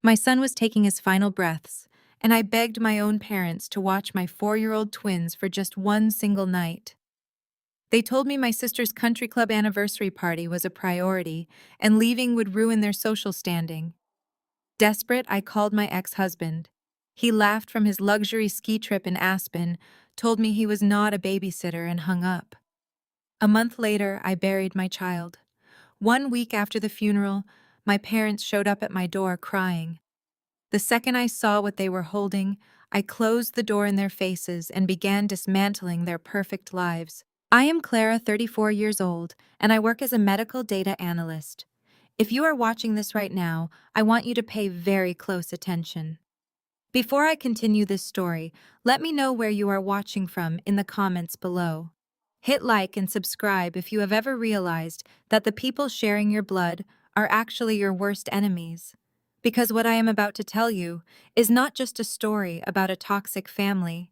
My son was taking his final breaths, and I begged my own parents to watch my 4-year-old twins for just one single night. They told me my sister's country club anniversary party was a priority, and leaving would ruin their social standing. Desperate, I called my ex-husband. He laughed from his luxury ski trip in Aspen, told me he was not a babysitter, and hung up. A month later, I buried my child. 1 week after the funeral, my parents showed up at my door crying. The second I saw what they were holding, I closed the door in their faces and began dismantling their perfect lives. I am Clara, 34 years old, and I work as a medical data analyst. If you are watching this right now, I want you to pay very close attention. Before I continue this story, let me know where you are watching from in the comments below. Hit like and subscribe if you have ever realized that the people sharing your blood are actually your worst enemies. Because what I am about to tell you is not just a story about a toxic family.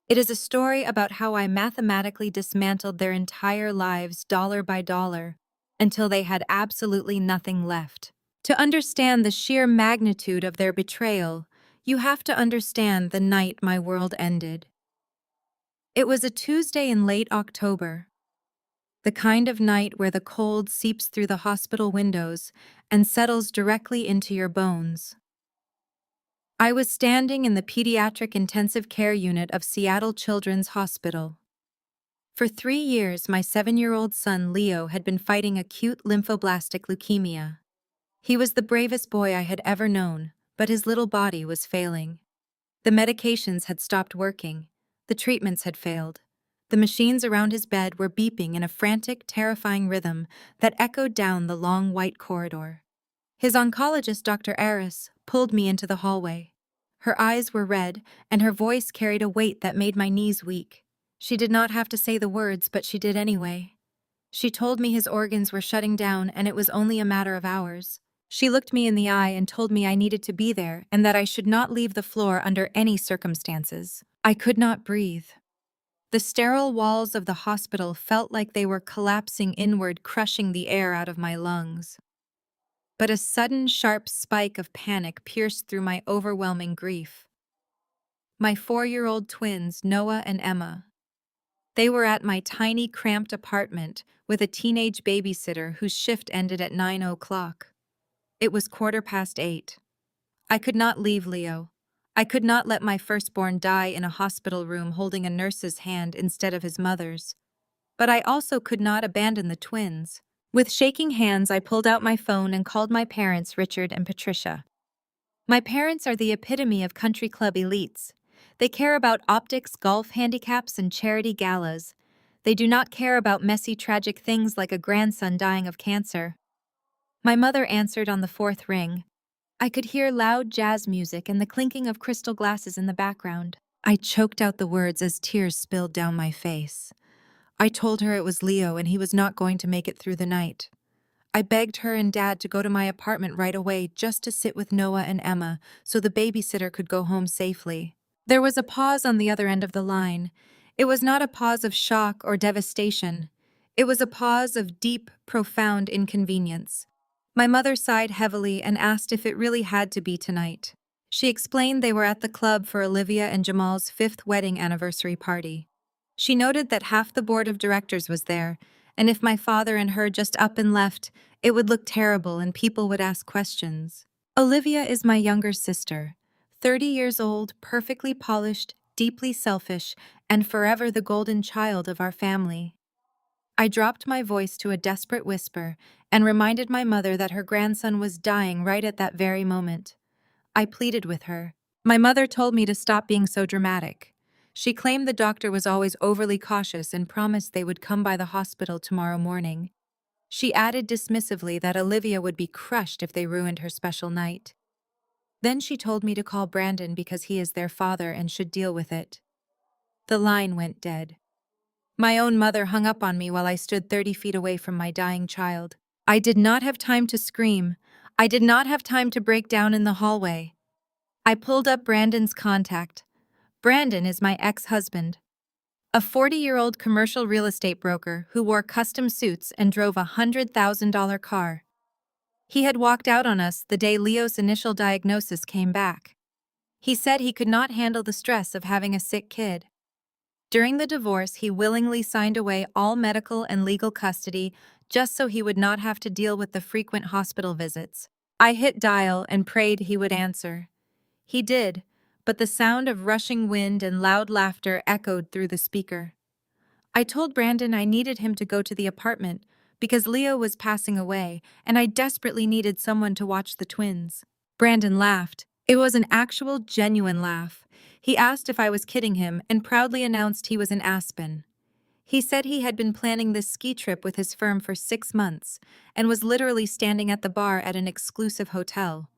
It is a story about how I mathematically dismantled their entire lives dollar by dollar until they had absolutely nothing left. To understand the sheer magnitude of their betrayal, you have to understand the night my world ended. It was a Tuesday in late October, the kind of night where the cold seeps through the hospital windows and settles directly into your bones. I was standing in the pediatric intensive care unit of Seattle Children's Hospital. For 3 years, my 7-year-old son Leo had been fighting acute lymphoblastic leukemia. He was the bravest boy I had ever known, but his little body was failing. The medications had stopped working. The treatments had failed. The machines around his bed were beeping in a frantic, terrifying rhythm that echoed down the long white corridor. His oncologist, Dr. Aris, pulled me into the hallway. Her eyes were red, and her voice carried a weight that made my knees weak. She did not have to say the words, but she did anyway. She told me his organs were shutting down and it was only a matter of hours. She looked me in the eye and told me I needed to be there and that I should not leave the floor under any circumstances. I could not breathe. The sterile walls of the hospital felt like they were collapsing inward, crushing the air out of my lungs. But a sudden, sharp spike of panic pierced through my overwhelming grief. My 4-year-old twins, Noah and Emma. They were at my tiny, cramped apartment with a teenage babysitter whose shift ended at 9 o'clock. It was 8:15. I could not leave Leo. I could not let my firstborn die in a hospital room holding a nurse's hand instead of his mother's. But I also could not abandon the twins. With shaking hands, I pulled out my phone and called my parents, Richard and Patricia. My parents are the epitome of country club elites. They care about optics, golf handicaps, and charity galas. They do not care about messy, tragic things like a grandson dying of cancer. My mother answered on the fourth ring. I could hear loud jazz music and the clinking of crystal glasses in the background. I choked out the words as tears spilled down my face. I told her it was Leo and he was not going to make it through the night. I begged her and Dad to go to my apartment right away just to sit with Noah and Emma so the babysitter could go home safely. There was a pause on the other end of the line. It was not a pause of shock or devastation. It was a pause of deep, profound inconvenience. My mother sighed heavily and asked if it really had to be tonight. She explained they were at the club for Olivia and Jamal's 5th wedding anniversary party. She noted that half the board of directors was there, and if my father and her just up and left, it would look terrible and people would ask questions. Olivia is my younger sister, 30 years old, perfectly polished, deeply selfish, and forever the golden child of our family. I dropped my voice to a desperate whisper and reminded my mother that her grandson was dying right at that very moment. I pleaded with her. My mother told me to stop being so dramatic. She claimed the doctor was always overly cautious and promised they would come by the hospital tomorrow morning. She added dismissively that Olivia would be crushed if they ruined her special night. Then she told me to call Brandon because he is their father and should deal with it. The line went dead. My own mother hung up on me while I stood 30 feet away from my dying child. I did not have time to scream. I did not have time to break down in the hallway. I pulled up Brandon's contact. Brandon is my ex-husband, a 40-year-old commercial real estate broker who wore custom suits and drove a $100,000 car. He had walked out on us the day Leo's initial diagnosis came back. He said he could not handle the stress of having a sick kid. During the divorce, he willingly signed away all medical and legal custody just so he would not have to deal with the frequent hospital visits. I hit dial and prayed he would answer. He did, but the sound of rushing wind and loud laughter echoed through the speaker. I told Brandon I needed him to go to the apartment because Leo was passing away and I desperately needed someone to watch the twins. Brandon laughed. It was an actual, genuine laugh. He asked if I was kidding him and proudly announced he was in Aspen. He said he had been planning this ski trip with his firm for 6 months and was literally standing at the bar at an exclusive hotel.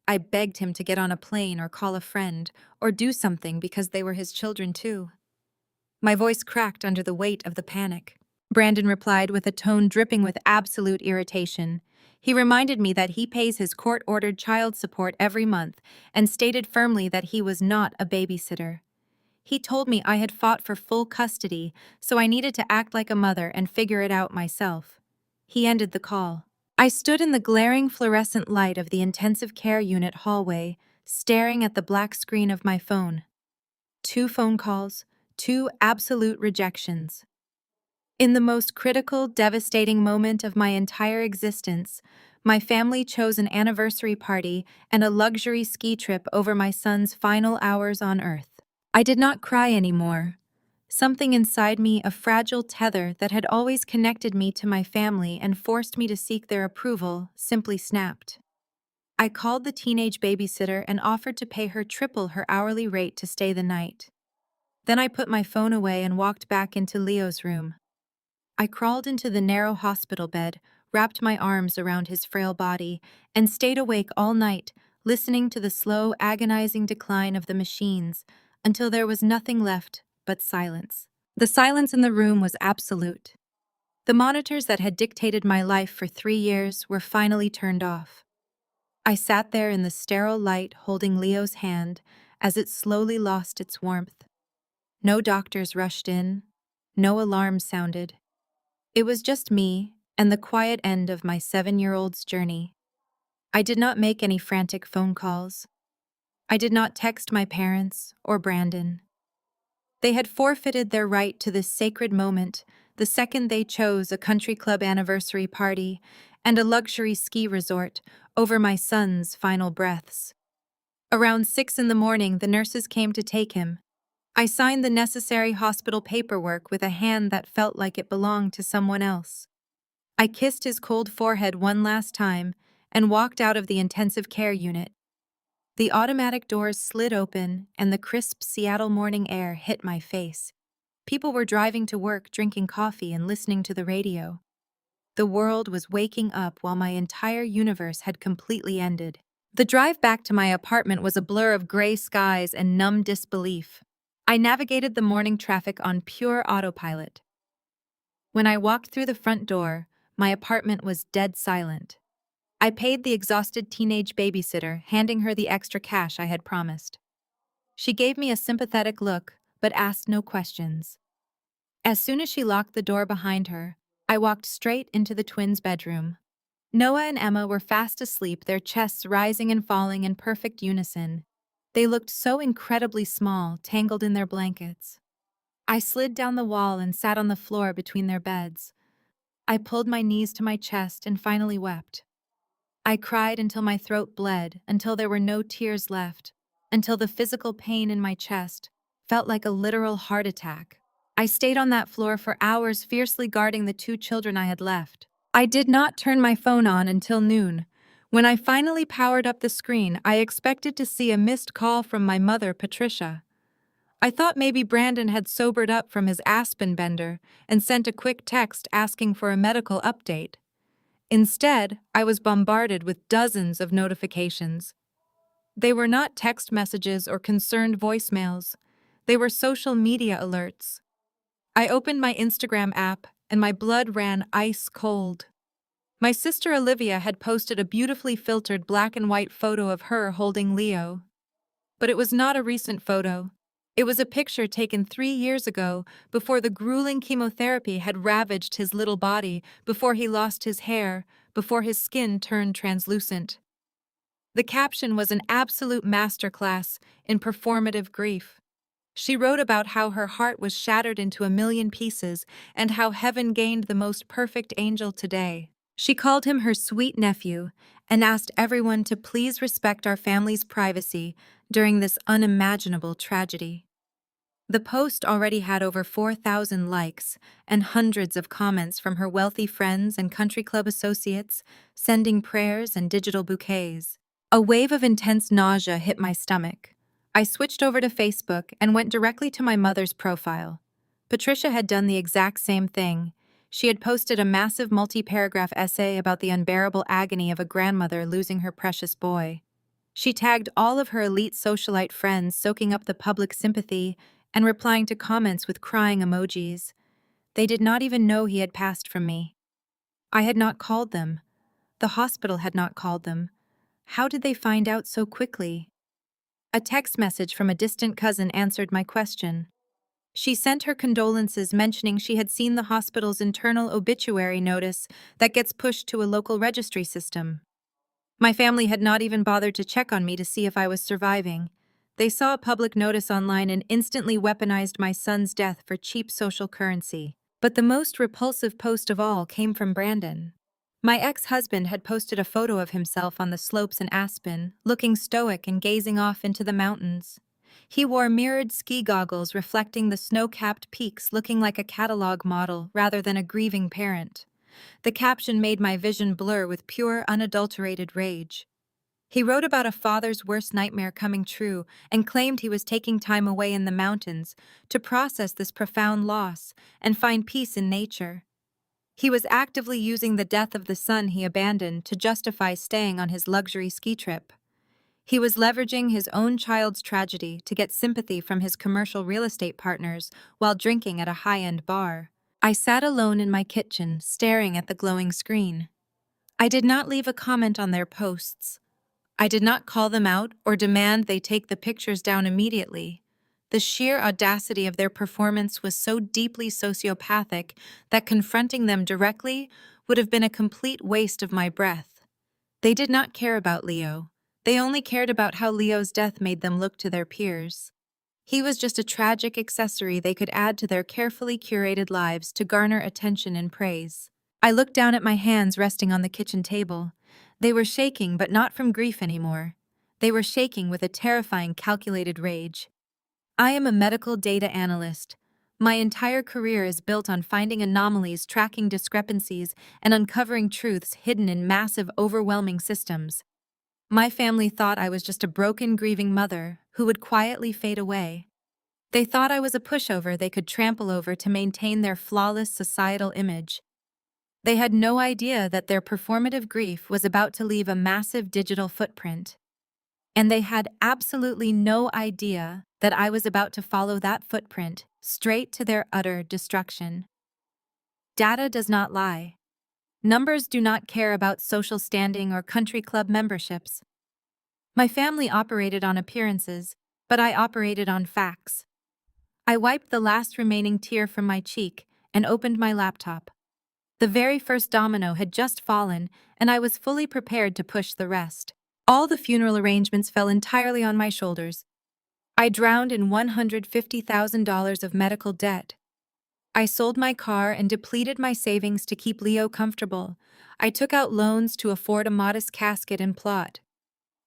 I begged him to get on a plane or call a friend or do something because they were his children too. My voice cracked under the weight of the panic. Brandon replied with a tone dripping with absolute irritation. He reminded me that he pays his court-ordered child support every month and stated firmly that he was not a babysitter. He told me I had fought for full custody, so I needed to act like a mother and figure it out myself. He ended the call. I stood in the glaring fluorescent light of the intensive care unit hallway, staring at the black screen of my phone. 2 phone calls, 2 absolute rejections. In the most critical, devastating moment of my entire existence, my family chose an anniversary party and a luxury ski trip over my son's final hours on Earth. I did not cry anymore. Something inside me, a fragile tether that had always connected me to my family and forced me to seek their approval, simply snapped. I called the teenage babysitter and offered to pay her triple her hourly rate to stay the night. Then I put my phone away and walked back into Leo's room. I crawled into the narrow hospital bed, wrapped my arms around his frail body, and stayed awake all night, listening to the slow, agonizing decline of the machines until there was nothing left but silence. The silence in the room was absolute. The monitors that had dictated my life for 3 years were finally turned off. I sat there in the sterile light holding Leo's hand as it slowly lost its warmth. No doctors rushed in, no alarms sounded. It was just me and the quiet end of my 7-year-old's journey. I did not make any frantic phone calls. I did not text my parents or Brandon. They had forfeited their right to this sacred moment the second they chose a country club anniversary party and a luxury ski resort over my son's final breaths. Around 6 in the morning, the nurses came to take him. I signed the necessary hospital paperwork with a hand that felt like it belonged to someone else. I kissed his cold forehead one last time and walked out of the intensive care unit. The automatic doors slid open and the crisp Seattle morning air hit my face. People were driving to work, drinking coffee, and listening to the radio. The world was waking up while my entire universe had completely ended. The drive back to my apartment was a blur of gray skies and numb disbelief. I navigated the morning traffic on pure autopilot. When I walked through the front door, my apartment was dead silent. I paid the exhausted teenage babysitter, handing her the extra cash I had promised. She gave me a sympathetic look, but asked no questions. As soon as she locked the door behind her, I walked straight into the twins' bedroom. Noah and Emma were fast asleep, their chests rising and falling in perfect unison. They looked so incredibly small, tangled in their blankets. I slid down the wall and sat on the floor between their beds. I pulled my knees to my chest and finally wept. I cried until my throat bled, until there were no tears left, until the physical pain in my chest felt like a literal heart attack. I stayed on that floor for hours, fiercely guarding the 2 children I had left. I did not turn my phone on until noon. When I finally powered up the screen, I expected to see a missed call from my mother, Patricia. I thought maybe Brandon had sobered up from his Aspen bender and sent a quick text asking for a medical update. Instead, I was bombarded with dozens of notifications. They were not text messages or concerned voicemails. They were social media alerts. I opened my Instagram app and my blood ran ice cold. My sister Olivia had posted a beautifully filtered black and white photo of her holding Leo. But it was not a recent photo. It was a picture taken 3 years ago, before the grueling chemotherapy had ravaged his little body, before he lost his hair, before his skin turned translucent. The caption was an absolute masterclass in performative grief. She wrote about how her heart was shattered into a million pieces and how heaven gained the most perfect angel today. She called him her sweet nephew and asked everyone to please respect our family's privacy during this unimaginable tragedy. The post already had over 4,000 likes and hundreds of comments from her wealthy friends and country club associates, sending prayers and digital bouquets. A wave of intense nausea hit my stomach. I switched over to Facebook and went directly to my mother's profile. Patricia had done the exact same thing. She had posted a massive multi-paragraph essay about the unbearable agony of a grandmother losing her precious boy. She tagged all of her elite socialite friends, soaking up the public sympathy and replying to comments with crying emojis. They did not even know he had passed from me. I had not called them. The hospital had not called them. How did they find out so quickly? A text message from a distant cousin answered my question. She sent her condolences, mentioning she had seen the hospital's internal obituary notice that gets pushed to a local registry system. My family had not even bothered to check on me to see if I was surviving. They saw a public notice online and instantly weaponized my son's death for cheap social currency. But the most repulsive post of all came from Brandon. My ex-husband had posted a photo of himself on the slopes in Aspen, looking stoic and gazing off into the mountains. He wore mirrored ski goggles reflecting the snow-capped peaks, looking like a catalog model rather than a grieving parent. The caption made my vision blur with pure, unadulterated rage. He wrote about a father's worst nightmare coming true and claimed he was taking time away in the mountains to process this profound loss and find peace in nature. He was actively using the death of the son he abandoned to justify staying on his luxury ski trip. He was leveraging his own child's tragedy to get sympathy from his commercial real estate partners while drinking at a high-end bar. I sat alone in my kitchen, staring at the glowing screen. I did not leave a comment on their posts. I did not call them out or demand they take the pictures down immediately. The sheer audacity of their performance was so deeply sociopathic that confronting them directly would have been a complete waste of my breath. They did not care about Leo. They only cared about how Leo's death made them look to their peers. He was just a tragic accessory they could add to their carefully curated lives to garner attention and praise. I looked down at my hands resting on the kitchen table. They were shaking, but not from grief anymore. They were shaking with a terrifying, calculated rage. I am a medical data analyst. My entire career is built on finding anomalies, tracking discrepancies, and uncovering truths hidden in massive, overwhelming systems. My family thought I was just a broken, grieving mother who would quietly fade away. They thought I was a pushover they could trample over to maintain their flawless societal image. They had no idea that their performative grief was about to leave a massive digital footprint. And they had absolutely no idea that I was about to follow that footprint straight to their utter destruction. Data does not lie. Numbers do not care about social standing or country club memberships. My family operated on appearances, but I operated on facts. I wiped the last remaining tear from my cheek and opened my laptop. The very first domino had just fallen, and I was fully prepared to push the rest. All the funeral arrangements fell entirely on my shoulders. I drowned in $150,000 of medical debt. I sold my car and depleted my savings to keep Leo comfortable. I took out loans to afford a modest casket and plot.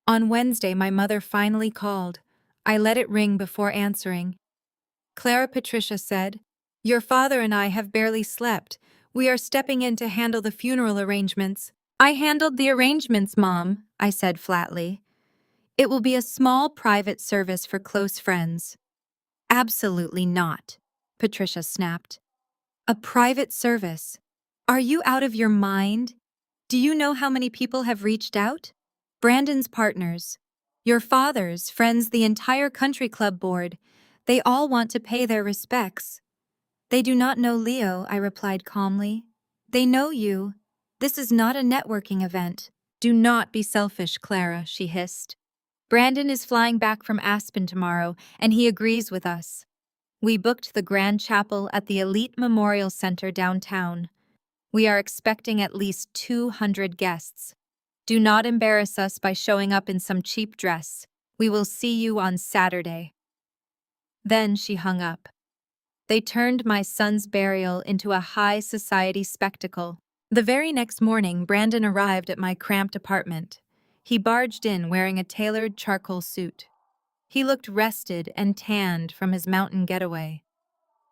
On Wednesday, my mother finally called. I let it ring before answering. Clara, Patricia said, "Your father and I have barely slept. We are stepping in to handle the funeral arrangements." "I handled the arrangements, Mom," I said flatly. "It will be a small private service for close friends." "Absolutely not," Patricia snapped. "A private service? Are you out of your mind? Do you know how many people have reached out? Brandon's partners, your father's friends, the entire country club board. They all want to pay their respects." "They do not know Leo," I replied calmly. "They know you. This is not a networking event." "Do not be selfish, Clara," she hissed. Brandon is flying back from Aspen tomorrow, and he agrees with us. We booked the Grand Chapel at the Elite Memorial Center downtown. We are expecting at least 200 guests. Do not embarrass us by showing up in some cheap dress. We will see you on Saturday. Then she hung up. They turned my son's burial into a high society spectacle. The very next morning, Brandon arrived at my cramped apartment. He barged in wearing a tailored charcoal suit. He looked rested and tanned from his mountain getaway.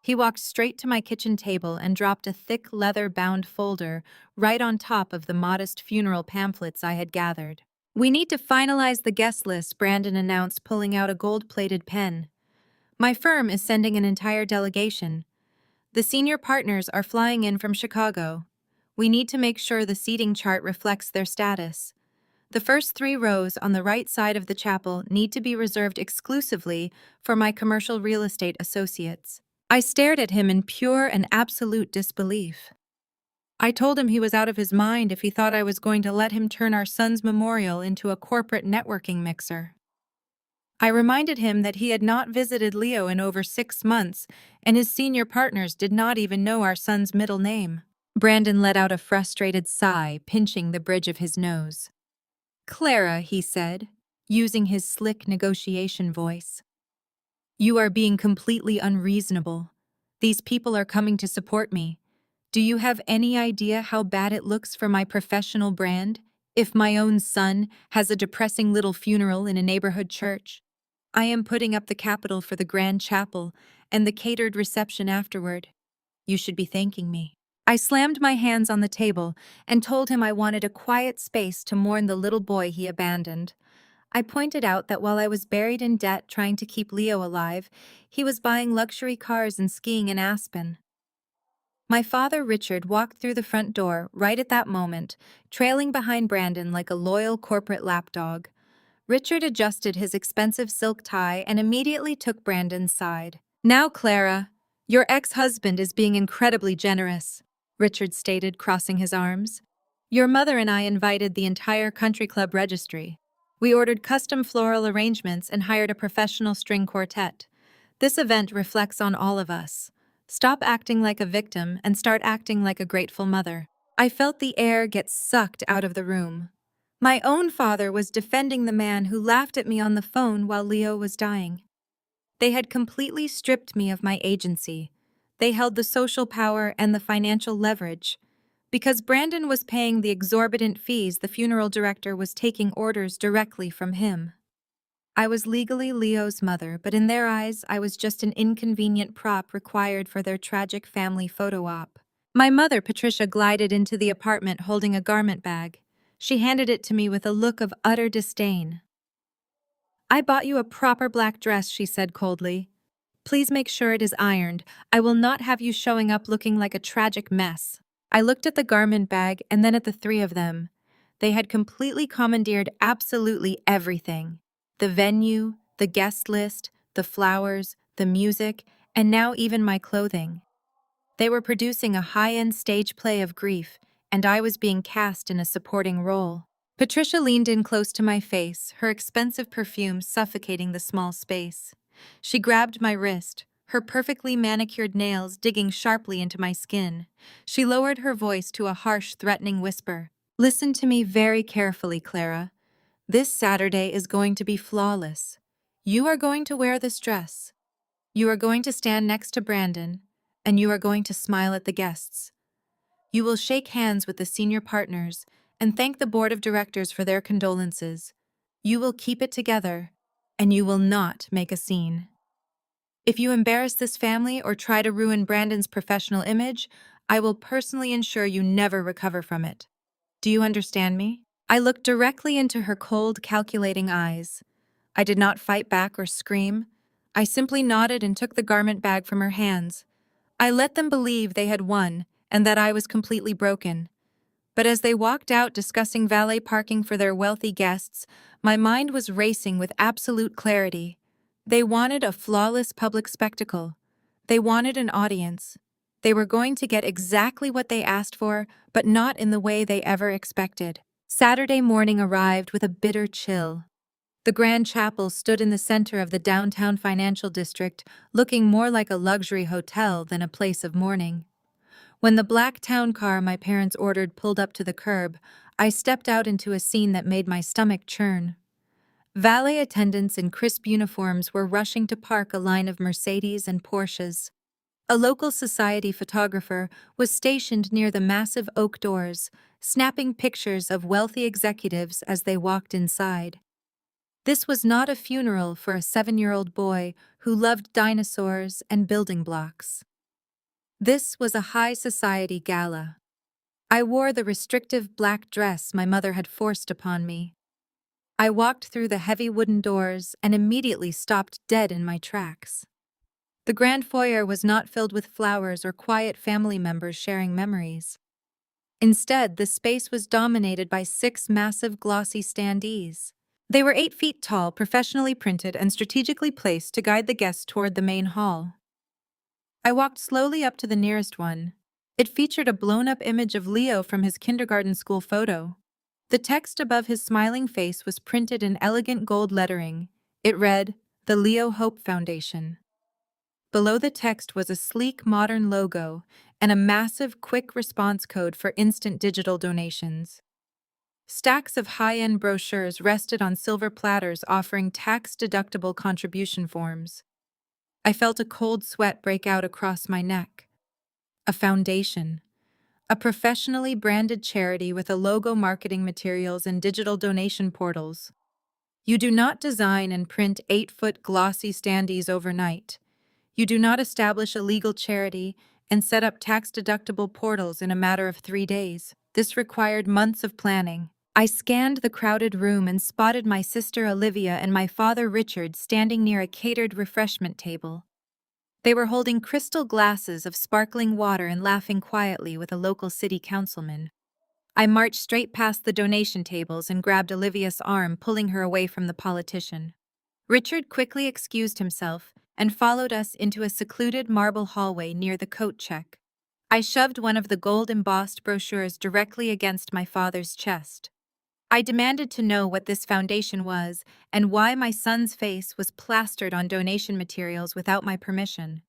He walked straight to my kitchen table and dropped a thick leather-bound folder right on top of the modest funeral pamphlets I had gathered. "We need to finalize the guest list," Brandon announced, pulling out a gold-plated pen. "My firm is sending an entire delegation. The senior partners are flying in from Chicago. We need to make sure the seating chart reflects their status. The first 3 rows on the right side of the chapel need to be reserved exclusively for my commercial real estate associates." I stared at him in pure and absolute disbelief. I told him he was out of his mind if he thought I was going to let him turn our son's memorial into a corporate networking mixer. I reminded him that he had not visited Leo in over 6 months, and his senior partners did not even know our son's middle name. Brandon let out a frustrated sigh, pinching the bridge of his nose. "Clara," he said, using his slick negotiation voice, "you are being completely unreasonable. These people are coming to support me. Do you have any idea how bad it looks for my professional brand if my own son has a depressing little funeral in a neighborhood church? I am putting up the capital for the Grand Chapel and the catered reception afterward. You should be thanking me." I slammed my hands on the table and told him I wanted a quiet space to mourn the little boy he abandoned. I pointed out that while I was buried in debt trying to keep Leo alive, he was buying luxury cars and skiing in Aspen. My father, Richard, walked through the front door right at that moment, trailing behind Brandon like a loyal corporate lapdog. Richard adjusted his expensive silk tie and immediately took Brandon's side. "Now, Clara, your ex-husband is being incredibly generous," Richard stated, crossing his arms. "Your mother and I invited the entire country club registry. We ordered custom floral arrangements and hired a professional string quartet. This event reflects on all of us. Stop acting like a victim and start acting like a grateful mother." I felt the air get sucked out of the room. My own father was defending the man who laughed at me on the phone while Leo was dying. They had completely stripped me of my agency. They held the social power and the financial leverage. Because Brandon was paying the exorbitant fees, the funeral director was taking orders directly from him. I was legally Leo's mother, but in their eyes, I was just an inconvenient prop required for their tragic family photo op. My mother, Patricia, glided into the apartment holding a garment bag. She handed it to me with a look of utter disdain. "I bought you a proper black dress," she said coldly. "Please make sure it is ironed. I will not have you showing up looking like a tragic mess." I looked at the garment bag and then at the 3 of them. They had completely commandeered absolutely everything. The venue, the guest list, the flowers, the music, and now even my clothing. They were producing a high-end stage play of grief, and I was being cast in a supporting role. Patricia leaned in close to my face, her expensive perfume suffocating the small space. She grabbed my wrist, her perfectly manicured nails digging sharply into my skin. She lowered her voice to a harsh, threatening whisper. "Listen to me very carefully, Clara. This Saturday is going to be flawless. You are going to wear this dress. You are going to stand next to Brandon, and you are going to smile at the guests. You will shake hands with the senior partners and thank the board of directors for their condolences. You will keep it together, and you will not make a scene. If you embarrass this family or try to ruin Brandon's professional image, I will personally ensure you never recover from it. Do you understand me?" I looked directly into her cold, calculating eyes. I did not fight back or scream. I simply nodded and took the garment bag from her hands. I let them believe they had won and that I was completely broken. But as they walked out discussing valet parking for their wealthy guests, my mind was racing with absolute clarity. They wanted a flawless public spectacle. They wanted an audience. They were going to get exactly what they asked for, but not in the way they ever expected. Saturday morning arrived with a bitter chill. The Grand Chapel stood in the center of the downtown financial district, looking more like a luxury hotel than a place of mourning. When the black town car my parents ordered pulled up to the curb, I stepped out into a scene that made my stomach churn. Valet attendants in crisp uniforms were rushing to park a line of Mercedes and Porsches. A local society photographer was stationed near the massive oak doors, snapping pictures of wealthy executives as they walked inside. This was not a funeral for a 7-year-old boy who loved dinosaurs and building blocks. This was a high society gala. I wore the restrictive black dress my mother had forced upon me. I walked through the heavy wooden doors and immediately stopped dead in my tracks. The grand foyer was not filled with flowers or quiet family members sharing memories. Instead, the space was dominated by 6 massive glossy standees. They were 8 feet tall, professionally printed, and strategically placed to guide the guests toward the main hall. I walked slowly up to the nearest one. It featured a blown-up image of Leo from his kindergarten school photo. The text above his smiling face was printed in elegant gold lettering. It read, "The Leo Hope Foundation." Below the text was a sleek, modern logo and a massive quick response code for instant digital donations. Stacks of high-end brochures rested on silver platters offering tax-deductible contribution forms. I felt a cold sweat break out across my neck. A foundation. A professionally branded charity with a logo, marketing materials, and digital donation portals. You do not design and print 8-foot glossy standees overnight. You do not establish a legal charity and set up tax-deductible portals in a matter of 3 days. This required months of planning. I scanned the crowded room and spotted my sister Olivia and my father Richard standing near a catered refreshment table. They were holding crystal glasses of sparkling water and laughing quietly with a local city councilman. I marched straight past the donation tables and grabbed Olivia's arm, pulling her away from the politician. Richard quickly excused himself and followed us into a secluded marble hallway near the coat check. I shoved one of the gold-embossed brochures directly against my father's chest. I demanded to know what this foundation was and why my son's face was plastered on donation materials without my permission.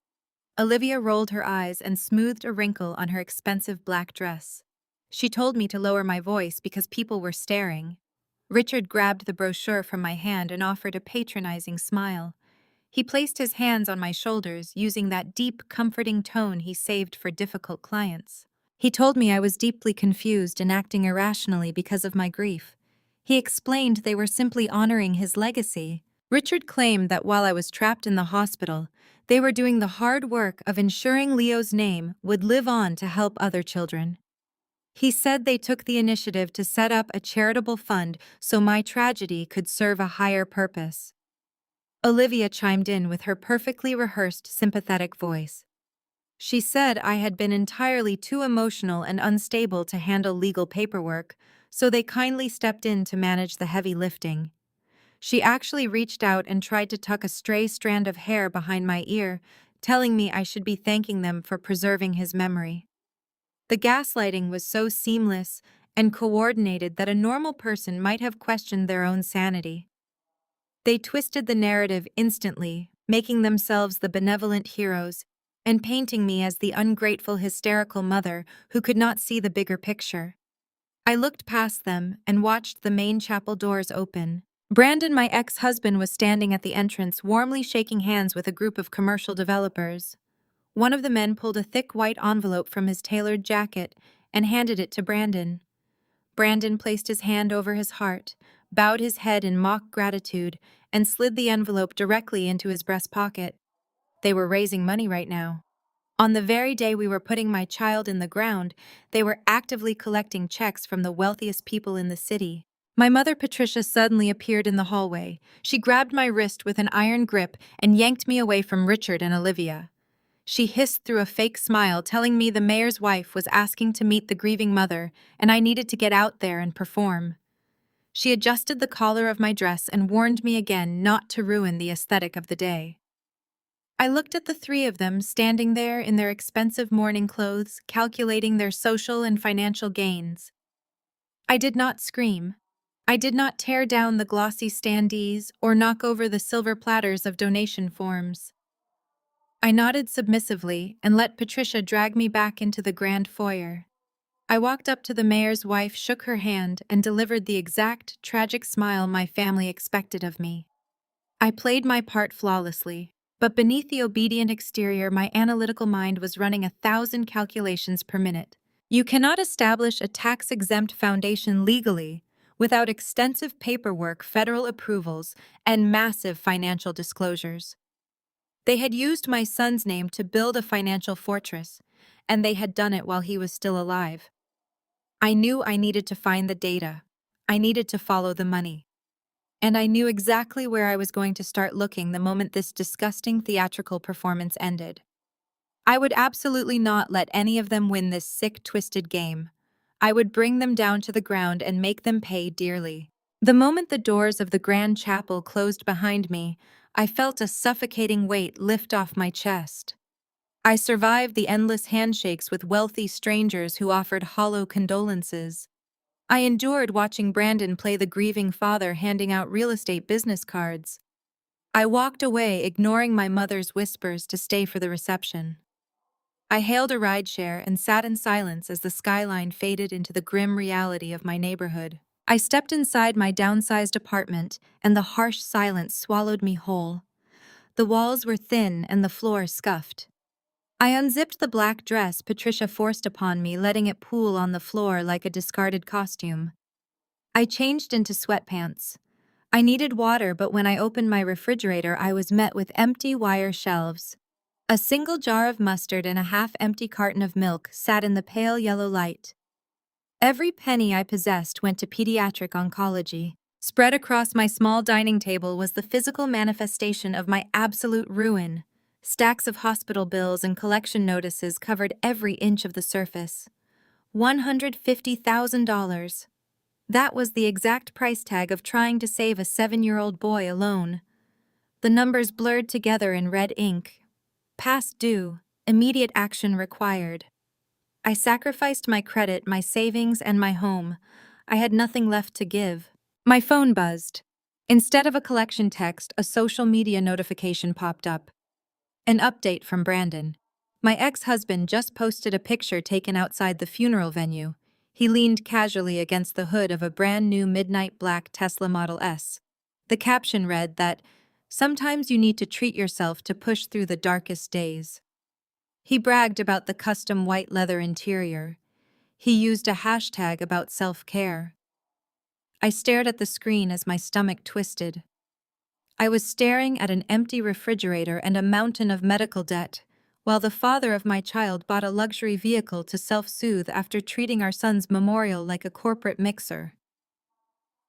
Olivia rolled her eyes and smoothed a wrinkle on her expensive black dress. She told me to lower my voice because people were staring. Richard grabbed the brochure from my hand and offered a patronizing smile. He placed his hands on my shoulders, using that deep, comforting tone he saved for difficult clients. He told me I was deeply confused and acting irrationally because of my grief. He explained they were simply honoring his legacy. Richard claimed that while I was trapped in the hospital, they were doing the hard work of ensuring Leo's name would live on to help other children. He said they took the initiative to set up a charitable fund so my tragedy could serve a higher purpose. Olivia chimed in with her perfectly rehearsed, sympathetic voice. She said I had been entirely too emotional and unstable to handle legal paperwork, so they kindly stepped in to manage the heavy lifting. She actually reached out and tried to tuck a stray strand of hair behind my ear, telling me I should be thanking them for preserving his memory. The gaslighting was so seamless and coordinated that a normal person might have questioned their own sanity. They twisted the narrative instantly, making themselves the benevolent heroes and painting me as the ungrateful, hysterical mother who could not see the bigger picture. I looked past them and watched the main chapel doors open. Brandon, my ex-husband, was standing at the entrance, warmly shaking hands with a group of commercial developers. One of the men pulled a thick white envelope from his tailored jacket and handed it to Brandon. Brandon placed his hand over his heart, bowed his head in mock gratitude, and slid the envelope directly into his breast pocket. They were raising money right now. On the very day we were putting my child in the ground, they were actively collecting checks from the wealthiest people in the city. My mother, Patricia, suddenly appeared in the hallway. She grabbed my wrist with an iron grip and yanked me away from Richard and Olivia. She hissed through a fake smile, telling me the mayor's wife was asking to meet the grieving mother, and I needed to get out there and perform. She adjusted the collar of my dress and warned me again not to ruin the aesthetic of the day. I looked at the 3 of them standing there in their expensive mourning clothes, calculating their social and financial gains. I did not scream. I did not tear down the glossy standees or knock over the silver platters of donation forms. I nodded submissively and let Patricia drag me back into the grand foyer. I walked up to the mayor's wife, shook her hand, and delivered the exact, tragic smile my family expected of me. I played my part flawlessly, but beneath the obedient exterior, my analytical mind was running 1,000 calculations per minute. You cannot establish a tax-exempt foundation legally without extensive paperwork, federal approvals, and massive financial disclosures. They had used my son's name to build a financial fortress, and they had done it while he was still alive. I knew I needed to find the data. I needed to follow the money. And I knew exactly where I was going to start looking the moment this disgusting theatrical performance ended. I would absolutely not let any of them win this sick, twisted game. I would bring them down to the ground and make them pay dearly. The moment the doors of the grand chapel closed behind me, I felt a suffocating weight lift off my chest. I survived the endless handshakes with wealthy strangers who offered hollow condolences. I endured watching Brandon play the grieving father handing out real estate business cards. I walked away, ignoring my mother's whispers to stay for the reception. I hailed a rideshare and sat in silence as the skyline faded into the grim reality of my neighborhood. I stepped inside my downsized apartment, and the harsh silence swallowed me whole. The walls were thin and the floor scuffed. I unzipped the black dress Patricia forced upon me, letting it pool on the floor like a discarded costume. I changed into sweatpants. I needed water, but when I opened my refrigerator, I was met with empty wire shelves. A single jar of mustard and a half-empty carton of milk sat in the pale yellow light. Every penny I possessed went to pediatric oncology. Spread across my small dining table was the physical manifestation of my absolute ruin. Stacks of hospital bills and collection notices covered every inch of the surface. $150,000. That was the exact price tag of trying to save a 7-year-old boy alone. The numbers blurred together in red ink. Past due, immediate action required. I sacrificed my credit, my savings, and my home. I had nothing left to give. My phone buzzed. Instead of a collection text, a social media notification popped up. An update from Brandon. My ex-husband just posted a picture taken outside the funeral venue. He leaned casually against the hood of a brand new midnight black Tesla Model S. The caption read that, "Sometimes you need to treat yourself to push through the darkest days." He bragged about the custom white leather interior. He used a hashtag about self-care. I stared at the screen as my stomach twisted. I was staring at an empty refrigerator and a mountain of medical debt, while the father of my child bought a luxury vehicle to self-soothe after treating our son's memorial like a corporate mixer.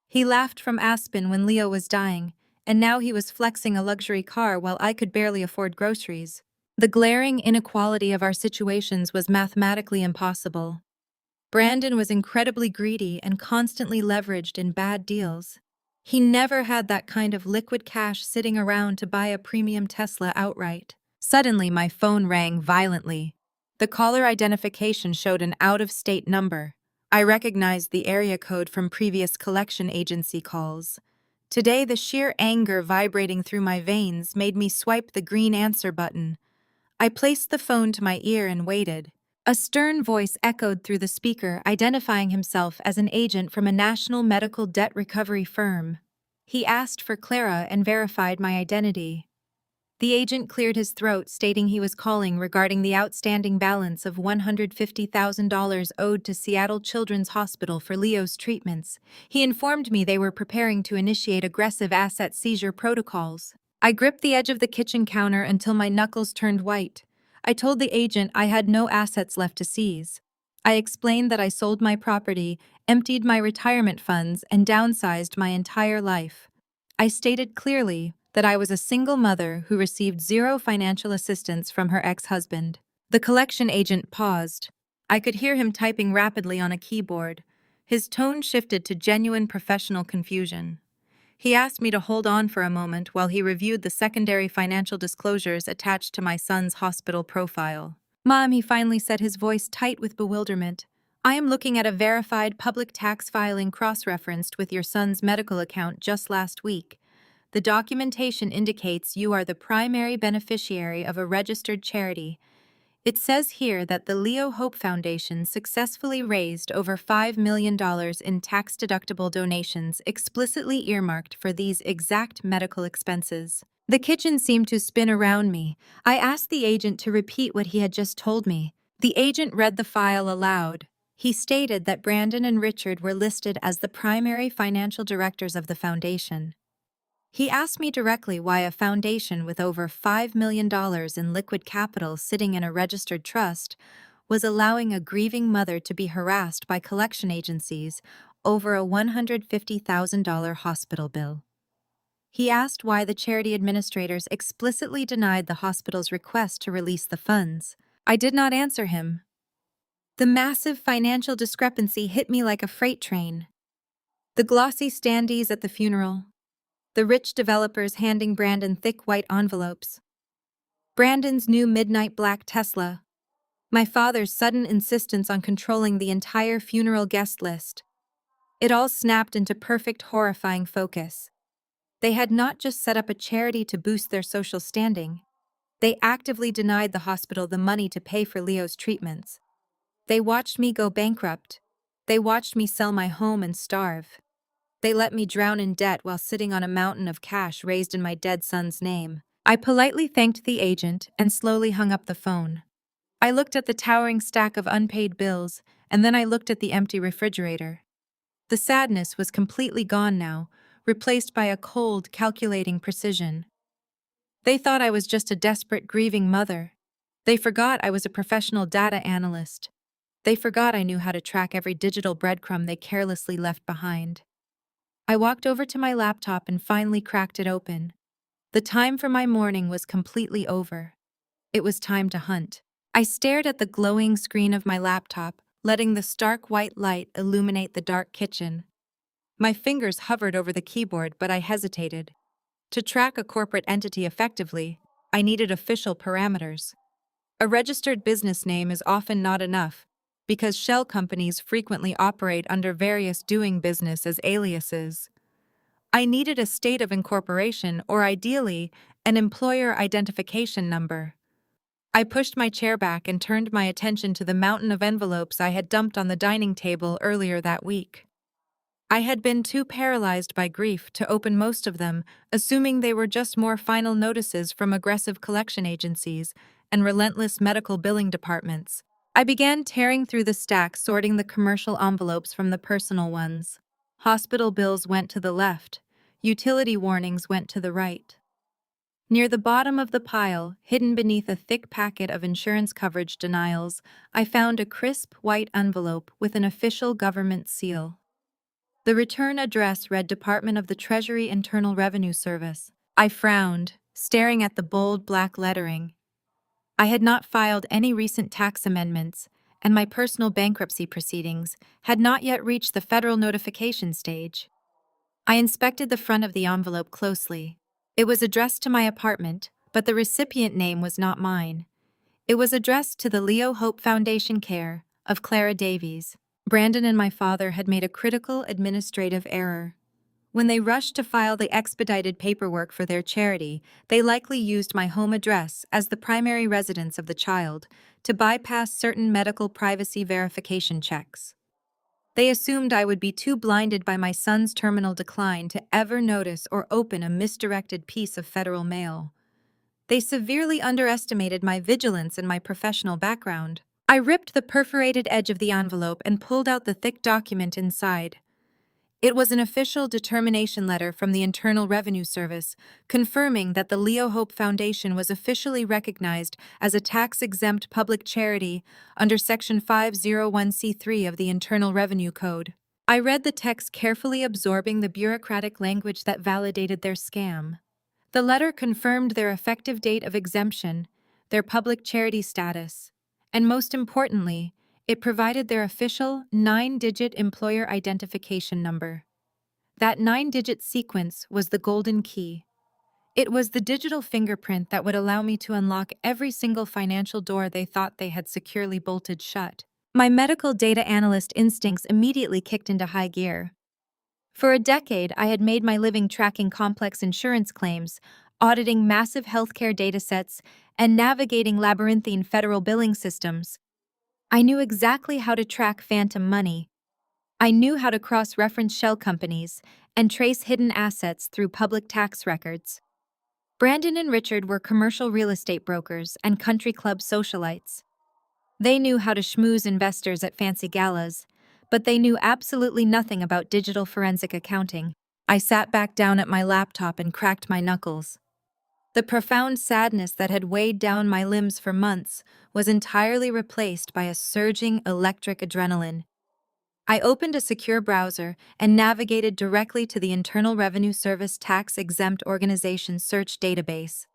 He laughed from Aspen when Leo was dying, and now he was flexing a luxury car while I could barely afford groceries. The glaring inequality of our situations was mathematically impossible. Brandon was incredibly greedy and constantly leveraged in bad deals. He never had that kind of liquid cash sitting around to buy a premium Tesla outright. Suddenly, my phone rang violently. The caller identification showed an out-of-state number. I recognized the area code from previous collection agency calls. Today, the sheer anger vibrating through my veins made me swipe the green answer button. I placed the phone to my ear and waited. A stern voice echoed through the speaker, identifying himself as an agent from a national medical debt recovery firm. He asked for Clara and verified my identity. The agent cleared his throat, stating he was calling regarding the outstanding balance of $150,000 owed to Seattle Children's Hospital for Leo's treatments. He informed me they were preparing to initiate aggressive asset seizure protocols. I gripped the edge of the kitchen counter until my knuckles turned white. I told the agent I had no assets left to seize. I explained that I sold my property, emptied my retirement funds, and downsized my entire life. I stated clearly that I was a single mother who received zero financial assistance from her ex-husband. The collection agent paused. I could hear him typing rapidly on a keyboard. His tone shifted to genuine professional confusion. He asked me to hold on for a moment while he reviewed the secondary financial disclosures attached to my son's hospital profile. "Mom," he finally said, his voice tight with bewilderment, I am looking at a verified public tax filing cross-referenced with your son's medical account just last week. The documentation indicates you are the primary beneficiary of a registered charity. It says here that the Leo Hope Foundation successfully raised over $5 million in tax-deductible donations explicitly earmarked for these exact medical expenses. The kitchen seemed to spin around me. I asked the agent to repeat what he had just told me. The agent read the file aloud. He stated that Brandon and Richard were listed as the primary financial directors of the foundation. He asked me directly why a foundation with over $5 million in liquid capital sitting in a registered trust was allowing a grieving mother to be harassed by collection agencies over a $150,000 hospital bill. He asked why the charity administrators explicitly denied the hospital's request to release the funds. I did not answer him. The massive financial discrepancy hit me like a freight train. The glossy standees at the funeral. The rich developers handing Brandon thick white envelopes. Brandon's new midnight black Tesla. My father's sudden insistence on controlling the entire funeral guest list. It all snapped into perfect, horrifying focus. They had not just set up a charity to boost their social standing. They actively denied the hospital the money to pay for Leo's treatments. They watched me go bankrupt. They watched me sell my home and starve. They let me drown in debt while sitting on a mountain of cash raised in my dead son's name. I politely thanked the agent and slowly hung up the phone. I looked at the towering stack of unpaid bills, and then I looked at the empty refrigerator. The sadness was completely gone now, replaced by a cold, calculating precision. They thought I was just a desperate, grieving mother. They forgot I was a professional data analyst. They forgot I knew how to track every digital breadcrumb they carelessly left behind. I walked over to my laptop and finally cracked it open. The time for my morning was completely over. It was time to hunt. I stared at the glowing screen of my laptop, letting the stark white light illuminate the dark kitchen. My fingers hovered over the keyboard, but I hesitated. To track a corporate entity effectively, I needed official parameters. A registered business name is often not enough, because shell companies frequently operate under various doing business as aliases. I needed a state of incorporation or, ideally, an employer identification number. I pushed my chair back and turned my attention to the mountain of envelopes I had dumped on the dining table earlier that week. I had been too paralyzed by grief to open most of them, assuming they were just more final notices from aggressive collection agencies and relentless medical billing departments. I began tearing through the stack, sorting the commercial envelopes from the personal ones. Hospital bills went to the left. Utility warnings went to the right. Near the bottom of the pile, hidden beneath a thick packet of insurance coverage denials, I found a crisp white envelope with an official government seal. The return address read Department of the Treasury Internal Revenue Service. I frowned, staring at the bold black lettering. I had not filed any recent tax amendments, and my personal bankruptcy proceedings had not yet reached the federal notification stage. I inspected the front of the envelope closely. It was addressed to my apartment, but the recipient name was not mine. It was addressed to the Leo Hope Foundation care of Clara Davies. Brandon and my father had made a critical administrative error. When they rushed to file the expedited paperwork for their charity, they likely used my home address as the primary residence of the child to bypass certain medical privacy verification checks. They assumed I would be too blinded by my son's terminal decline to ever notice or open a misdirected piece of federal mail. They severely underestimated my vigilance and my professional background. I ripped the perforated edge of the envelope and pulled out the thick document inside. It was an official determination letter from the Internal Revenue Service, confirming that the Leo Hope Foundation was officially recognized as a tax-exempt public charity under Section 501c3 of the Internal Revenue Code. I read the text carefully, absorbing the bureaucratic language that validated their scam. The letter confirmed their effective date of exemption, their public charity status, and most importantly, it provided their official 9-digit employer identification number. That 9-digit sequence was the golden key. It was the digital fingerprint that would allow me to unlock every single financial door they thought they had securely bolted shut. My medical data analyst instincts immediately kicked into high gear. For a decade, I had made my living tracking complex insurance claims, auditing massive healthcare datasets, and navigating labyrinthine federal billing systems. I knew exactly how to track phantom money. I knew how to cross-reference shell companies and trace hidden assets through public tax records. Brandon and Richard were commercial real estate brokers and country club socialites. They knew how to schmooze investors at fancy galas, but they knew absolutely nothing about digital forensic accounting. I sat back down at my laptop and cracked my knuckles. The profound sadness that had weighed down my limbs for months was entirely replaced by a surging electric adrenaline. I opened a secure browser and navigated directly to the Internal Revenue Service tax-exempt organization search database.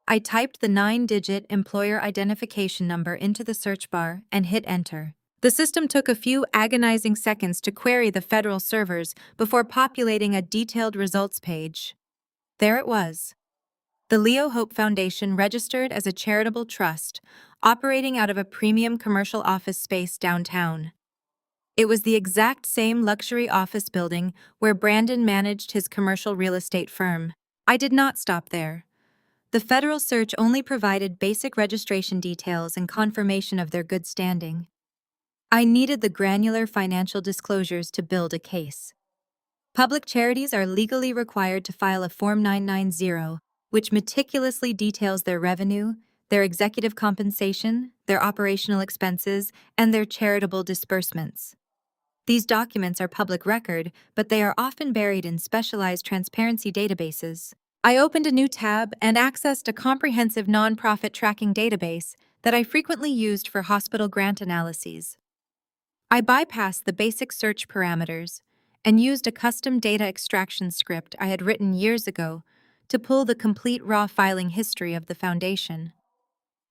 I typed the 9-digit employer identification number into the search bar and hit enter. The system took a few agonizing seconds to query the federal servers before populating a detailed results page. There it was. The Leo Hope Foundation registered as a charitable trust, operating out of a premium commercial office space downtown. It was the exact same luxury office building where Brandon managed his commercial real estate firm. I did not stop there. The federal search only provided basic registration details and confirmation of their good standing. I needed the granular financial disclosures to build a case. Public charities are legally required to file a Form 990, which meticulously details their revenue, their executive compensation, their operational expenses, and their charitable disbursements. These documents are public record, but they are often buried in specialized transparency databases. I opened a new tab and accessed a comprehensive nonprofit tracking database that I frequently used for hospital grant analyses. I bypassed the basic search parameters and used a custom data extraction script I had written years ago to pull the complete raw filing history of the foundation.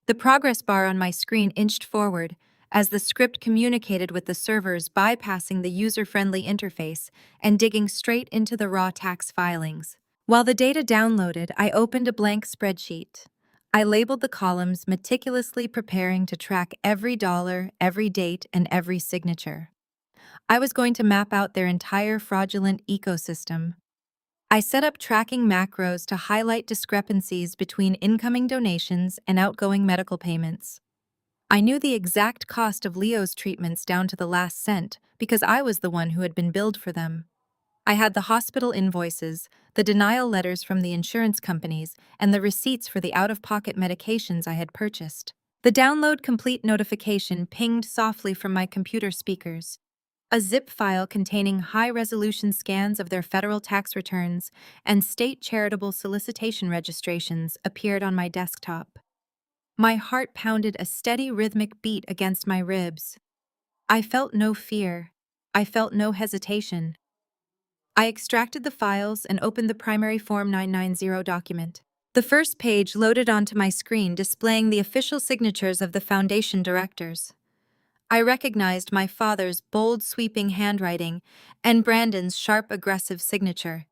The progress bar on my screen inched forward as the script communicated with the servers, bypassing the user-friendly interface and digging straight into the raw tax filings. While the data downloaded, I opened a blank spreadsheet. I labeled the columns, meticulously preparing to track every dollar, every date, and every signature. I was going to map out their entire fraudulent ecosystem. I set up tracking macros to highlight discrepancies between incoming donations and outgoing medical payments. I knew the exact cost of Leo's treatments down to the last cent because I was the one who had been billed for them. I had the hospital invoices, the denial letters from the insurance companies, and the receipts for the out-of-pocket medications I had purchased. The download complete notification pinged softly from my computer speakers. A zip file containing high-resolution scans of their federal tax returns and state charitable solicitation registrations appeared on my desktop. My heart pounded a steady rhythmic beat against my ribs. I felt no fear. I felt no hesitation. I extracted the files and opened the primary Form 990 document. The first page loaded onto my screen, displaying the official signatures of the Foundation directors. I recognized my father's bold, sweeping handwriting and Brandon's sharp, aggressive signature.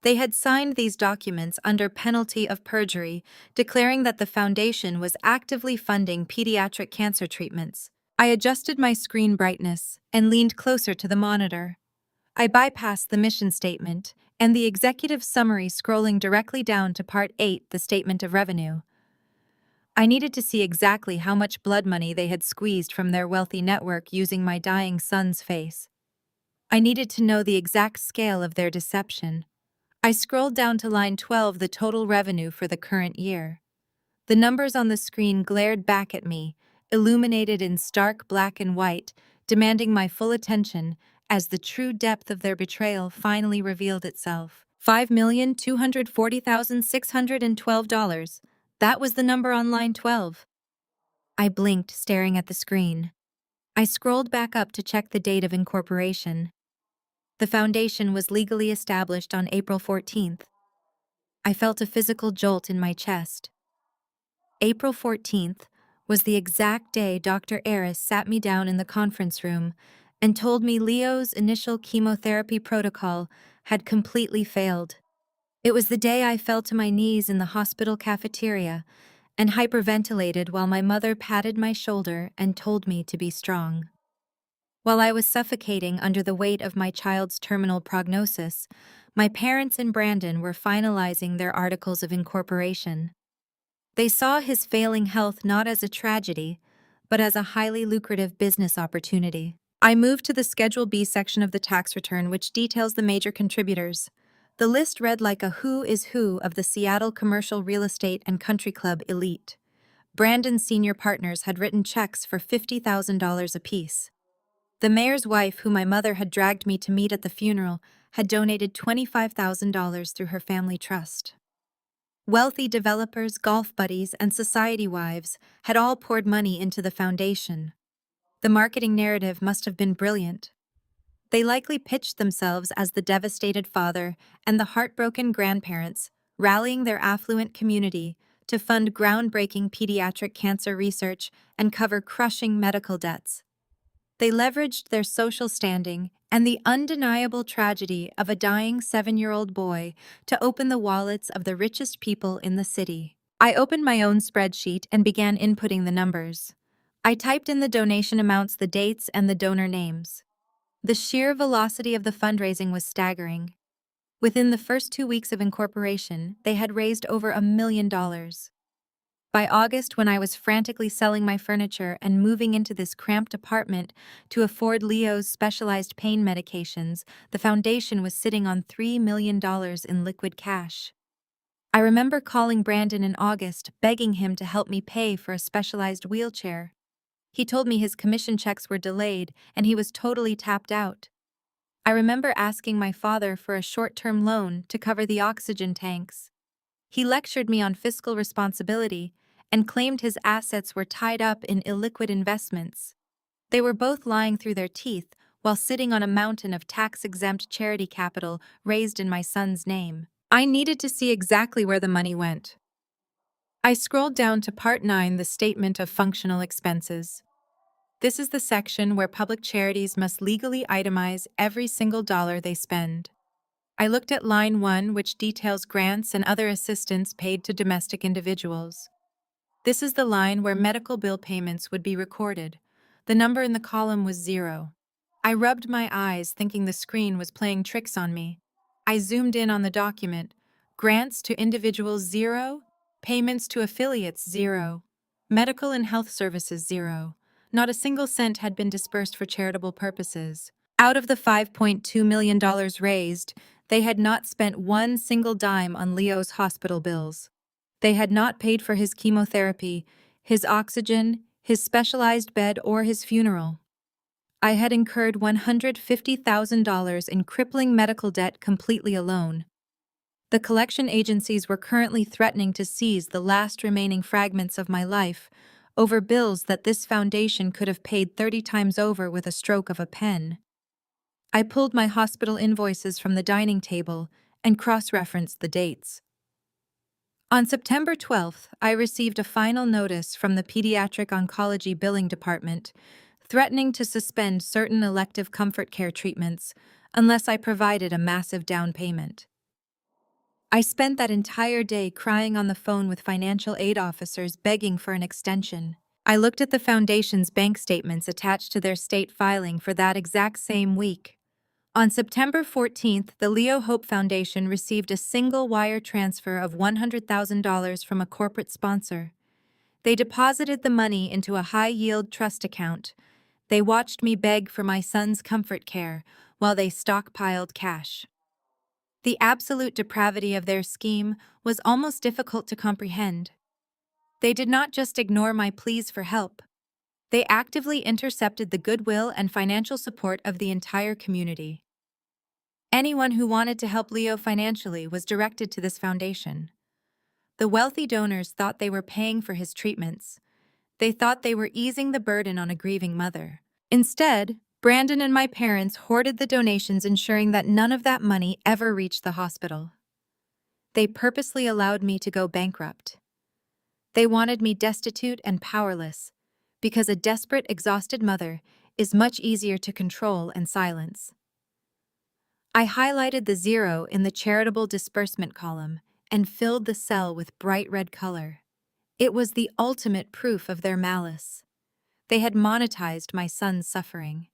They had signed these documents under penalty of perjury, declaring that the Foundation was actively funding pediatric cancer treatments. I adjusted my screen brightness and leaned closer to the monitor. I bypassed the mission statement and the executive summary, scrolling directly down to Part 8, the Statement of Revenue. I needed to see exactly how much blood money they had squeezed from their wealthy network using my dying son's face. I needed to know the exact scale of their deception. I scrolled down to line 12, the total revenue for the current year. The numbers on the screen glared back at me, illuminated in stark black and white, demanding my full attention as the true depth of their betrayal finally revealed itself. $5,240,612. That was the number on line 12. I blinked, staring at the screen. I scrolled back up to check the date of incorporation. The foundation was legally established on April 14th. I felt a physical jolt in my chest. April 14th was the exact day Dr. Aris sat me down in the conference room and told me Leo's initial chemotherapy protocol had completely failed. It was the day I fell to my knees in the hospital cafeteria and hyperventilated while my mother patted my shoulder and told me to be strong. While I was suffocating under the weight of my child's terminal prognosis, my parents and Brandon were finalizing their articles of incorporation. They saw his failing health not as a tragedy, but as a highly lucrative business opportunity. I moved to the Schedule B section of the tax return, which details the major contributors. The list read like a who is who of the Seattle commercial real estate and country club elite. Brandon's senior partners had written checks for $50,000 apiece. The mayor's wife, who my mother had dragged me to meet at the funeral, had donated $25,000 through her family trust. Wealthy developers, golf buddies, and society wives had all poured money into the foundation. The marketing narrative must have been brilliant. They likely pitched themselves as the devastated father and the heartbroken grandparents, rallying their affluent community to fund groundbreaking pediatric cancer research and cover crushing medical debts. They leveraged their social standing and the undeniable tragedy of a dying 7-year-old boy to open the wallets of the richest people in the city. I opened my own spreadsheet and began inputting the numbers. I typed in the donation amounts, the dates, and the donor names. The sheer velocity of the fundraising was staggering. Within the first 2 weeks of incorporation, they had raised over $1 million. By August, when I was frantically selling my furniture and moving into this cramped apartment to afford Leo's specialized pain medications, the foundation was sitting on $3 million in liquid cash. I remember calling Brandon in August, begging him to help me pay for a specialized wheelchair. He told me his commission checks were delayed and he was totally tapped out. I remember asking my father for a short-term loan to cover the oxygen tanks. He lectured me on fiscal responsibility and claimed his assets were tied up in illiquid investments. They were both lying through their teeth while sitting on a mountain of tax-exempt charity capital raised in my son's name. I needed to see exactly where the money went. I scrolled down to Part 9, the Statement of Functional Expenses. This is the section where public charities must legally itemize every single dollar they spend. I looked at line 1, which details grants and other assistance paid to domestic individuals. This is the line where medical bill payments would be recorded. The number in the column was 0. I rubbed my eyes, thinking the screen was playing tricks on me. I zoomed in on the document. Grants to individuals 0, payments to affiliates 0, medical and health services 0. Not a single cent had been dispersed for charitable purposes. Out of the $5.2 million raised, they had not spent one single dime on Leo's hospital bills. They had not paid for his chemotherapy, his oxygen, his specialized bed, or his funeral. I had incurred $150,000 in crippling medical debt completely alone. The collection agencies were currently threatening to seize the last remaining fragments of my life over bills that this foundation could have paid 30 times over with a stroke of a pen. I pulled my hospital invoices from the dining table and cross-referenced the dates. On September 12th, I received a final notice from the Pediatric Oncology Billing Department threatening to suspend certain elective comfort care treatments unless I provided a massive down payment. I spent that entire day crying on the phone with financial aid officers begging for an extension. I looked at the foundation's bank statements attached to their state filing for that exact same week. On September 14th, the Leo Hope Foundation received a single wire transfer of $100,000 from a corporate sponsor. They deposited the money into a high-yield trust account. They watched me beg for my son's comfort care while they stockpiled cash. The absolute depravity of their scheme was almost difficult to comprehend. They did not just ignore my pleas for help. They actively intercepted the goodwill and financial support of the entire community. Anyone who wanted to help Leo financially was directed to this foundation. The wealthy donors thought they were paying for his treatments. They thought they were easing the burden on a grieving mother. Instead, Brandon and my parents hoarded the donations, ensuring that none of that money ever reached the hospital. They purposely allowed me to go bankrupt. They wanted me destitute and powerless, because a desperate, exhausted mother is much easier to control and silence. I highlighted the 0 in the charitable disbursement column and filled the cell with bright red color. It was the ultimate proof of their malice. They had monetized my son's suffering.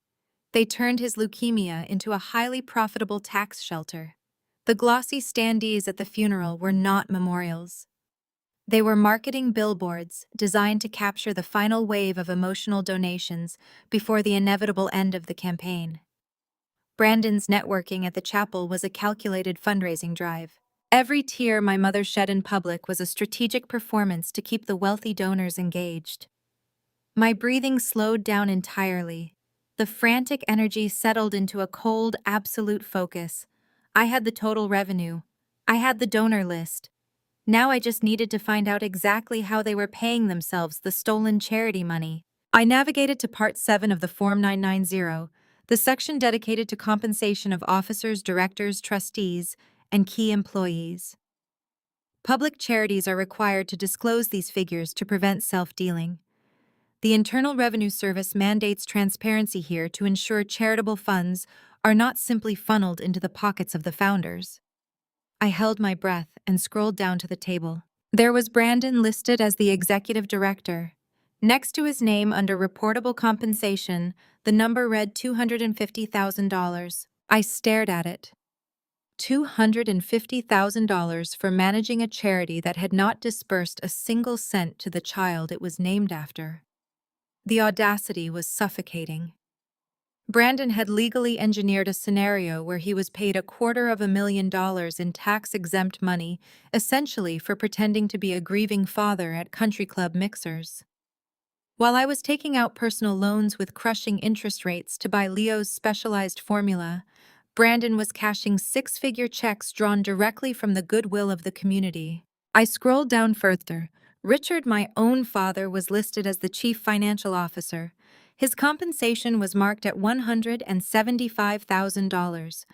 They turned his leukemia into a highly profitable tax shelter. The glossy standees at the funeral were not memorials. They were marketing billboards designed to capture the final wave of emotional donations before the inevitable end of the campaign. Brandon's networking at the chapel was a calculated fundraising drive. Every tear my mother shed in public was a strategic performance to keep the wealthy donors engaged. My breathing slowed down entirely. The frantic energy settled into a cold, absolute focus. I had the total revenue. I had the donor list. Now I just needed to find out exactly how they were paying themselves the stolen charity money. I navigated to Part 7 of the Form 990, the section dedicated to compensation of officers, directors, trustees, and key employees. Public charities are required to disclose these figures to prevent self-dealing. The Internal Revenue Service mandates transparency here to ensure charitable funds are not simply funneled into the pockets of the founders. I held my breath and scrolled down to the table. There was Brandon listed as the executive director. Next to his name under reportable compensation, the number read $250,000. I stared at it. $250,000 for managing a charity that had not disbursed a single cent to the child it was named after. The audacity was suffocating. Brandon had legally engineered a scenario where he was paid $250,000 in tax-exempt money, essentially for pretending to be a grieving father at country club mixers. While I was taking out personal loans with crushing interest rates to buy Leo's specialized formula, Brandon was cashing six-figure checks drawn directly from the goodwill of the community. I scrolled down further. Richard, my own father, was listed as the chief financial officer. His compensation was marked at $175,000.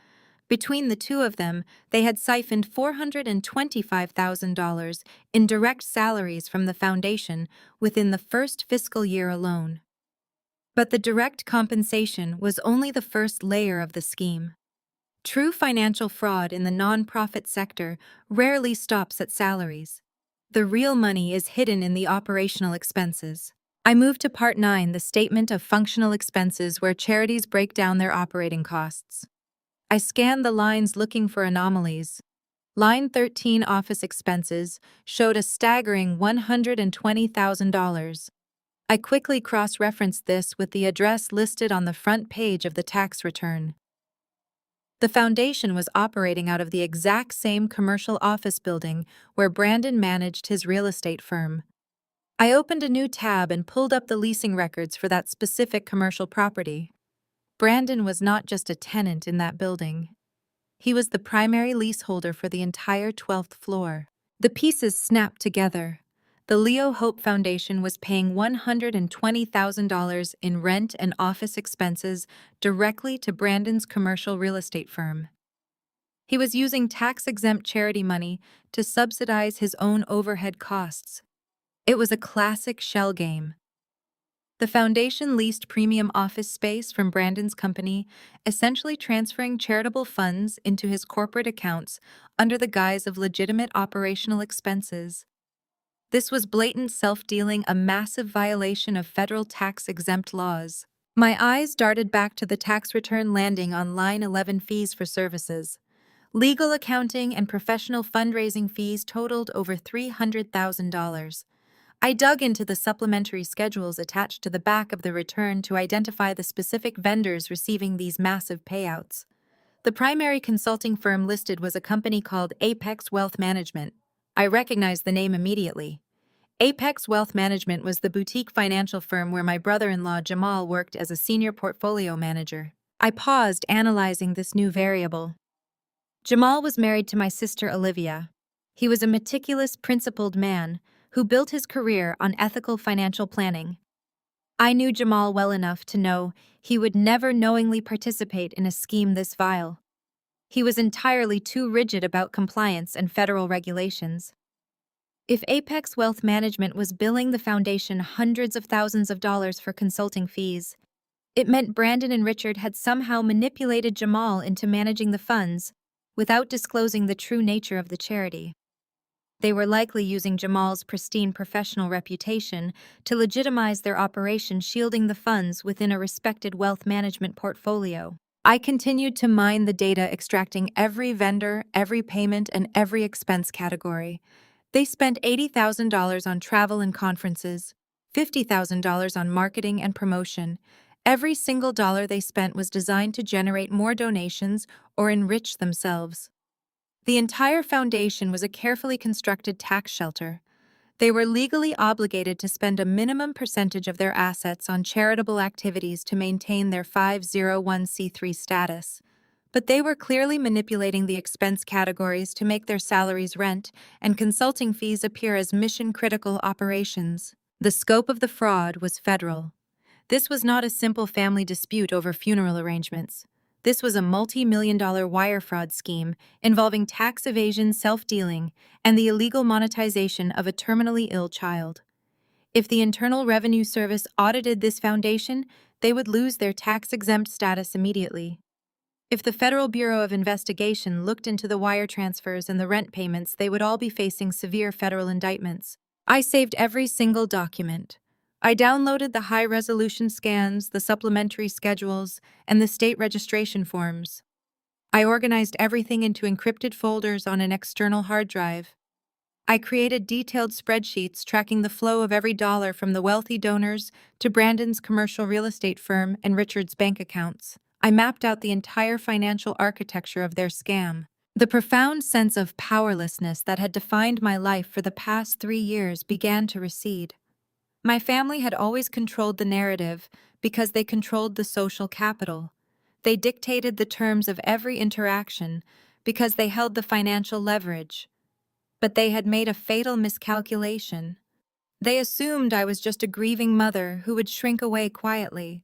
Between the two of them, they had siphoned $425,000 in direct salaries from the foundation within the first fiscal year alone. But the direct compensation was only the first layer of the scheme. True financial fraud in the nonprofit sector rarely stops at salaries. The real money is hidden in the operational expenses. I moved to Part 9, the statement of functional expenses, where charities break down their operating costs. I scanned the lines looking for anomalies. Line 13, office expenses, showed a staggering $120,000. I quickly cross-referenced this with the address listed on the front page of the tax return. The foundation was operating out of the exact same commercial office building where Brandon managed his real estate firm. I opened a new tab and pulled up the leasing records for that specific commercial property. Brandon was not just a tenant in that building. He was the primary leaseholder for the entire 12th floor. The pieces snapped together. The Leo Hope Foundation was paying $120,000 in rent and office expenses directly to Brandon's commercial real estate firm. He was using tax-exempt charity money to subsidize his own overhead costs. It was a classic shell game. The foundation leased premium office space from Brandon's company, essentially transferring charitable funds into his corporate accounts under the guise of legitimate operational expenses. This was blatant self-dealing, a massive violation of federal tax-exempt laws. My eyes darted back to the tax return landing on line 11, fees for services. Legal, accounting, and professional fundraising fees totaled over $300,000. I dug into the supplementary schedules attached to the back of the return to identify the specific vendors receiving these massive payouts. The primary consulting firm listed was a company called Apex Wealth Management. I recognized the name immediately. Apex Wealth Management was the boutique financial firm where my brother-in-law Jamal worked as a senior portfolio manager. I paused, analyzing this new variable. Jamal was married to my sister Olivia. He was a meticulous, principled man who built his career on ethical financial planning. I knew Jamal well enough to know he would never knowingly participate in a scheme this vile. He was entirely too rigid about compliance and federal regulations. If Apex Wealth Management was billing the foundation hundreds of thousands of dollars for consulting fees, it meant Brandon and Richard had somehow manipulated Jamal into managing the funds without disclosing the true nature of the charity. They were likely using Jamal's pristine professional reputation to legitimize their operation, shielding the funds within a respected wealth management portfolio. I continued to mine the data, extracting every vendor, every payment, and every expense category. They spent $80,000 on travel and conferences, $50,000 on marketing and promotion. Every single dollar they spent was designed to generate more donations or enrich themselves. The entire foundation was a carefully constructed tax shelter. They were legally obligated to spend a minimum percentage of their assets on charitable activities to maintain their 501c3 status. But they were clearly manipulating the expense categories to make their salaries, rent, and consulting fees appear as mission-critical operations. The scope of the fraud was federal. This was not a simple family dispute over funeral arrangements. This was a multi-million-dollar wire fraud scheme involving tax evasion, self-dealing, and the illegal monetization of a terminally ill child. If the Internal Revenue Service audited this foundation, they would lose their tax-exempt status immediately. If the Federal Bureau of Investigation looked into the wire transfers and the rent payments, they would all be facing severe federal indictments. I saved every single document. I downloaded the high-resolution scans, the supplementary schedules, and the state registration forms. I organized everything into encrypted folders on an external hard drive. I created detailed spreadsheets tracking the flow of every dollar from the wealthy donors to Brandon's commercial real estate firm and Richard's bank accounts. I mapped out the entire financial architecture of their scam. The profound sense of powerlessness that had defined my life for the past 3 years began to recede. My family had always controlled the narrative because they controlled the social capital. They dictated the terms of every interaction because they held the financial leverage. But they had made a fatal miscalculation. They assumed I was just a grieving mother who would shrink away quietly.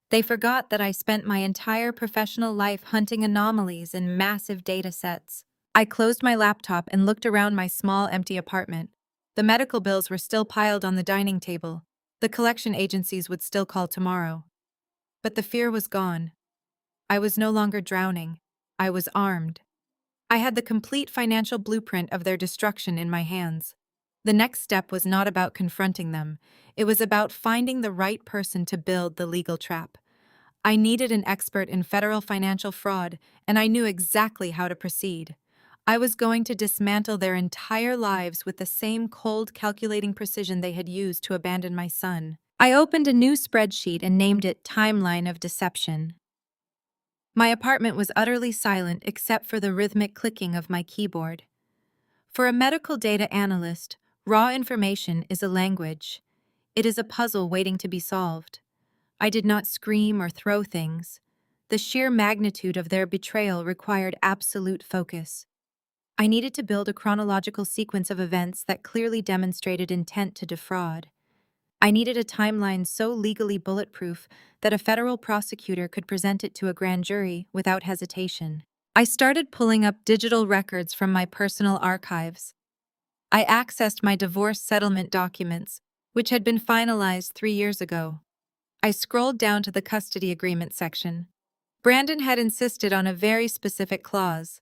They forgot that I spent my entire professional life hunting anomalies in massive data sets. I closed my laptop and looked around my small, empty apartment. The medical bills were still piled on the dining table. The collection agencies would still call tomorrow. But the fear was gone. I was no longer drowning. I was armed. I had the complete financial blueprint of their destruction in my hands. The next step was not about confronting them. It was about finding the right person to build the legal trap. I needed an expert in federal financial fraud, and I knew exactly how to proceed. I was going to dismantle their entire lives with the same cold, calculating precision they had used to abandon my son. I opened a new spreadsheet and named it Timeline of Deception. My apartment was utterly silent except for the rhythmic clicking of my keyboard. For a medical data analyst, raw information is a language. It is a puzzle waiting to be solved. I did not scream or throw things. The sheer magnitude of their betrayal required absolute focus. I needed to build a chronological sequence of events that clearly demonstrated intent to defraud. I needed a timeline so legally bulletproof that a federal prosecutor could present it to a grand jury without hesitation. I started pulling up digital records from my personal archives. I accessed my divorce settlement documents, which had been finalized 3 years ago. I scrolled down to the custody agreement section. Brandon had insisted on a very specific clause.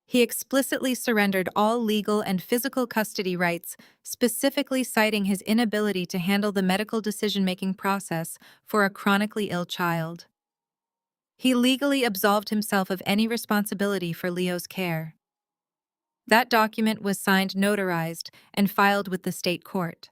He explicitly surrendered all legal and physical custody rights, specifically citing his inability to handle the medical decision-making process for a chronically ill child. He legally absolved himself of any responsibility for Leo's care. That document was signed, notarized, and filed with the state court.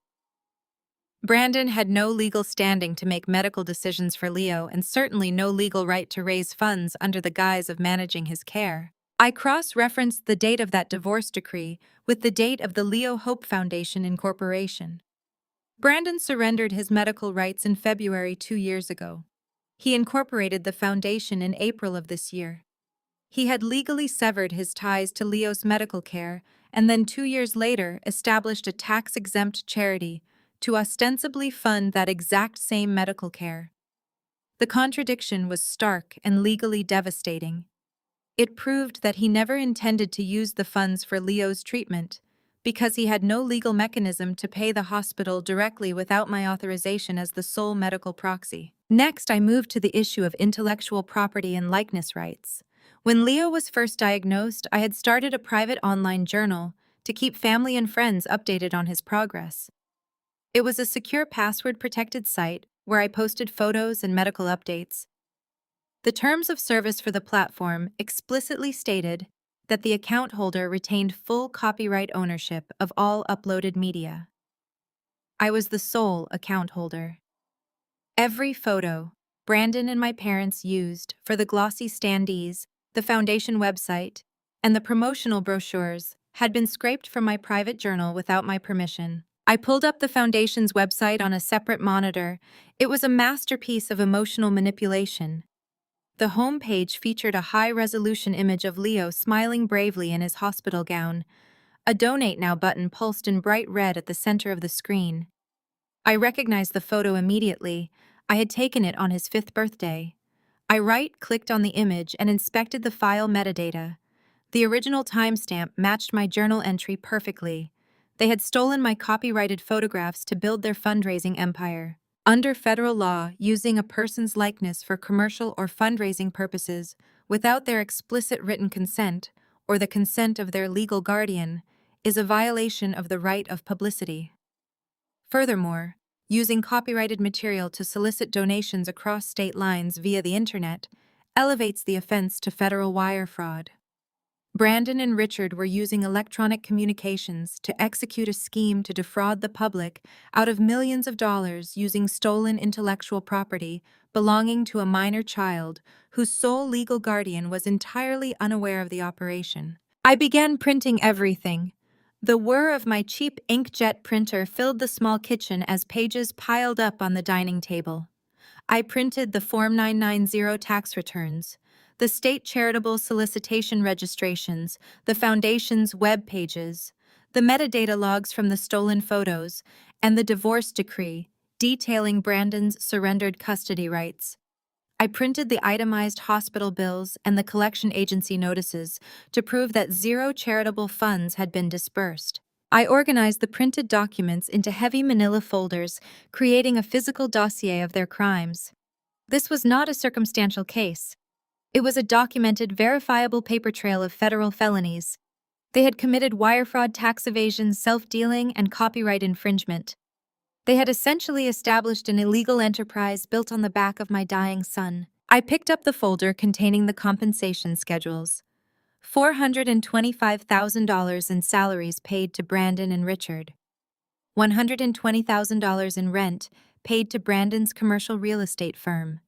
Brandon had no legal standing to make medical decisions for Leo and certainly no legal right to raise funds under the guise of managing his care. I cross-referenced the date of that divorce decree with the date of the Leo Hope Foundation incorporation. Brandon surrendered his medical rights in February 2 years ago. He incorporated the foundation in April of this year. He had legally severed his ties to Leo's medical care and then 2 years later established a tax-exempt charity to ostensibly fund that exact same medical care. The contradiction was stark and legally devastating. It proved that he never intended to use the funds for Leo's treatment because he had no legal mechanism to pay the hospital directly without my authorization as the sole medical proxy. Next, I moved to the issue of intellectual property and likeness rights. When Leo was first diagnosed, I had started a private online journal to keep family and friends updated on his progress. It was a secure password-protected site where I posted photos and medical updates. The terms of service for the platform explicitly stated that the account holder retained full copyright ownership of all uploaded media. I was the sole account holder. Every photo Brandon and my parents used for the glossy standees, the foundation website, and the promotional brochures had been scraped from my private journal without my permission. I pulled up the foundation's website on a separate monitor. It was a masterpiece of emotional manipulation. The homepage featured a high-resolution image of Leo smiling bravely in his hospital gown. A Donate Now button pulsed in bright red at the center of the screen. I recognized the photo immediately. I had taken it on his 5th birthday. I right-clicked on the image and inspected the file metadata. The original timestamp matched my journal entry perfectly. They had stolen my copyrighted photographs to build their fundraising empire. Under federal law, using a person's likeness for commercial or fundraising purposes without their explicit written consent or the consent of their legal guardian is a violation of the right of publicity. Furthermore, using copyrighted material to solicit donations across state lines via the internet elevates the offense to federal wire fraud. Brandon and Richard were using electronic communications to execute a scheme to defraud the public out of millions of dollars using stolen intellectual property belonging to a minor child whose sole legal guardian was entirely unaware of the operation. I began printing everything. The whir of my cheap inkjet printer filled the small kitchen as pages piled up on the dining table. I printed the Form 990 tax returns, the state charitable solicitation registrations, the foundation's web pages, the metadata logs from the stolen photos, and the divorce decree detailing Brandon's surrendered custody rights. I printed the itemized hospital bills and the collection agency notices to prove that zero charitable funds had been disbursed. I organized the printed documents into heavy manila folders, creating a physical dossier of their crimes. This was not a circumstantial case. It was a documented, verifiable paper trail of federal felonies. They had committed wire fraud, tax evasion, self-dealing, and copyright infringement. They had essentially established an illegal enterprise built on the back of my dying son. I picked up the folder containing the compensation schedules. $425,000 in salaries paid to Brandon and Richard. $120,000 in rent paid to Brandon's commercial real estate firm.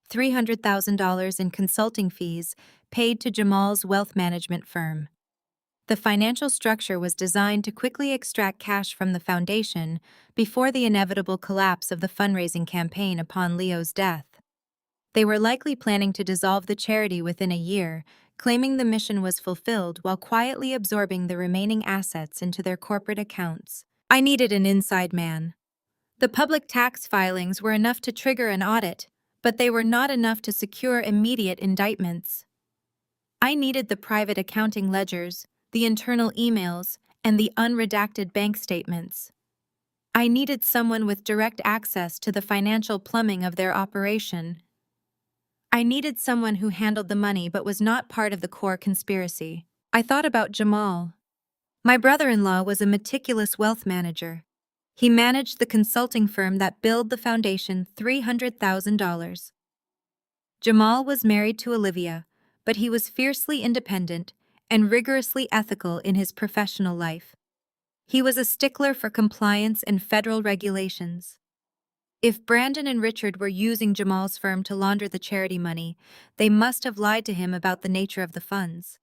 $300,000 in consulting fees paid to Jamal's wealth management firm. The financial structure was designed to quickly extract cash from the foundation before the inevitable collapse of the fundraising campaign upon Leo's death. They were likely planning to dissolve the charity within a year, claiming the mission was fulfilled while quietly absorbing the remaining assets into their corporate accounts. I needed an inside man. The public tax filings were enough to trigger an audit, but they were not enough to secure immediate indictments. I needed the private accounting ledgers, the internal emails, and the unredacted bank statements. I needed someone with direct access to the financial plumbing of their operation. I needed someone who handled the money but was not part of the core conspiracy. I thought about Jamal. My brother-in-law was a meticulous wealth manager. He managed the consulting firm that billed the foundation $300,000. Jamal was married to Olivia, but he was fiercely independent and rigorously ethical in his professional life. He was a stickler for compliance and federal regulations. If Brandon and Richard were using Jamal's firm to launder the charity money, they must have lied to him about the nature of the funds.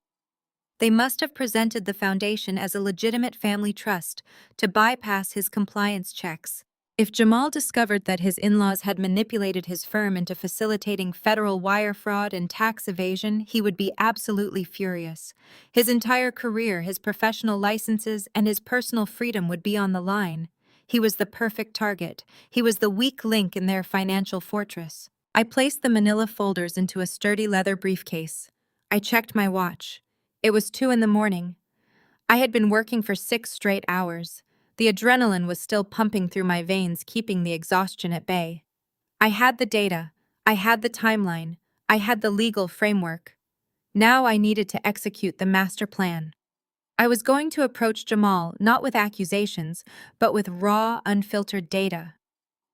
They must have presented the foundation as a legitimate family trust to bypass his compliance checks. If Jamal discovered that his in-laws had manipulated his firm into facilitating federal wire fraud and tax evasion, he would be absolutely furious. His entire career, his professional licenses, and his personal freedom would be on the line. He was the perfect target. He was the weak link in their financial fortress. I placed the manila folders into a sturdy leather briefcase. I checked my watch. It was 2 a.m. I had been working for 6 straight hours. The adrenaline was still pumping through my veins, keeping the exhaustion at bay. I had the data. I had the timeline. I had the legal framework. Now I needed to execute the master plan. I was going to approach Jamal not with accusations, but with raw, unfiltered data.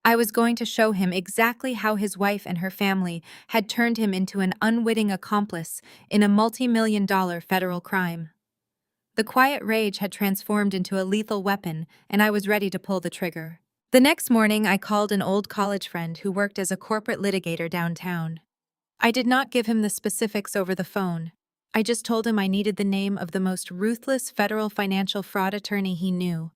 I was going to show him exactly how his wife and her family had turned him into an unwitting accomplice in a multi-million-dollar federal crime. The quiet rage had transformed into a lethal weapon, and I was ready to pull the trigger. The next morning, I called an old college friend who worked as a corporate litigator downtown. I did not give him the specifics over the phone. I just told him I needed the name of the most ruthless federal financial fraud attorney he knew.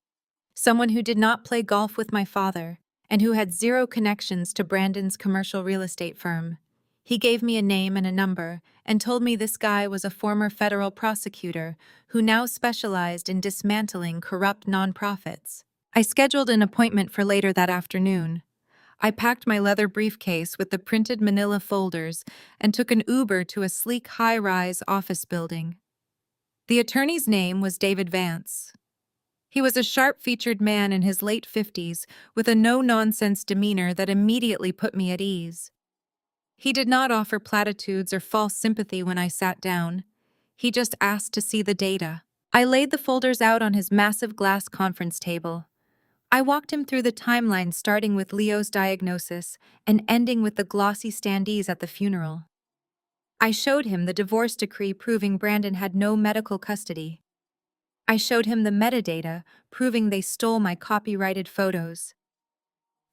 Someone who did not play golf with my father, and who had zero connections to Brandon's commercial real estate firm. He gave me a name and a number, and told me this guy was a former federal prosecutor who now specialized in dismantling corrupt nonprofits. I scheduled an appointment for later that afternoon. I packed my leather briefcase with the printed manila folders and took an Uber to a sleek high-rise office building. The attorney's name was David Vance. He was a sharp-featured man in his late 50s with a no-nonsense demeanor that immediately put me at ease. He did not offer platitudes or false sympathy when I sat down. He just asked to see the data. I laid the folders out on his massive glass conference table. I walked him through the timeline starting with Leo's diagnosis and ending with the glossy standees at the funeral. I showed him the divorce decree proving Brandon had no medical custody. I showed him the metadata proving they stole my copyrighted photos.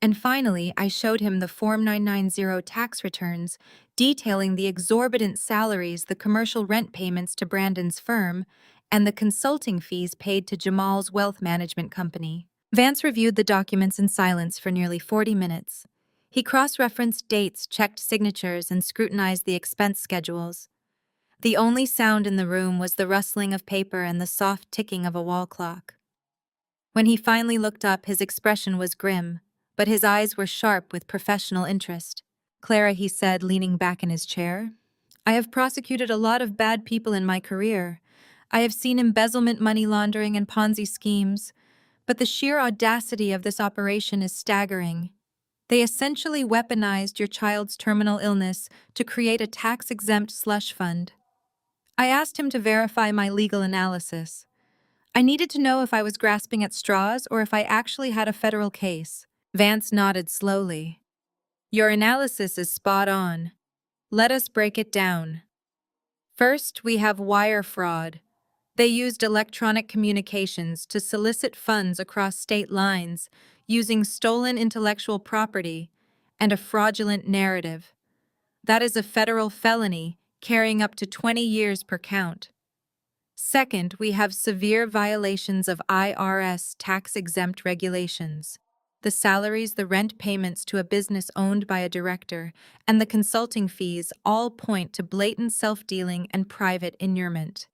And finally, I showed him the Form 990 tax returns detailing the exorbitant salaries, the commercial rent payments to Brandon's firm, and the consulting fees paid to Jamal's wealth management company. Vance reviewed the documents in silence for nearly 40 minutes. He cross-referenced dates, checked signatures, and scrutinized the expense schedules. The only sound in the room was the rustling of paper and the soft ticking of a wall clock. When he finally looked up, his expression was grim, but his eyes were sharp with professional interest. "Clara," he said, leaning back in his chair, "I have prosecuted a lot of bad people in my career. I have seen embezzlement, money laundering, and Ponzi schemes. But the sheer audacity of this operation is staggering. They essentially weaponized your child's terminal illness to create a tax-exempt slush fund." I asked him to verify my legal analysis. I needed to know if I was grasping at straws or if I actually had a federal case. Vance nodded slowly. "Your analysis is spot on. Let us break it down. First, we have wire fraud. They used electronic communications to solicit funds across state lines using stolen intellectual property and a fraudulent narrative. That is a federal felony, carrying up to 20 years per count. Second, we have severe violations of IRS tax-exempt regulations. The salaries, the rent payments to a business owned by a director, and the consulting fees all point to blatant self-dealing and private inurement.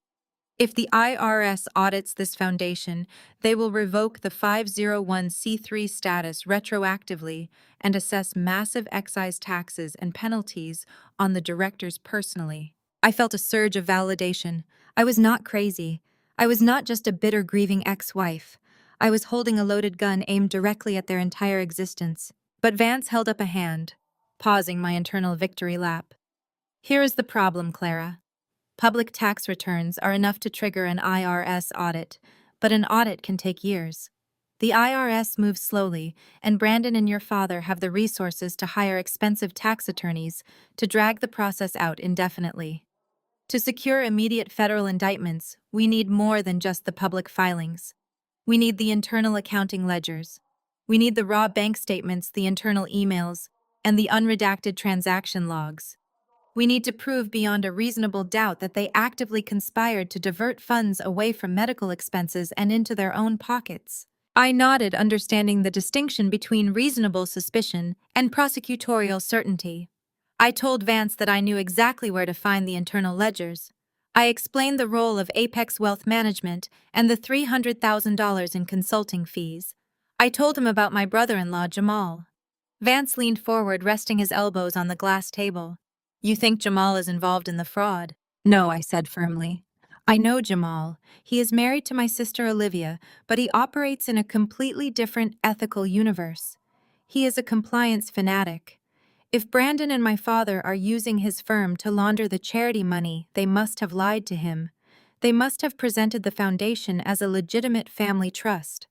If the IRS audits this foundation, they will revoke the 501c3 status retroactively and assess massive excise taxes and penalties on the directors personally. I felt a surge of validation. I was not crazy. I was not just a bitter, grieving ex-wife. I was holding a loaded gun aimed directly at their entire existence. But Vance held up a hand, pausing my internal victory lap. "Here is the problem, Clara. Public tax returns are enough to trigger an IRS audit, but an audit can take years. The IRS moves slowly, and Brandon and your father have the resources to hire expensive tax attorneys to drag the process out indefinitely. To secure immediate federal indictments, we need more than just the public filings. We need the internal accounting ledgers. We need the raw bank statements, the internal emails, and the unredacted transaction logs. We need to prove beyond a reasonable doubt that they actively conspired to divert funds away from medical expenses and into their own pockets." I nodded, understanding the distinction between reasonable suspicion and prosecutorial certainty. I told Vance that I knew exactly where to find the internal ledgers. I explained the role of Apex Wealth Management and the $300,000 in consulting fees. I told him about my brother-in-law, Jamal. Vance leaned forward, resting his elbows on the glass table. "You think Jamal is involved in the fraud?" "No," I said firmly. "I know Jamal. He is married to my sister Olivia, but he operates in a completely different ethical universe. He is a compliance fanatic. If Brandon and my father are using his firm to launder the charity money, they must have lied to him. They must have presented the foundation as a legitimate family trust.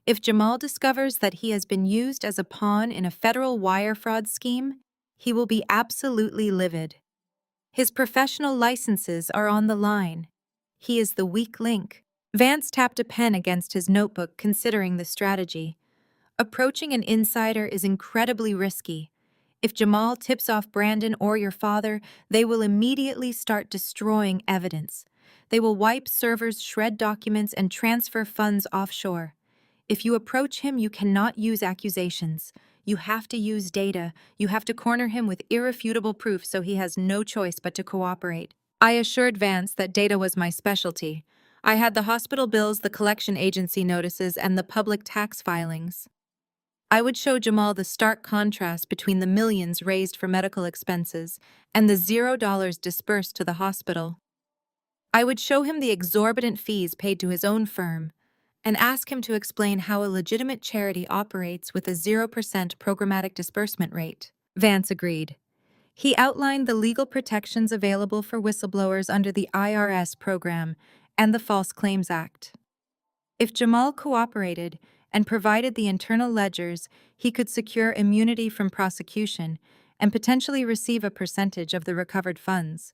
If Jamal discovers that he has been used as a pawn in a federal wire fraud scheme, he will be absolutely livid. His professional licenses are on the line. He is the weak link. Vance tapped a pen against his notebook, considering the strategy. Approaching an insider is incredibly risky. If Jamal tips off Brandon or your father, they will immediately start destroying evidence. They will wipe servers, shred documents, and transfer funds offshore. If you approach him, you cannot use accusations. You have to use data. You have to corner him with irrefutable proof, so he has no choice but to cooperate. I assured Vance that data was my specialty. I had the hospital bills, the collection agency notices, and the public tax filings. I would show Jamal the stark contrast between the millions raised for medical expenses and the $0 dispersed to the hospital. I would show him the exorbitant fees paid to his own firm and ask him to explain how a legitimate charity operates with a 0% programmatic disbursement rate. Vance agreed. He outlined the legal protections available for whistleblowers under the IRS program and the False Claims Act. If Jamal cooperated and provided the internal ledgers, he could secure immunity from prosecution and potentially receive a percentage of the recovered funds.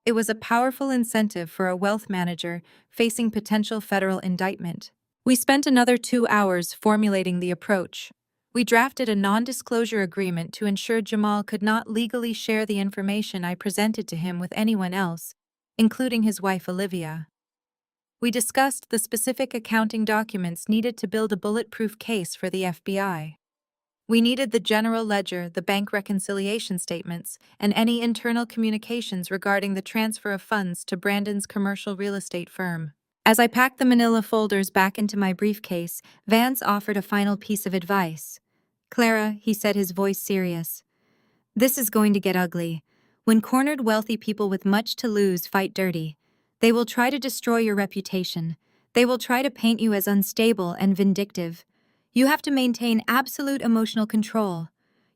It was a powerful incentive for a wealth manager facing potential federal indictment. We spent another 2 hours formulating the approach. We drafted a non-disclosure agreement to ensure Jamal could not legally share the information I presented to him with anyone else, including his wife Olivia. We discussed the specific accounting documents needed to build a bulletproof case for the FBI. We needed the general ledger, the bank reconciliation statements, and any internal communications regarding the transfer of funds to Brandon's commercial real estate firm. As I packed the manila folders back into my briefcase, Vance offered a final piece of advice. "Clara," he said, his voice serious, "this is going to get ugly. When cornered wealthy people with much to lose fight dirty, they will try to destroy your reputation. They will try to paint you as unstable and vindictive. You have to maintain absolute emotional control.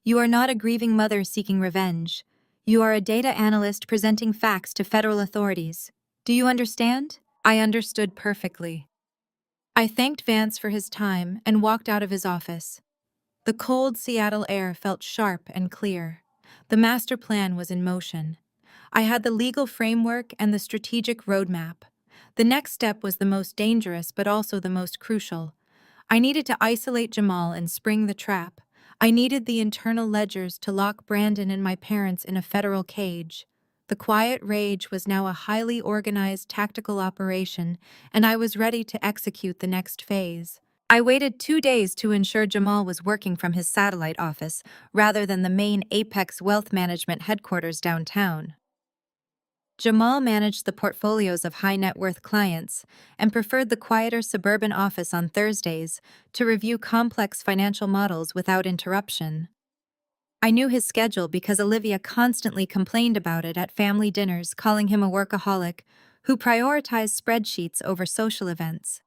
You are not a grieving mother seeking revenge. You are a data analyst presenting facts to federal authorities. Do you understand?" I understood perfectly. I thanked Vance for his time and walked out of his office. The cold Seattle air felt sharp and clear. The master plan was in motion. I had the legal framework and the strategic roadmap. The next step was the most dangerous but also the most crucial. I needed to isolate Jamal and spring the trap. I needed the internal ledgers to lock Brandon and my parents in a federal cage. The quiet rage was now a highly organized tactical operation, and I was ready to execute the next phase. I waited 2 days to ensure Jamal was working from his satellite office rather than the main Apex Wealth Management headquarters downtown. Jamal managed the portfolios of high-net-worth clients and preferred the quieter suburban office on Thursdays to review complex financial models without interruption. I knew his schedule because Olivia constantly complained about it at family dinners, calling him a workaholic who prioritized spreadsheets over social events.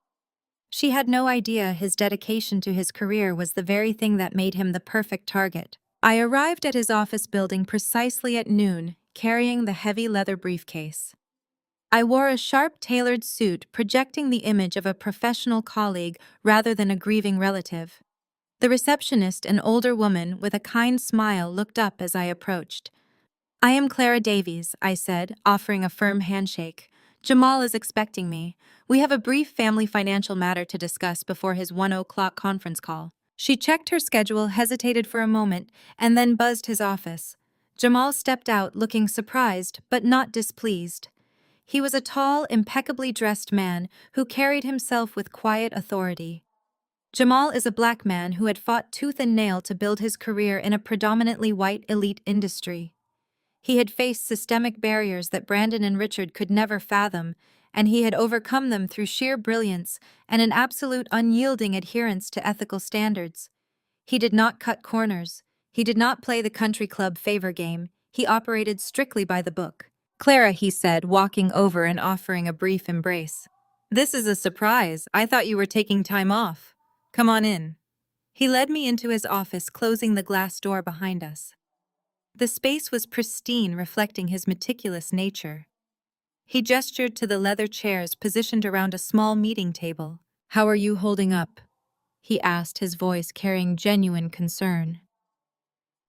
She had no idea his dedication to his career was the very thing that made him the perfect target. I arrived at his office building precisely at noon, carrying the heavy leather briefcase. I wore a sharp, tailored suit, projecting the image of a professional colleague rather than a grieving relative. The receptionist, an older woman with a kind smile, looked up as I approached. "I am Clara Davies," I said, offering a firm handshake. "Jamal is expecting me. We have a brief family financial matter to discuss before his 1 o'clock conference call." She checked her schedule, hesitated for a moment, and then buzzed his office. Jamal stepped out, looking surprised but not displeased. He was a tall, impeccably dressed man who carried himself with quiet authority. Jamal is a black man who had fought tooth and nail to build his career in a predominantly white elite industry. He had faced systemic barriers that Brandon and Richard could never fathom, and he had overcome them through sheer brilliance and an absolute unyielding adherence to ethical standards. He did not cut corners. He did not play the country club favor game. He operated strictly by the book. "Clara," he said, walking over and offering a brief embrace. "This is a surprise. I thought you were taking time off. Come on in." He led me into his office, closing the glass door behind us. The space was pristine, reflecting his meticulous nature. He gestured to the leather chairs positioned around a small meeting table. "How are you holding up?" he asked, his voice carrying genuine concern.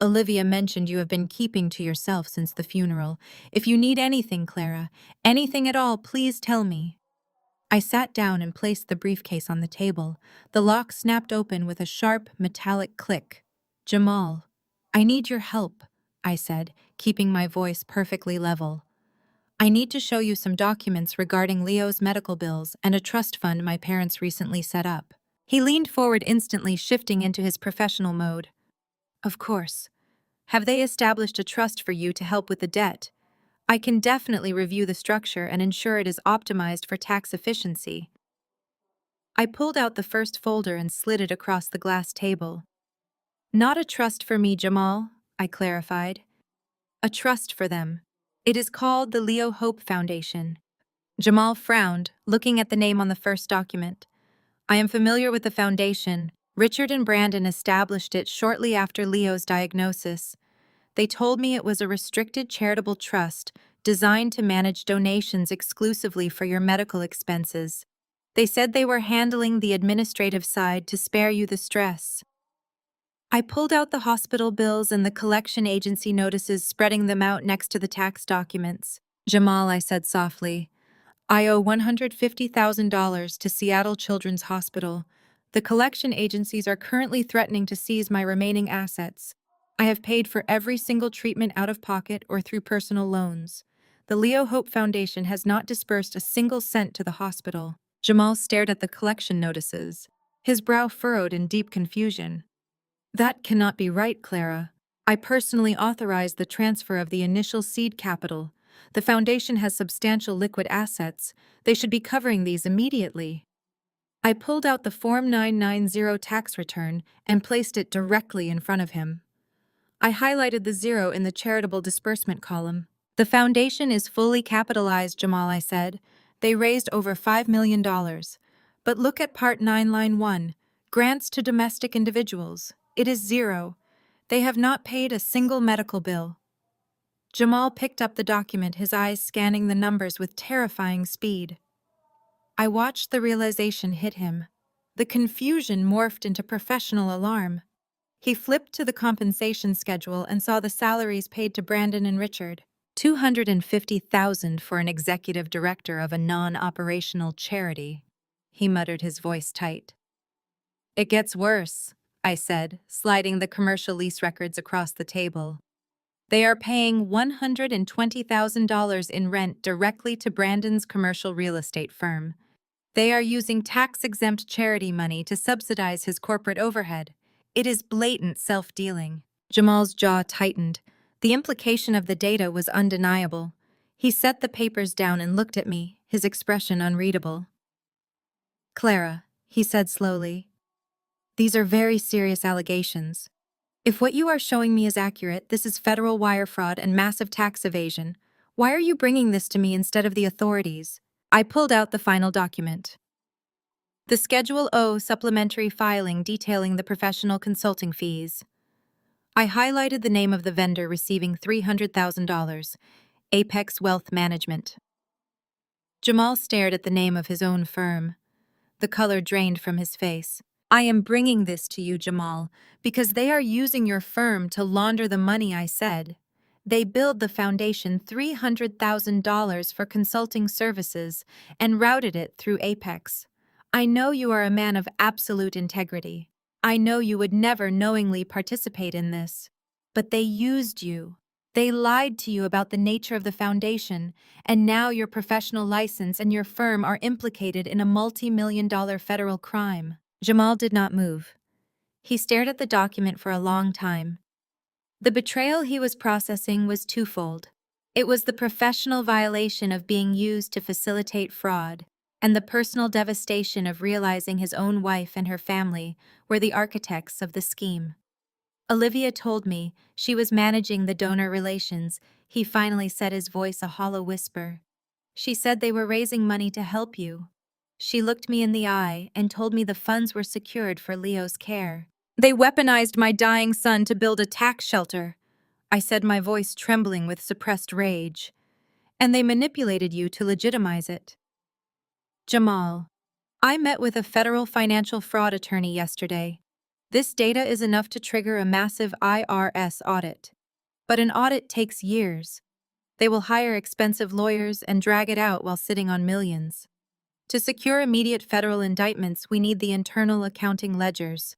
"Olivia mentioned you have been keeping to yourself since the funeral. If you need anything, Clara, anything at all, please tell me." I sat down and placed the briefcase on the table. The lock snapped open with a sharp, metallic click. "Jamal, I need your help," I said, keeping my voice perfectly level. "I need to show you some documents regarding Leo's medical bills and a trust fund my parents recently set up." He leaned forward instantly, shifting into his professional mode. "Of course. Have they established a trust for you to help with the debt? I can definitely review the structure and ensure it is optimized for tax efficiency." I pulled out the first folder and slid it across the glass table. "Not a trust for me, Jamal," I clarified. "A trust for them. It is called the Leo Hope Foundation." Jamal frowned, looking at the name on the first document. "I am familiar with the foundation. Richard and Brandon established it shortly after Leo's diagnosis. They told me it was a restricted charitable trust designed to manage donations exclusively for your medical expenses. They said they were handling the administrative side to spare you the stress." I pulled out the hospital bills and the collection agency notices, spreading them out next to the tax documents. "Jamal," I said softly, "I owe $150,000 to Seattle Children's Hospital. The collection agencies are currently threatening to seize my remaining assets. I have paid for every single treatment out of pocket or through personal loans. The Leo Hope Foundation has not disbursed a single cent to the hospital." Jamal stared at the collection notices, his brow furrowed in deep confusion. "That cannot be right, Clara. I personally authorized the transfer of the initial seed capital. The foundation has substantial liquid assets. They should be covering these immediately." I pulled out the Form 990 tax return and placed it directly in front of him. I highlighted the zero in the charitable disbursement column. "The foundation is fully capitalized, Jamal," I said. "They raised over $5 million. But look at Part 9, Line 1, grants to domestic individuals. It is zero. They have not paid a single medical bill." Jamal picked up the document, his eyes scanning the numbers with terrifying speed. I watched the realization hit him. The confusion morphed into professional alarm. He flipped to the compensation schedule and saw the salaries paid to Brandon and Richard. $250,000 for an executive director of a non-operational charity. He muttered, his voice tight. "It gets worse," I said, sliding the commercial lease records across the table. "They are paying $120,000 in rent directly to Brandon's commercial real estate firm. They are using tax-exempt charity money to subsidize his corporate overhead. It is blatant self-dealing." Jamal's jaw tightened. The implication of the data was undeniable. He set the papers down and looked at me, his expression unreadable. "Clara," he said slowly, "these are very serious allegations. If what you are showing me is accurate, this is federal wire fraud and massive tax evasion. Why are you bringing this to me instead of the authorities?" I pulled out the final document. The Schedule O supplementary filing detailing the professional consulting fees. I highlighted the name of the vendor receiving $300,000, Apex Wealth Management. Jamal stared at the name of his own firm. The color drained from his face. "I am bringing this to you, Jamal, because they are using your firm to launder the money," I said. "They billed the foundation $300,000 for consulting services and routed it through Apex. I know you are a man of absolute integrity. I know you would never knowingly participate in this. But they used you. They lied to you about the nature of the foundation, and now your professional license and your firm are implicated in a multi-million-dollar federal crime." Jamal did not move. He stared at the document for a long time. The betrayal he was processing was twofold. It was the professional violation of being used to facilitate fraud, and the personal devastation of realizing his own wife and her family were the architects of the scheme. "Olivia told me she was managing the donor relations," he finally said, his voice a hollow whisper. "She said they were raising money to help you. She looked me in the eye and told me the funds were secured for Leo's care. They weaponized my dying son to build a tax shelter," I said, my voice trembling with suppressed rage. and they manipulated you to legitimize it. Jamal, I met with a federal financial fraud attorney yesterday. This data is enough to trigger a massive IRS audit. But an audit takes years. They will hire expensive lawyers and drag it out while sitting on millions. To secure immediate federal indictments, we need the internal accounting ledgers.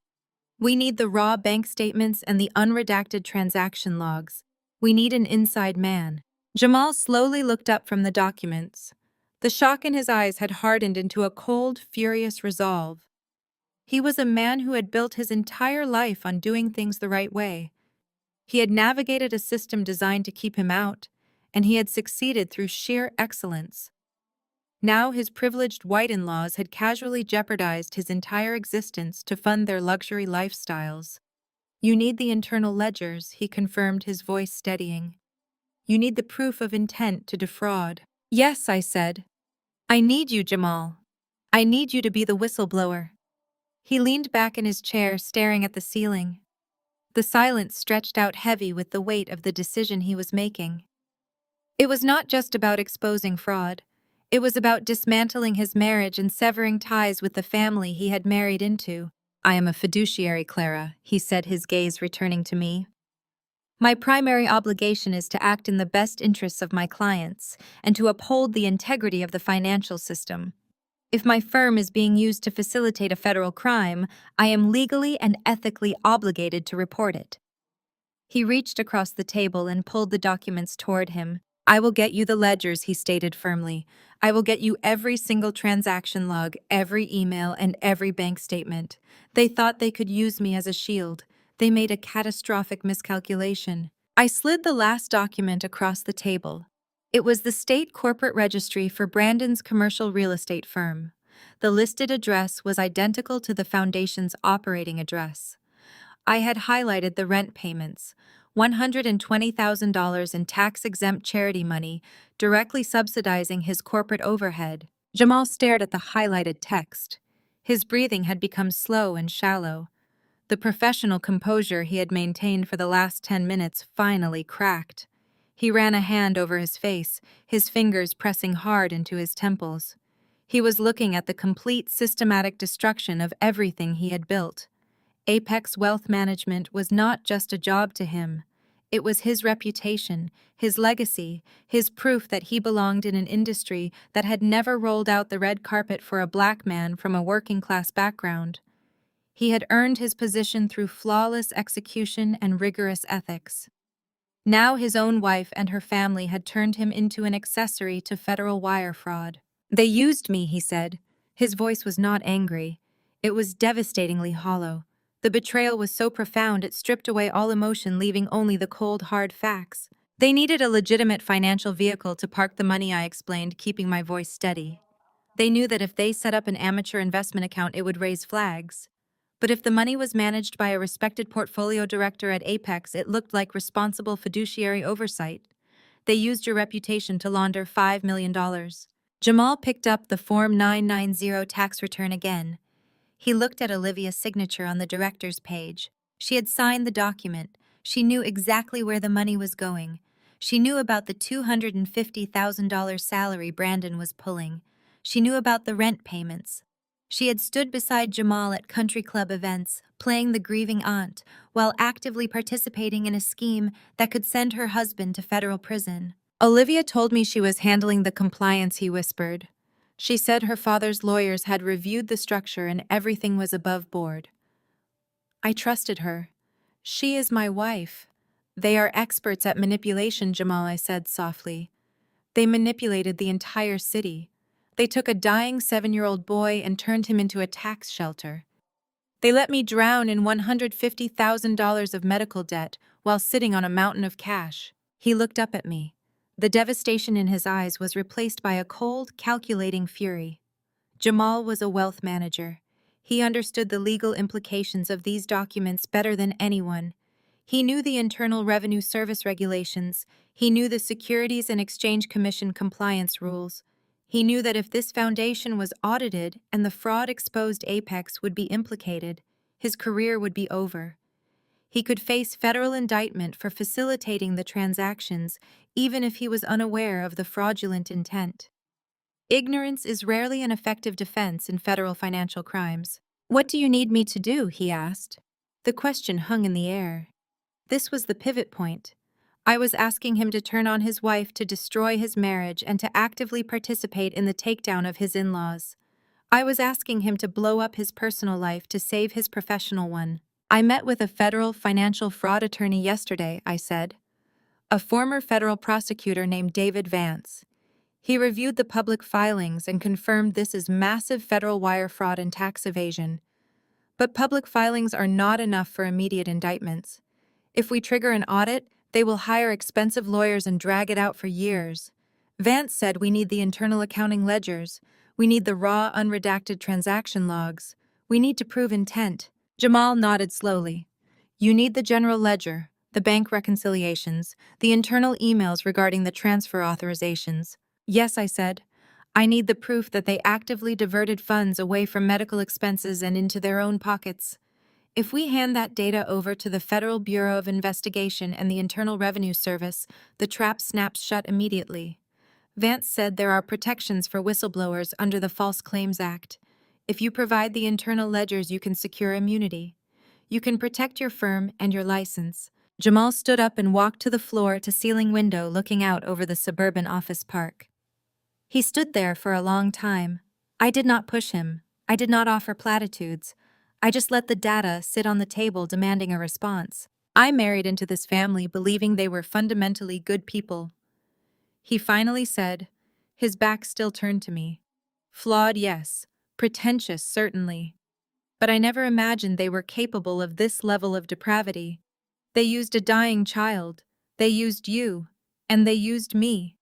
We need the raw bank statements and the unredacted transaction logs. We need an inside man. Jamal slowly looked up from the documents. The shock in his eyes had hardened into a cold, furious resolve. He was a man who had built his entire life on doing things the right way. He had navigated a system designed to keep him out, and he had succeeded through sheer excellence. Now his privileged white in-laws had casually jeopardized his entire existence to fund their luxury lifestyles. You need the internal ledgers, he confirmed, his voice steadying. You need the proof of intent to defraud. Yes, I said. I need you, Jamal. I need you to be the whistleblower. He leaned back in his chair, staring at the ceiling. The silence stretched out heavy with the weight of the decision he was making. It was not just about exposing fraud. It was about dismantling his marriage and severing ties with the family he had married into. I am a fiduciary, Clara, he said, his gaze returning to me. My primary obligation is to act in the best interests of my clients and to uphold the integrity of the financial system. If my firm is being used to facilitate a federal crime, I am legally and ethically obligated to report it. He reached across the table and pulled the documents toward him. I will get you the ledgers, he stated firmly. I will get you every single transaction log, every email, and every bank statement. They thought they could use me as a shield. They made a catastrophic miscalculation. I slid the last document across the table. It was the state corporate registry for Brandon's commercial real estate firm. The listed address was identical to the foundation's operating address. I had highlighted the rent payments, $120,000 in tax-exempt charity money, directly subsidizing his corporate overhead. Jamal stared at the highlighted text. His breathing had become slow and shallow. The professional composure he had maintained for the last 10 minutes finally cracked. He ran a hand over his face, his fingers pressing hard into his temples. He was looking at the complete systematic destruction of everything he had built. Apex Wealth Management was not just a job to him. It was his reputation, his legacy, his proof that he belonged in an industry that had never rolled out the red carpet for a black man from a working-class background. He had earned his position through flawless execution and rigorous ethics. Now his own wife and her family had turned him into an accessory to federal wire fraud. They used me, he said. His voice was not angry. It was devastatingly hollow. The betrayal was so profound it stripped away all emotion, leaving only the cold, hard facts. They needed a legitimate financial vehicle to park the money, I explained, keeping my voice steady. They knew that if they set up an amateur investment account, it would raise flags. But if the money was managed by a respected portfolio director at Apex, it looked like responsible fiduciary oversight. They used your reputation to launder $5 million. Jamal picked up the Form 990 tax return again. He looked at Olivia's signature on the director's page. She had signed the document. She knew exactly where the money was going. She knew about the $250,000 salary Brandon was pulling. She knew about the rent payments. She had stood beside Jamal at country club events, playing the grieving aunt, while actively participating in a scheme that could send her husband to federal prison. Olivia told me she was handling the compliance, he whispered. She said her father's lawyers had reviewed the structure and everything was above board. I trusted her. She is my wife. They are experts at manipulation, Jamal, I said softly. They manipulated the entire city. They took a dying 7-year-old boy and turned him into a tax shelter. They let me drown in $150,000 of medical debt while sitting on a mountain of cash. He looked up at me. The devastation in his eyes was replaced by a cold, calculating fury. Jamal was a wealth manager. He understood the legal implications of these documents better than anyone. He knew the Internal Revenue Service regulations. He knew the Securities and Exchange Commission compliance rules. He knew that if this foundation was audited and the fraud exposed, Apex would be implicated. His career would be over. He could face federal indictment for facilitating the transactions, even if he was unaware of the fraudulent intent. Ignorance is rarely an effective defense in federal financial crimes. "What do you need me to do?" he asked. The question hung in the air. This was the pivot point. I was asking him to turn on his wife to destroy his marriage and to actively participate in the takedown of his in-laws. I was asking him to blow up his personal life to save his professional one. "I met with a federal financial fraud attorney yesterday," I said. "A former federal prosecutor named David Vance. He reviewed the public filings and confirmed this is massive federal wire fraud and tax evasion. But public filings are not enough for immediate indictments. If we trigger an audit, they will hire expensive lawyers and drag it out for years. Vance said we need the internal accounting ledgers. We need the raw, unredacted transaction logs. We need to prove intent." Jamal nodded slowly. "You need the general ledger, the bank reconciliations, the internal emails regarding the transfer authorizations." "Yes," I said. "I need the proof that they actively diverted funds away from medical expenses and into their own pockets. If we hand that data over to the Federal Bureau of Investigation and the Internal Revenue Service, the trap snaps shut immediately." Vance said there are protections for whistleblowers under the False Claims Act. If you provide the internal ledgers, you can secure immunity. You can protect your firm and your license. Jamal stood up and walked to the floor-to-ceiling window looking out over the suburban office park. He stood there for a long time. I did not push him. I did not offer platitudes. I just let the data sit on the table demanding a response. I married into this family believing they were fundamentally good people. He finally said, his back still turned to me. "Flawed, yes. Pretentious, certainly. But I never imagined they were capable of this level of depravity. They used a dying child. They used you. And they used me."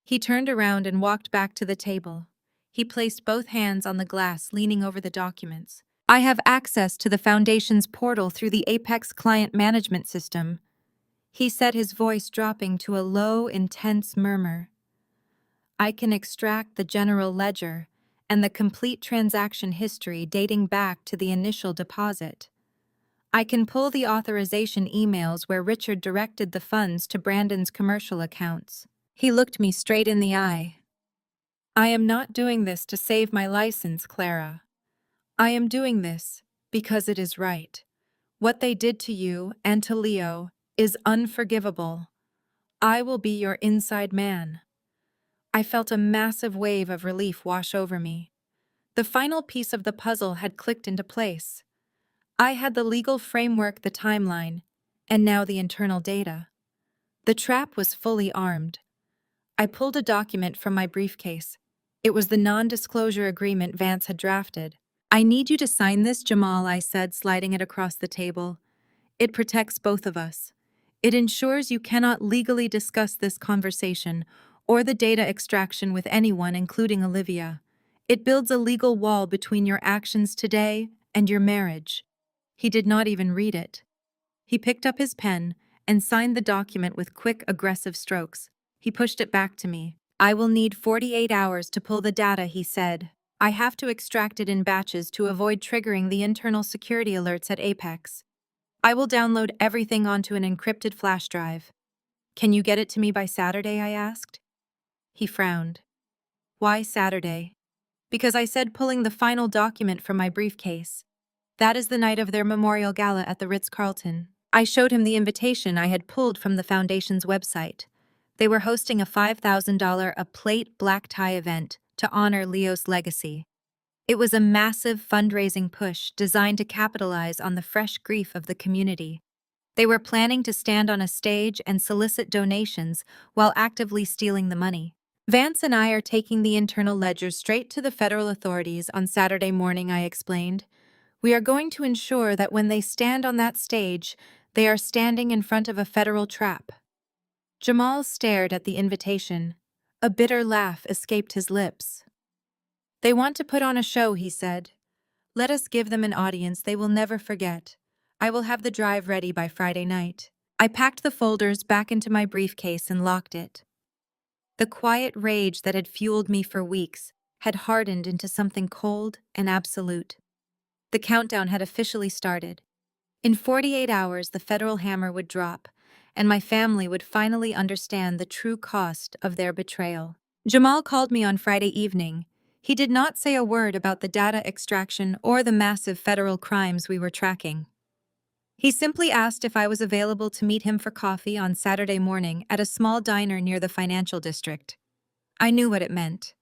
He turned around and walked back to the table. He placed both hands on the glass, leaning over the documents. "I have access to the Foundation's portal through the Apex client management system," he said, his voice dropping to a low, intense murmur. "I can extract the general ledger and the complete transaction history dating back to the initial deposit. I can pull the authorization emails where Richard directed the funds to Brandon's commercial accounts." He looked me straight in the eye. "I am not doing this to save my license, Clara. I am doing this because it is right. What they did to you and to Leo is unforgivable. I will be your inside man." I felt a massive wave of relief wash over me. The final piece of the puzzle had clicked into place. I had the legal framework, the timeline, and now the internal data. The trap was fully armed. I pulled a document from my briefcase. It was the non-disclosure agreement Vance had drafted. "I need you to sign this, Jamal," I said, sliding it across the table. "It protects both of us. It ensures you cannot legally discuss this conversation or the data extraction with anyone, including Olivia. It builds a legal wall between your actions today and your marriage." He did not even read it. He picked up his pen and signed the document with quick, aggressive strokes. He pushed it back to me. "I will need 48 hours to pull the data," he said. "I have to extract it in batches to avoid triggering the internal security alerts at Apex. I will download everything onto an encrypted flash drive." "Can you get it to me by Saturday?" I asked. He frowned. "Why Saturday?" "Because I said pulling the final document from my briefcase. That is the night of their memorial gala at the Ritz-Carlton." I showed him the invitation I had pulled from the Foundation's website. They were hosting a $5,000 a-plate black tie event to honor Leo's legacy. It was a massive fundraising push designed to capitalize on the fresh grief of the community. They were planning to stand on a stage and solicit donations while actively stealing the money. "Vance and I are taking the internal ledgers straight to the federal authorities on Saturday morning," I explained. "We are going to ensure that when they stand on that stage, they are standing in front of a federal trap." Jamal stared at the invitation. A bitter laugh escaped his lips. "They want to put on a show," he said. "Let us give them an audience they will never forget. I will have the drive ready by Friday night." I packed the folders back into my briefcase and locked it. The quiet rage that had fueled me for weeks had hardened into something cold and absolute. The countdown had officially started. In 48 hours, the federal hammer would drop, and my family would finally understand the true cost of their betrayal. Jamal called me on Friday evening. He did not say a word about the data extraction or the massive federal crimes we were tracking. He simply asked if I was available to meet him for coffee on Saturday morning at a small diner near the financial district. I knew what it meant.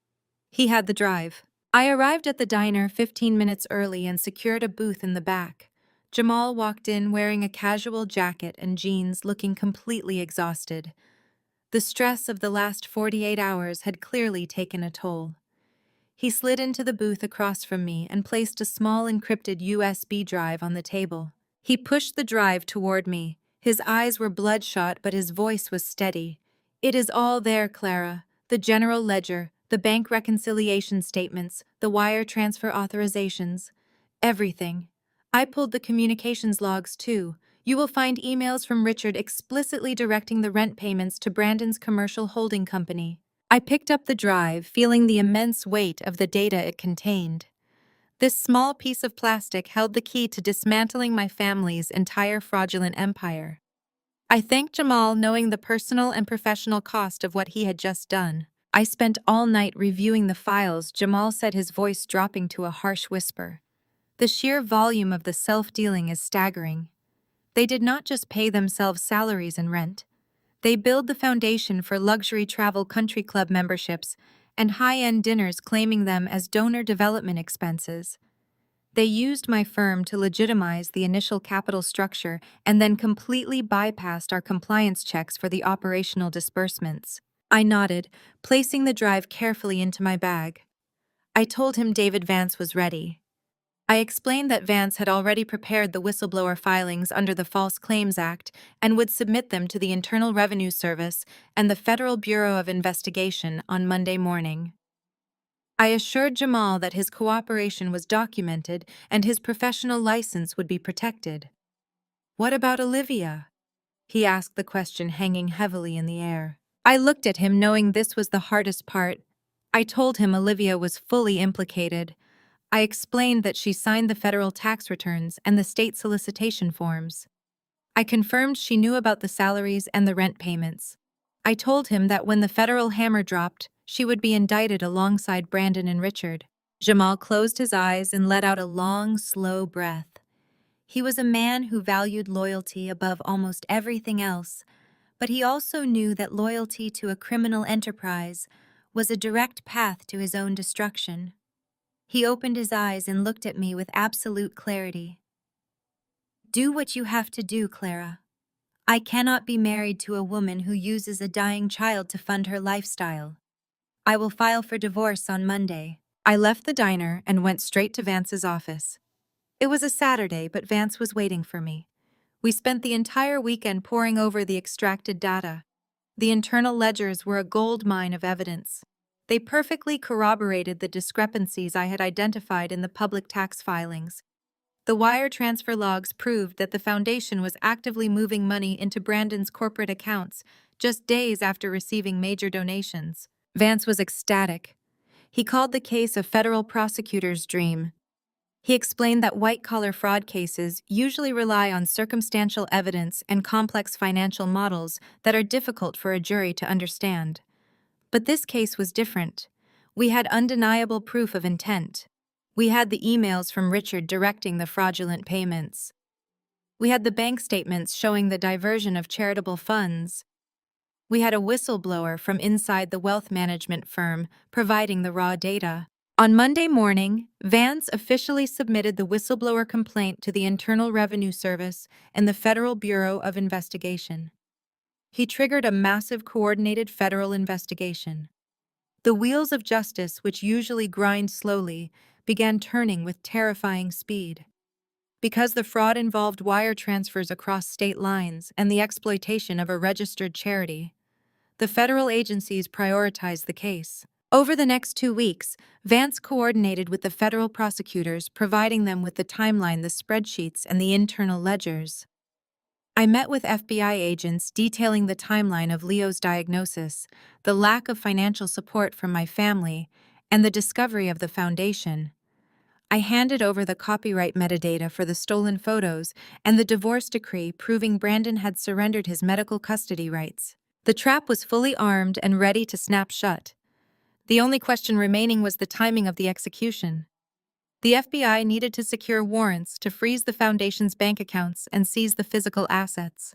He had the drive. I arrived at the diner 15 minutes early and secured a booth in the back. Jamal walked in wearing a casual jacket and jeans, looking completely exhausted. The stress of the last 48 hours had clearly taken a toll. He slid into the booth across from me and placed a small encrypted USB drive on the table. He pushed the drive toward me. His eyes were bloodshot, but his voice was steady. "It is all there, Clara. The general ledger, the bank reconciliation statements, the wire transfer authorizations. Everything. I pulled the communications logs too. You will find emails from Richard explicitly directing the rent payments to Brandon's commercial holding company." I picked up the drive, feeling the immense weight of the data it contained. This small piece of plastic held the key to dismantling my family's entire fraudulent empire. I thanked Jamal, knowing the personal and professional cost of what he had just done. I spent all night reviewing the files. Jamal said, his voice dropping to a harsh whisper. "The sheer volume of the self-dealing is staggering. They did not just pay themselves salaries and rent. They build the foundation for luxury travel country club memberships and high-end dinners, claiming them as donor development expenses. They used my firm to legitimize the initial capital structure and then completely bypassed our compliance checks for the operational disbursements." I nodded, placing the drive carefully into my bag. I told him David Vance was ready. I explained that Vance had already prepared the whistleblower filings under the False Claims Act and would submit them to the Internal Revenue Service and the Federal Bureau of Investigation on Monday morning. I assured Jamal that his cooperation was documented and his professional license would be protected. "What about Olivia?" he asked, the question hanging heavily in the air. I looked at him, knowing this was the hardest part. I told him Olivia was fully implicated. I explained that she signed the federal tax returns and the state solicitation forms. I confirmed she knew about the salaries and the rent payments. I told him that when the federal hammer dropped, she would be indicted alongside Brandon and Richard. Jamal closed his eyes and let out a long, slow breath. He was a man who valued loyalty above almost everything else, but he also knew that loyalty to a criminal enterprise was a direct path to his own destruction. He opened his eyes and looked at me with absolute clarity. "Do what you have to do, Clara. I cannot be married to a woman who uses a dying child to fund her lifestyle. I will file for divorce on Monday." I left the diner and went straight to Vance's office. It was a Saturday, but Vance was waiting for me. We spent the entire weekend poring over the extracted data. The internal ledgers were a gold mine of evidence. They perfectly corroborated the discrepancies I had identified in the public tax filings. The wire transfer logs proved that the foundation was actively moving money into Brandon's corporate accounts just days after receiving major donations. Vance was ecstatic. He called the case a federal prosecutor's dream. He explained that white-collar fraud cases usually rely on circumstantial evidence and complex financial models that are difficult for a jury to understand. But this case was different. We had undeniable proof of intent. We had the emails from Richard directing the fraudulent payments. We had the bank statements showing the diversion of charitable funds. We had a whistleblower from inside the wealth management firm providing the raw data. On Monday morning, Vance officially submitted the whistleblower complaint to the Internal Revenue Service and the Federal Bureau of Investigation. He triggered a massive coordinated federal investigation. The wheels of justice, which usually grind slowly, began turning with terrifying speed. Because the fraud involved wire transfers across state lines and the exploitation of a registered charity, the federal agencies prioritized the case. Over the next 2 weeks, Vance coordinated with the federal prosecutors, providing them with the timeline, the spreadsheets, and the internal ledgers. I met with FBI agents detailing the timeline of Leo's diagnosis, the lack of financial support from my family, and the discovery of the foundation. I handed over the copyright metadata for the stolen photos and the divorce decree proving Brandon had surrendered his medical custody rights. The trap was fully armed and ready to snap shut. The only question remaining was the timing of the execution. The FBI needed to secure warrants to freeze the foundation's bank accounts and seize the physical assets.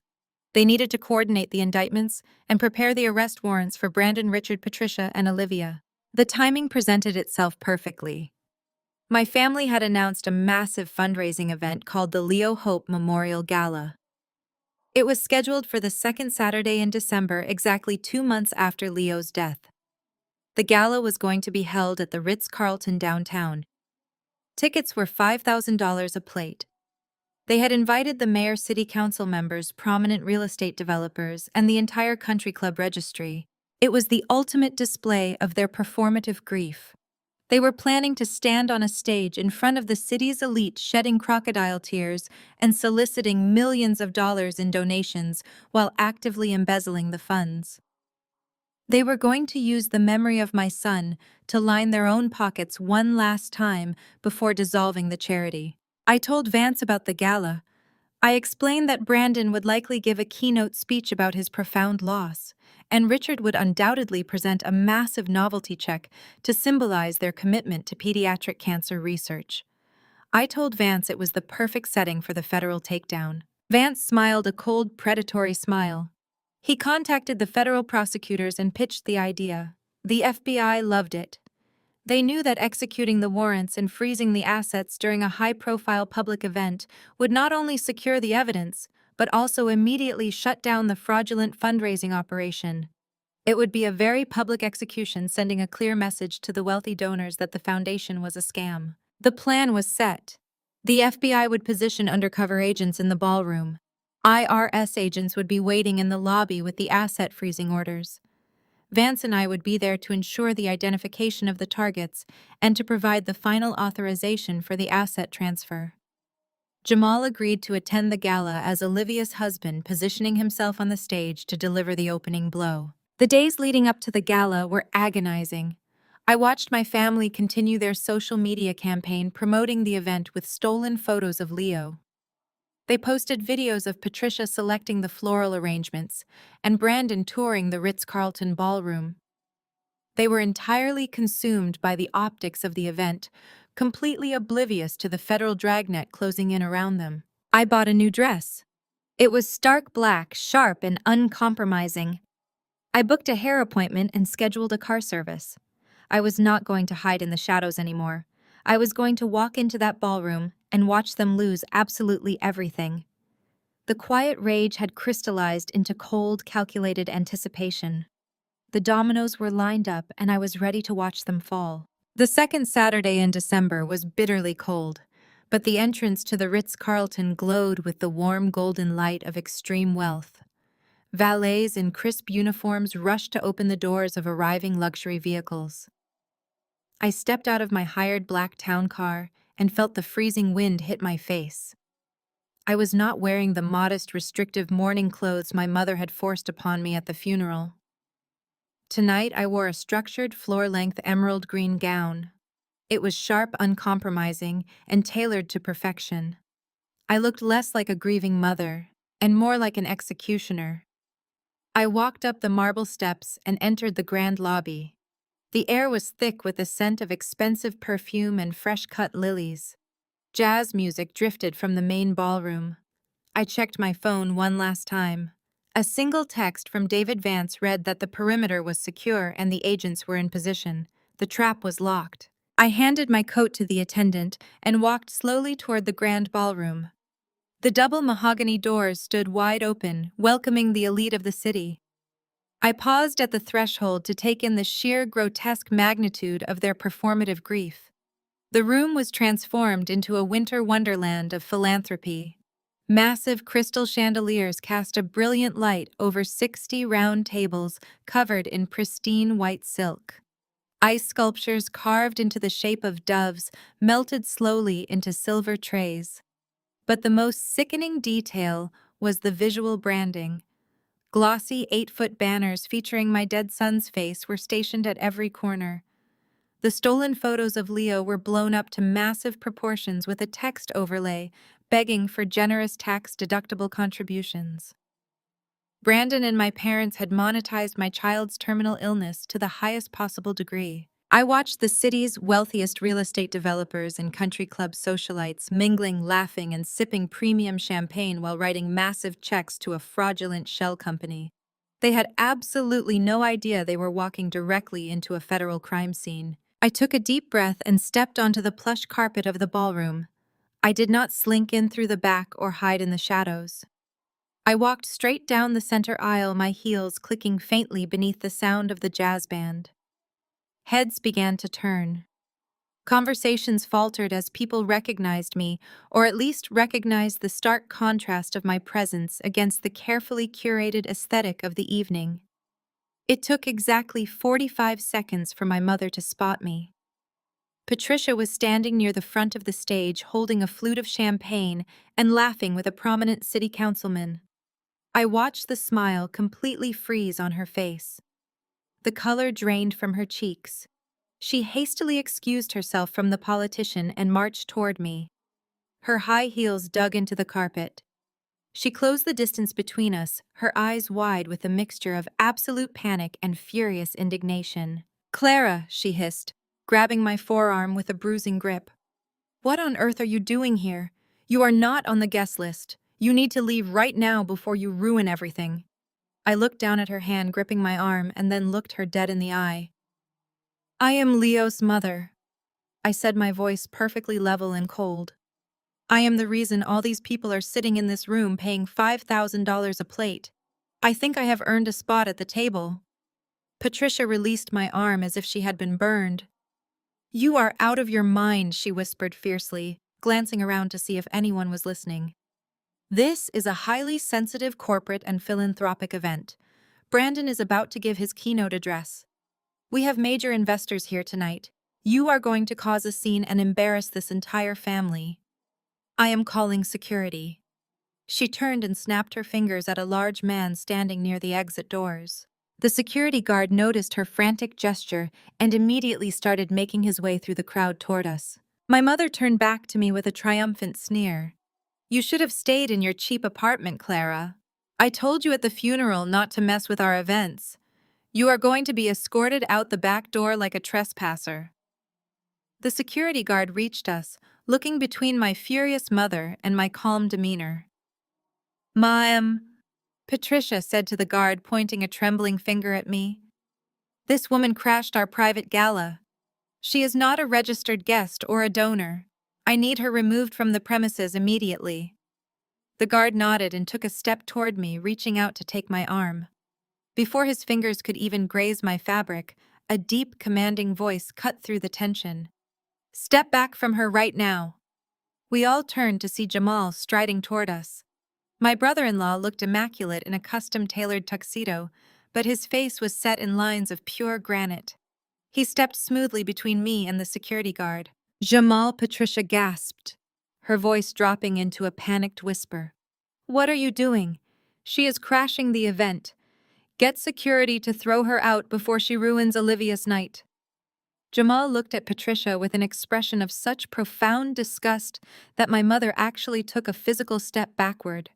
They needed to coordinate the indictments and prepare the arrest warrants for Brandon, Richard, Patricia, and Olivia. The timing presented itself perfectly. My family had announced a massive fundraising event called the Leo Hope Memorial Gala. It was scheduled for the second Saturday in December, exactly 2 months after Leo's death. The gala was going to be held at the Ritz-Carlton downtown. Tickets were $5,000 a plate. They had invited the mayor, city council members, prominent real estate developers, and the entire country club registry. It was the ultimate display of their performative grief. They were planning to stand on a stage in front of the city's elite, shedding crocodile tears and soliciting millions of dollars in donations while actively embezzling the funds. They were going to use the memory of my son to line their own pockets one last time before dissolving the charity. I told Vance about the gala. I explained that Brandon would likely give a keynote speech about his profound loss, and Richard would undoubtedly present a massive novelty check to symbolize their commitment to pediatric cancer research. I told Vance it was the perfect setting for the federal takedown. Vance smiled a cold, predatory smile. He contacted the federal prosecutors and pitched the idea. The FBI loved it. They knew that executing the warrants and freezing the assets during a high-profile public event would not only secure the evidence, but also immediately shut down the fraudulent fundraising operation. It would be a very public execution, sending a clear message to the wealthy donors that the foundation was a scam. The plan was set. The FBI would position undercover agents in the ballroom. IRS agents would be waiting in the lobby with the asset freezing orders. Vance and I would be there to ensure the identification of the targets and to provide the final authorization for the asset transfer. Jamal agreed to attend the gala as Olivia's husband, positioning himself on the stage to deliver the opening blow. The days leading up to the gala were agonizing. I watched my family continue their social media campaign promoting the event with stolen photos of Leo. They posted videos of Patricia selecting the floral arrangements and Brandon touring the Ritz-Carlton ballroom. They were entirely consumed by the optics of the event, completely oblivious to the federal dragnet closing in around them. I bought a new dress. It was stark black, sharp, and uncompromising. I booked a hair appointment and scheduled a car service. I was not going to hide in the shadows anymore. I was going to walk into that ballroom and watch them lose absolutely everything. The quiet rage had crystallized into cold, calculated anticipation. The dominoes were lined up, and I was ready to watch them fall. The second Saturday in December was bitterly cold, but the entrance to the Ritz-Carlton glowed with the warm golden light of extreme wealth. Valets in crisp uniforms rushed to open the doors of arriving luxury vehicles. I stepped out of my hired black town car and felt the freezing wind hit my face. I was not wearing the modest, restrictive mourning clothes my mother had forced upon me at the funeral. Tonight, I wore a structured, floor-length emerald green gown. It was sharp, uncompromising, and tailored to perfection. I looked less like a grieving mother and more like an executioner. I walked up the marble steps and entered the grand lobby. The air was thick with the scent of expensive perfume and fresh-cut lilies. Jazz music drifted from the main ballroom. I checked my phone one last time. A single text from David Vance read that the perimeter was secure and the agents were in position. The trap was locked. I handed my coat to the attendant and walked slowly toward the grand ballroom. The double mahogany doors stood wide open, welcoming the elite of the city. I paused at the threshold to take in the sheer grotesque magnitude of their performative grief. The room was transformed into a winter wonderland of philanthropy. Massive crystal chandeliers cast a brilliant light over 60 round tables covered in pristine white silk. Ice sculptures carved into the shape of doves melted slowly into silver trays. But the most sickening detail was the visual branding. Glossy 8-foot banners featuring my dead son's face were stationed at every corner. The stolen photos of Leo were blown up to massive proportions with a text overlay begging for generous tax-deductible contributions. Brandon and my parents had monetized my child's terminal illness to the highest possible degree. I watched the city's wealthiest real estate developers and country club socialites mingling, laughing, and sipping premium champagne while writing massive checks to a fraudulent shell company. They had absolutely no idea they were walking directly into a federal crime scene. I took a deep breath and stepped onto the plush carpet of the ballroom. I did not slink in through the back or hide in the shadows. I walked straight down the center aisle, my heels clicking faintly beneath the sound of the jazz band. Heads began to turn. Conversations faltered as people recognized me, or at least recognized the stark contrast of my presence against the carefully curated aesthetic of the evening. It took exactly 45 seconds for my mother to spot me. Patricia was standing near the front of the stage holding a flute of champagne and laughing with a prominent city councilman. I watched the smile completely freeze on her face. The color drained from her cheeks. She hastily excused herself from the politician and marched toward me. Her high heels dug into the carpet. She closed the distance between us, her eyes wide with a mixture of absolute panic and furious indignation. "Clara," she hissed, grabbing my forearm with a bruising grip. "What on earth are you doing here? You are not on the guest list. You need to leave right now before you ruin everything." I looked down at her hand gripping my arm and then looked her dead in the eye. "I am Leo's mother," I said, my voice perfectly level and cold. "I am the reason all these people are sitting in this room paying $5,000 a plate. I think I have earned a spot at the table." Patricia released my arm as if she had been burned. "You are out of your mind," she whispered fiercely, glancing around to see if anyone was listening. "This is a highly sensitive corporate and philanthropic event. Brandon is about to give his keynote address. We have major investors here tonight. You are going to cause a scene and embarrass this entire family. I am calling security." She turned and snapped her fingers at a large man standing near the exit doors. The security guard noticed her frantic gesture and immediately started making his way through the crowd toward us. My mother turned back to me with a triumphant sneer. "You should have stayed in your cheap apartment, Clara. I told you at the funeral not to mess with our events. You are going to be escorted out the back door like a trespasser." The security guard reached us, looking between my furious mother and my calm demeanor. "Ma'am," Patricia said to the guard, pointing a trembling finger at me. "This woman crashed our private gala. She is not a registered guest or a donor. I need her removed from the premises immediately." The guard nodded and took a step toward me, reaching out to take my arm. Before his fingers could even graze my fabric, a deep, commanding voice cut through the tension. "Step back from her right now." We all turned to see Jamal striding toward us. My brother-in-law looked immaculate in a custom-tailored tuxedo, but his face was set in lines of pure granite. He stepped smoothly between me and the security guard. "Jamal," Patricia gasped, her voice dropping into a panicked whisper. "What are you doing? She is crashing the event. Get security to throw her out before she ruins Olivia's night." Jamal looked at Patricia with an expression of such profound disgust that my mother actually took a physical step backward.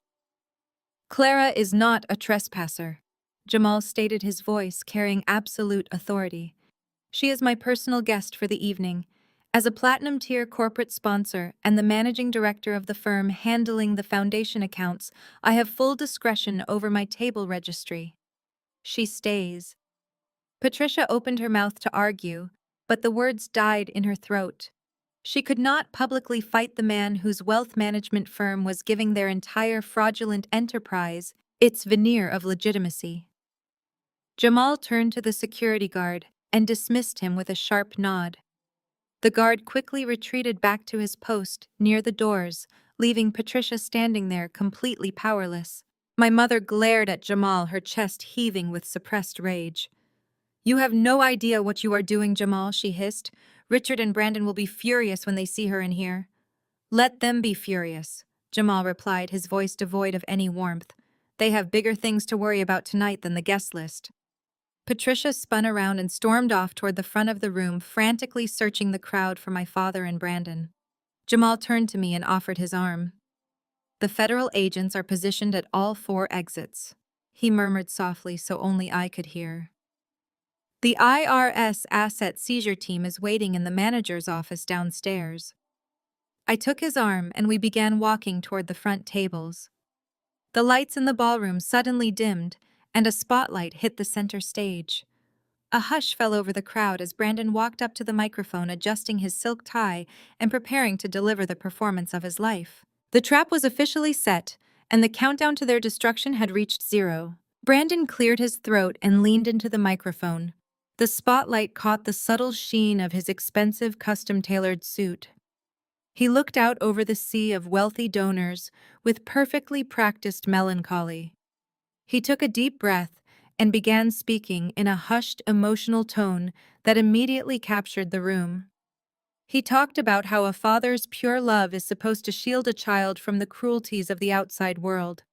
"Clara is not a trespasser," Jamal stated, his voice carrying absolute authority. "She is my personal guest for the evening. As a platinum-tier corporate sponsor and the managing director of the firm handling the foundation accounts, I have full discretion over my table registry. She stays." Patricia opened her mouth to argue, but the words died in her throat. She could not publicly fight the man whose wealth management firm was giving their entire fraudulent enterprise its veneer of legitimacy. Jamal turned to the security guard and dismissed him with a sharp nod. The guard quickly retreated back to his post near the doors, leaving Patricia standing there completely powerless. My mother glared at Jamal, her chest heaving with suppressed rage. "You have no idea what you are doing, Jamal," she hissed. "Richard and Brandon will be furious when they see her in here." "Let them be furious," Jamal replied, his voice devoid of any warmth. "They have bigger things to worry about tonight than the guest list." Patricia spun around and stormed off toward the front of the room, frantically searching the crowd for my father and Brandon. Jamal turned to me and offered his arm. The federal agents are positioned at all 4 exits, he murmured softly so only I could hear. The IRS asset seizure team is waiting in the manager's office downstairs. I took his arm and we began walking toward the front tables. The lights in the ballroom suddenly dimmed, and a spotlight hit the center stage. A hush fell over the crowd as Brandon walked up to the microphone, adjusting his silk tie and preparing to deliver the performance of his life. The trap was officially set, and the countdown to their destruction had reached 0. Brandon cleared his throat and leaned into the microphone. The spotlight caught the subtle sheen of his expensive custom-tailored suit. He looked out over the sea of wealthy donors with perfectly practiced melancholy. He took a deep breath and began speaking in a hushed, emotional tone that immediately captured the room. He talked about how a father's pure love is supposed to shield a child from the cruelties of the outside world.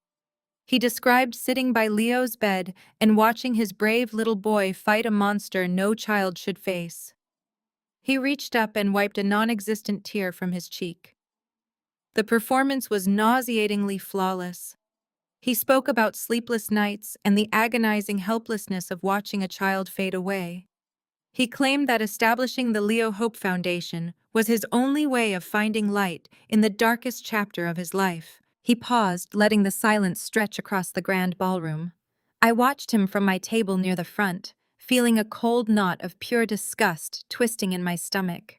He described sitting by Leo's bed and watching his brave little boy fight a monster no child should face. He reached up and wiped a non-existent tear from his cheek. The performance was nauseatingly flawless. He spoke about sleepless nights and the agonizing helplessness of watching a child fade away. He claimed that establishing the Leo Hope Foundation was his only way of finding light in the darkest chapter of his life. He paused, letting the silence stretch across the grand ballroom. I watched him from my table near the front, feeling a cold knot of pure disgust twisting in my stomach.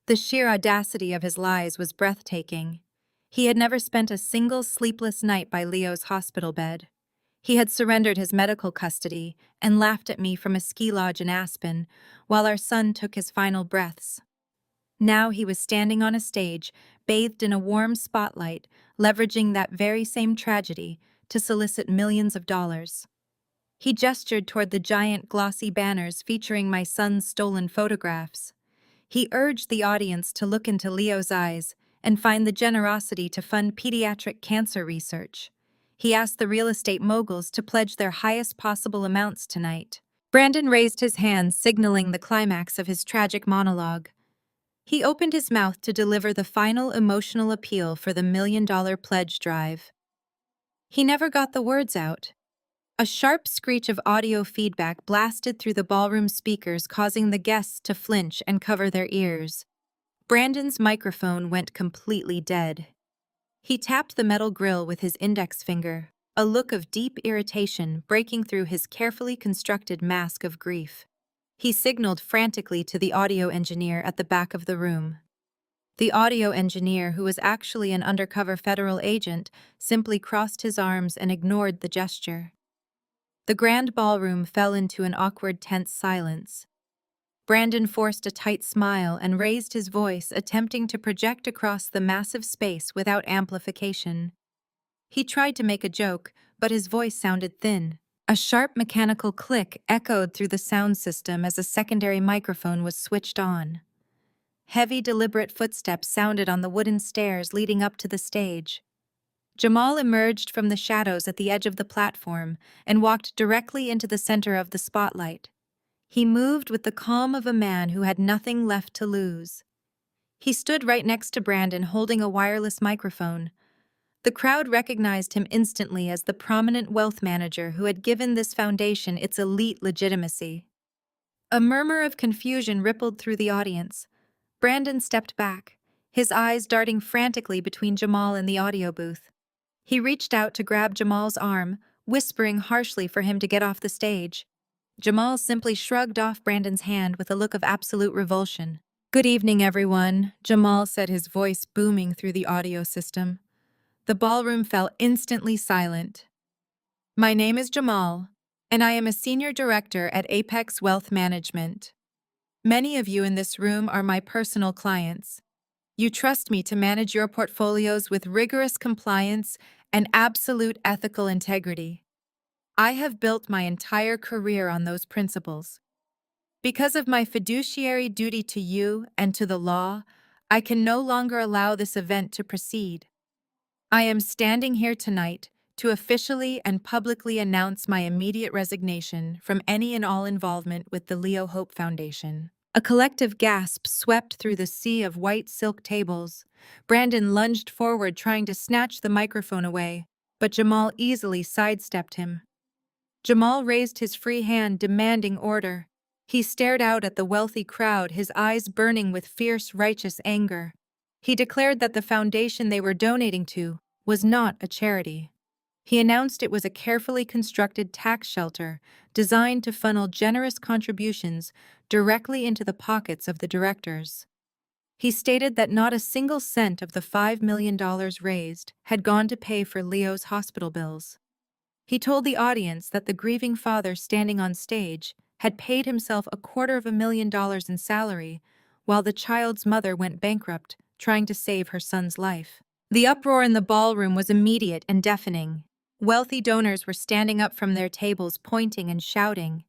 The sheer audacity of his lies was breathtaking. He had never spent a single sleepless night by Leo's hospital bed. He had surrendered his medical custody and laughed at me from a ski lodge in Aspen while our son took his final breaths. Now he was standing on a stage, bathed in a warm spotlight, leveraging that very same tragedy to solicit millions of dollars. He gestured toward the giant glossy banners featuring my son's stolen photographs. He urged the audience to look into Leo's eyes and find the generosity to fund pediatric cancer research. He asked the real estate moguls to pledge their highest possible amounts tonight. Brandon raised his hand, signaling the climax of his tragic monologue. He opened his mouth to deliver the final emotional appeal for the $1 million pledge drive. He never got the words out. A sharp screech of audio feedback blasted through the ballroom speakers, causing the guests to flinch and cover their ears. Brandon's microphone went completely dead. He tapped the metal grill with his index finger, a look of deep irritation breaking through his carefully constructed mask of grief. He signaled frantically to the audio engineer at the back of the room. The audio engineer, who was actually an undercover federal agent, simply crossed his arms and ignored the gesture. The grand ballroom fell into an awkward, tense silence. Brandon forced a tight smile and raised his voice, attempting to project across the massive space without amplification. He tried to make a joke, but his voice sounded thin. A sharp mechanical click echoed through the sound system as a secondary microphone was switched on. Heavy, deliberate footsteps sounded on the wooden stairs leading up to the stage. Jamal emerged from the shadows at the edge of the platform and walked directly into the center of the spotlight. He moved with the calm of a man who had nothing left to lose. He stood right next to Brandon, holding a wireless microphone. The crowd recognized him instantly as the prominent wealth manager who had given this foundation its elite legitimacy. A murmur of confusion rippled through the audience. Brandon stepped back, his eyes darting frantically between Jamal and the audio booth. He reached out to grab Jamal's arm, whispering harshly for him to get off the stage. Jamal simply shrugged off Brandon's hand with a look of absolute revulsion. "Good evening, everyone," Jamal said, his voice booming through the audio system. The ballroom fell instantly silent. "My name is Jamal, and I am a senior director at Apex Wealth Management. Many of you in this room are my personal clients. You trust me to manage your portfolios with rigorous compliance and absolute ethical integrity. I have built my entire career on those principles. Because of my fiduciary duty to you and to the law, I can no longer allow this event to proceed. I am standing here tonight to officially and publicly announce my immediate resignation from any and all involvement with the Leo Hope Foundation. A collective gasp swept through the sea of white silk tables. Brandon lunged forward, trying to snatch the microphone away, but Jamal easily sidestepped him. Jamal raised his free hand, demanding order. He stared out at the wealthy crowd, his eyes burning with fierce, righteous anger. He declared that the foundation they were donating to was not a charity. He announced it was a carefully constructed tax shelter designed to funnel generous contributions directly into the pockets of the directors. He stated that not a single cent of the $5 million raised had gone to pay for Leo's hospital bills. He told the audience that the grieving father standing on stage had paid himself $250,000 in salary, while the child's mother went bankrupt trying to save her son's life. The uproar in the ballroom was immediate and deafening. Wealthy donors were standing up from their tables, pointing and shouting.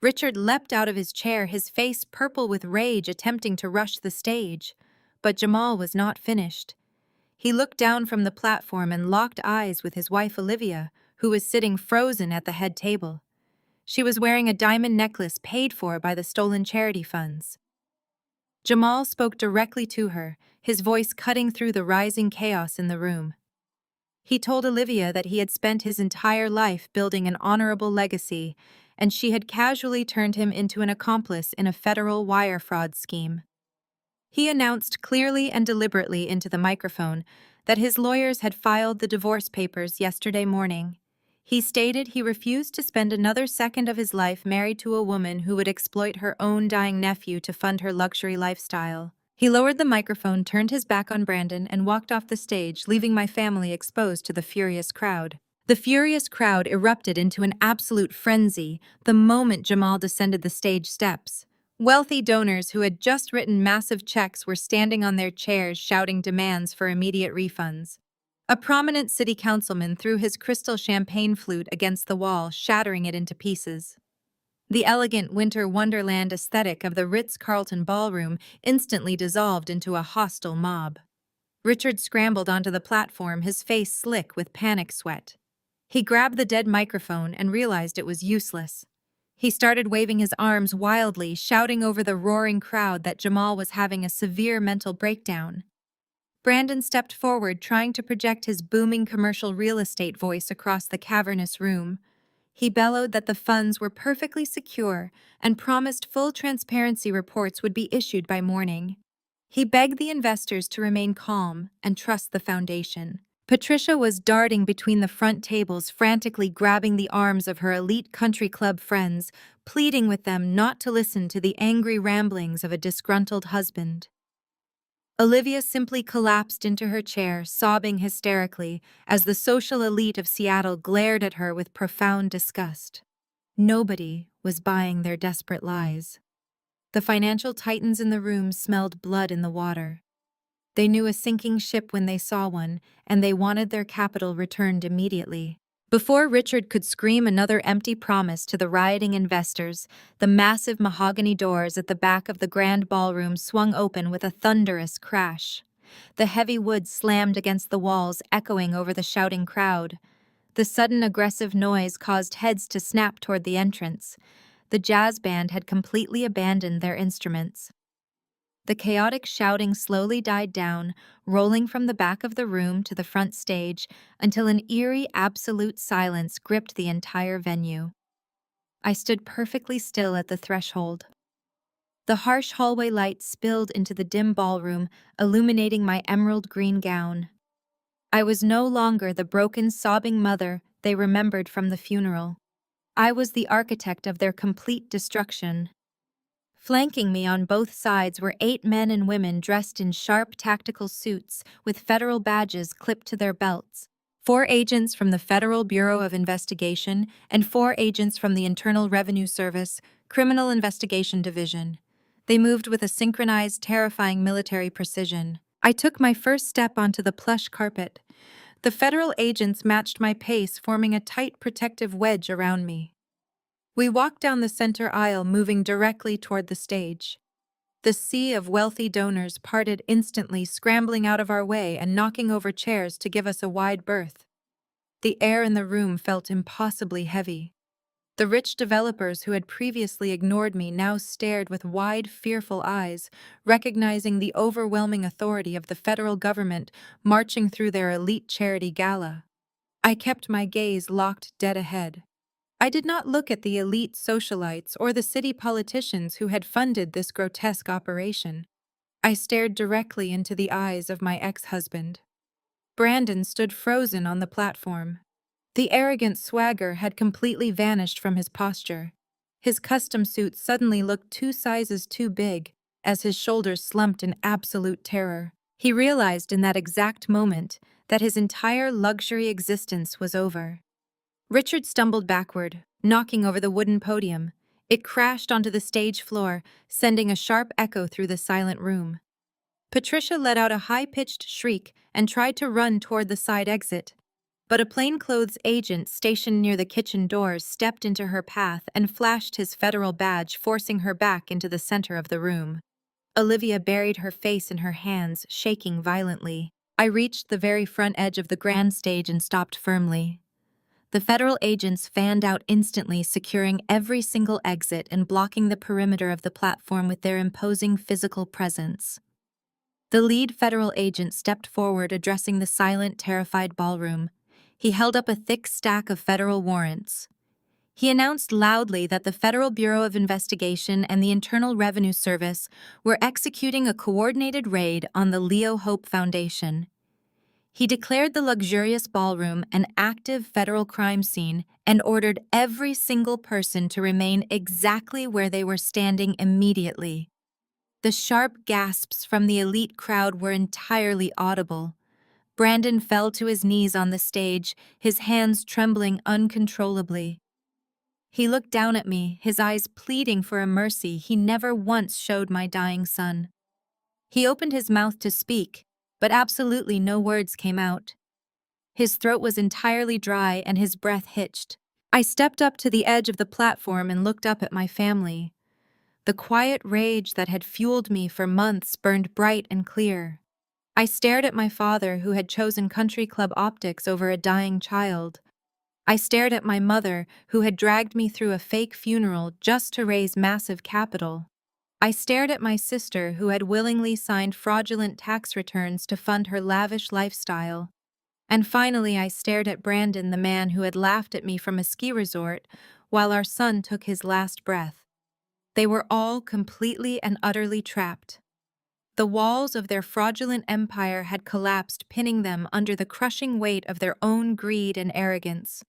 Richard leapt out of his chair, his face purple with rage, attempting to rush the stage. But Jamal was not finished. He looked down from the platform and locked eyes with his wife Olivia, who was sitting frozen at the head table. She was wearing a diamond necklace paid for by the stolen charity funds. Jamal spoke directly to her, his voice cutting through the rising chaos in the room. He told Olivia that he had spent his entire life building an honorable legacy, and she had casually turned him into an accomplice in a federal wire fraud scheme. He announced clearly and deliberately into the microphone that his lawyers had filed the divorce papers yesterday morning. He stated he refused to spend another second of his life married to a woman who would exploit her own dying nephew to fund her luxury lifestyle. He lowered the microphone, turned his back on Brandon, and walked off the stage, leaving my family exposed to the furious crowd. The furious crowd erupted into an absolute frenzy the moment Jamal descended the stage steps. Wealthy donors who had just written massive checks were standing on their chairs shouting demands for immediate refunds. A prominent city councilman threw his crystal champagne flute against the wall, shattering it into pieces. The elegant winter wonderland aesthetic of the Ritz-Carlton ballroom instantly dissolved into a hostile mob. Richard scrambled onto the platform, his face slick with panic sweat. He grabbed the dead microphone and realized it was useless. He started waving his arms wildly, shouting over the roaring crowd that Jamal was having a severe mental breakdown. Brandon stepped forward, trying to project his booming commercial real estate voice across the cavernous room. He bellowed that the funds were perfectly secure and promised full transparency reports would be issued by morning. He begged the investors to remain calm and trust the foundation. Patricia was darting between the front tables, frantically grabbing the arms of her elite country club friends, pleading with them not to listen to the angry ramblings of a disgruntled husband. Olivia simply collapsed into her chair, sobbing hysterically, as the social elite of Seattle glared at her with profound disgust. Nobody was buying their desperate lies. The financial titans in the room smelled blood in the water. They knew a sinking ship when they saw one, and they wanted their capital returned immediately. Before Richard could scream another empty promise to the rioting investors, the massive mahogany doors at the back of the grand ballroom swung open with a thunderous crash. The heavy wood slammed against the walls, echoing over the shouting crowd. The sudden aggressive noise caused heads to snap toward the entrance. The jazz band had completely abandoned their instruments. The chaotic shouting slowly died down, rolling from the back of the room to the front stage until an eerie, absolute silence gripped the entire venue. I stood perfectly still at the threshold. The harsh hallway light spilled into the dim ballroom, illuminating my emerald green gown. I was no longer the broken, sobbing mother they remembered from the funeral. I was the architect of their complete destruction. Flanking me on both sides were 8 men and women dressed in sharp tactical suits with federal badges clipped to their belts. 4 agents from the Federal Bureau of Investigation and 4 agents from the Internal Revenue Service, Criminal Investigation Division. They moved with a synchronized, terrifying military precision. I took my first step onto the plush carpet. The federal agents matched my pace, forming a tight protective wedge around me. We walked down the center aisle, moving directly toward the stage. The sea of wealthy donors parted instantly, scrambling out of our way and knocking over chairs to give us a wide berth. The air in the room felt impossibly heavy. The rich developers who had previously ignored me now stared with wide, fearful eyes, recognizing the overwhelming authority of the federal government marching through their elite charity gala. I kept my gaze locked dead ahead. I did not look at the elite socialites or the city politicians who had funded this grotesque operation. I stared directly into the eyes of my ex-husband. Brandon stood frozen on the platform. The arrogant swagger had completely vanished from his posture. His custom suit suddenly looked 2 sizes too big, as his shoulders slumped in absolute terror. He realized in that exact moment that his entire luxury existence was over. Richard stumbled backward, knocking over the wooden podium. It crashed onto the stage floor, sending a sharp echo through the silent room. Patricia let out a high-pitched shriek and tried to run toward the side exit. But a plainclothes agent stationed near the kitchen doors stepped into her path and flashed his federal badge, forcing her back into the center of the room. Olivia buried her face in her hands, shaking violently. I reached the very front edge of the grand stage and stopped firmly. The federal agents fanned out instantly, securing every single exit and blocking the perimeter of the platform with their imposing physical presence. The lead federal agent stepped forward, addressing the silent, terrified ballroom. He held up a thick stack of federal warrants. He announced loudly that the Federal Bureau of Investigation and the Internal Revenue Service were executing a coordinated raid on the Leo Hope Foundation. He declared the luxurious ballroom an active federal crime scene and ordered every single person to remain exactly where they were standing immediately. The sharp gasps from the elite crowd were entirely audible. Brandon fell to his knees on the stage, his hands trembling uncontrollably. He looked down at me, his eyes pleading for a mercy he never once showed my dying son. He opened his mouth to speak, but absolutely no words came out. His throat was entirely dry and his breath hitched. I stepped up to the edge of the platform and looked up at my family. The quiet rage that had fueled me for months burned bright and clear. I stared at my father, who had chosen country club optics over a dying child. I stared at my mother, who had dragged me through a fake funeral just to raise massive capital. I stared at my sister, who had willingly signed fraudulent tax returns to fund her lavish lifestyle. And finally, I stared at Brandon, the man who had laughed at me from a ski resort while our son took his last breath. They were all completely and utterly trapped. The walls of their fraudulent empire had collapsed, pinning them under the crushing weight of their own greed and arrogance.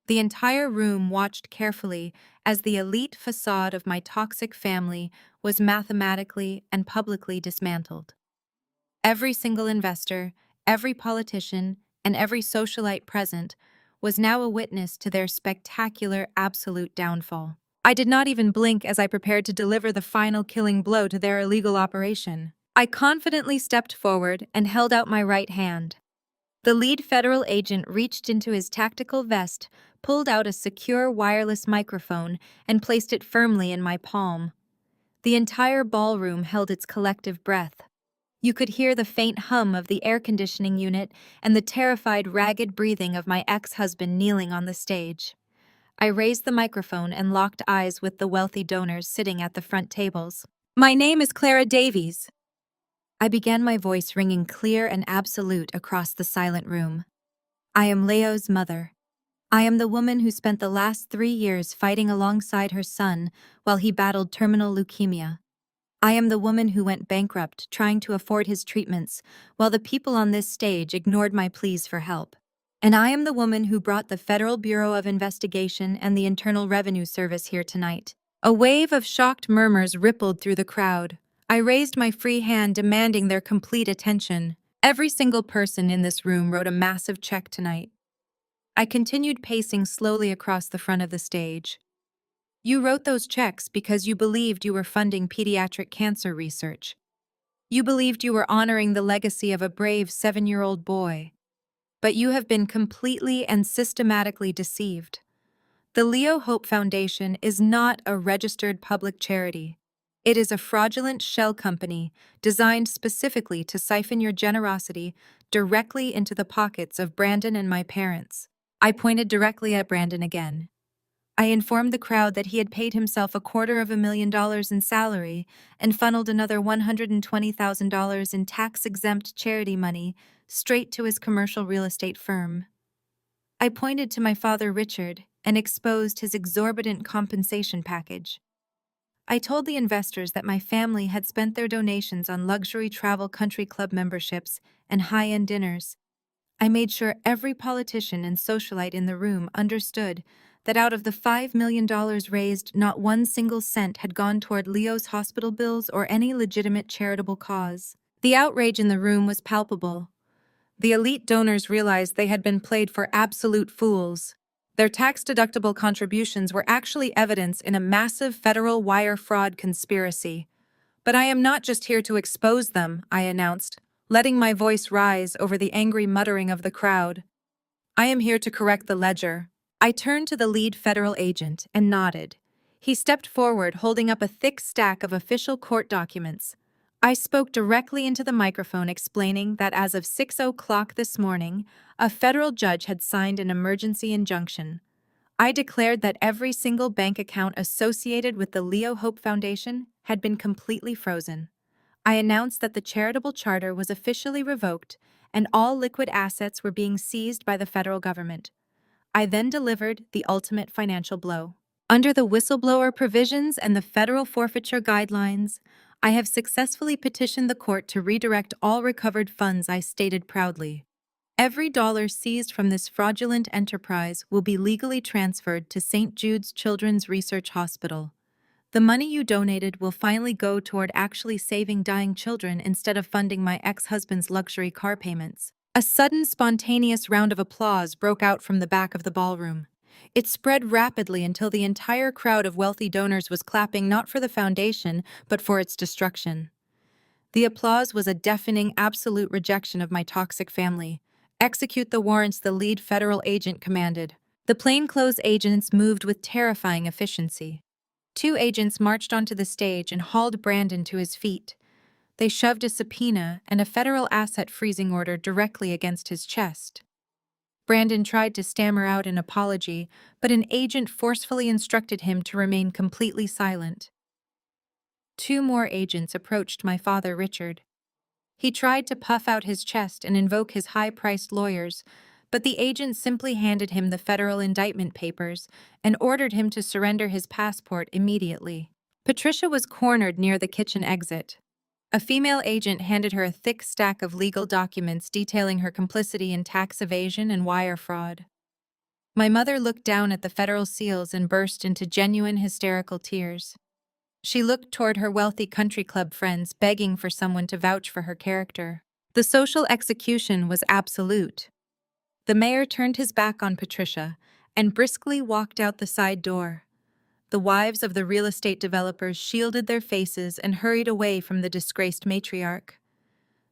The entire room watched carefully as the elite facade of my toxic family was mathematically and publicly dismantled. Every single investor, every politician, and every socialite present was now a witness to their spectacular absolute downfall. I did not even blink as I prepared to deliver the final killing blow to their illegal operation. I confidently stepped forward and held out my right hand. The lead federal agent reached into his tactical vest, pulled out a secure wireless microphone, and placed it firmly in my palm. The entire ballroom held its collective breath. You could hear the faint hum of the air conditioning unit and the terrified, ragged breathing of my ex-husband kneeling on the stage. I raised the microphone and locked eyes with the wealthy donors sitting at the front tables. "My name is Clara Davies." I began, my voice ringing clear and absolute across the silent room. "I am Leo's mother. I am the woman who spent the last 3 years fighting alongside her son while he battled terminal leukemia. I am the woman who went bankrupt trying to afford his treatments while the people on this stage ignored my pleas for help. And I am the woman who brought the Federal Bureau of Investigation and the Internal Revenue Service here tonight." A wave of shocked murmurs rippled through the crowd. I raised my free hand, demanding their complete attention. Every single person in this room wrote a massive check tonight. I continued pacing slowly across the front of the stage. You wrote those checks because you believed you were funding pediatric cancer research. You believed you were honoring the legacy of a brave 7-year-old boy. But you have been completely and systematically deceived. The Leo Hope Foundation is not a registered public charity. It is a fraudulent shell company designed specifically to siphon your generosity directly into the pockets of Brandon and my parents. I pointed directly at Brandon again. I informed the crowd that he had paid himself $250,000 in salary and funneled another $120,000 in tax-exempt charity money straight to his commercial real estate firm. I pointed to my father Richard and exposed his exorbitant compensation package. I told the investors that my family had spent their donations on luxury travel country club memberships and high-end dinners. I made sure every politician and socialite in the room understood that out of the $5 million raised, not one single cent had gone toward Leo's hospital bills or any legitimate charitable cause. The outrage in the room was palpable. The elite donors realized they had been played for absolute fools. Their tax-deductible contributions were actually evidence in a massive federal wire fraud conspiracy. But I am not just here to expose them, I announced, letting my voice rise over the angry muttering of the crowd. I am here to correct the ledger. I turned to the lead federal agent and nodded. He stepped forward, holding up a thick stack of official court documents. I spoke directly into the microphone, explaining that as of 6 o'clock this morning, a federal judge had signed an emergency injunction. I declared that every single bank account associated with the Leo Hope Foundation had been completely frozen. I announced that the charitable charter was officially revoked and all liquid assets were being seized by the federal government. I then delivered the ultimate financial blow. Under the whistleblower provisions and the federal forfeiture guidelines, I have successfully petitioned the court to redirect all recovered funds, I stated proudly. Every dollar seized from this fraudulent enterprise will be legally transferred to St. Jude's Children's Research Hospital. The money you donated will finally go toward actually saving dying children instead of funding my ex-husband's luxury car payments. A sudden, spontaneous round of applause broke out from the back of the ballroom. It spread rapidly until the entire crowd of wealthy donors was clapping not for the foundation, but for its destruction. The applause was a deafening, absolute rejection of my toxic family. Execute the warrants, the lead federal agent commanded. The plainclothes agents moved with terrifying efficiency. 2 agents marched onto the stage and hauled Brandon to his feet. They shoved a subpoena and a federal asset freezing order directly against his chest. Brandon tried to stammer out an apology, but an agent forcefully instructed him to remain completely silent. 2 more agents approached my father Richard. He tried to puff out his chest and invoke his high-priced lawyers, but the agent simply handed him the federal indictment papers and ordered him to surrender his passport immediately. Patricia was cornered near the kitchen exit. A female agent handed her a thick stack of legal documents detailing her complicity in tax evasion and wire fraud. My mother looked down at the federal seals and burst into genuine hysterical tears. She looked toward her wealthy country club friends, begging for someone to vouch for her character. The social execution was absolute. The mayor turned his back on Patricia and briskly walked out the side door. The wives of the real estate developers shielded their faces and hurried away from the disgraced matriarch.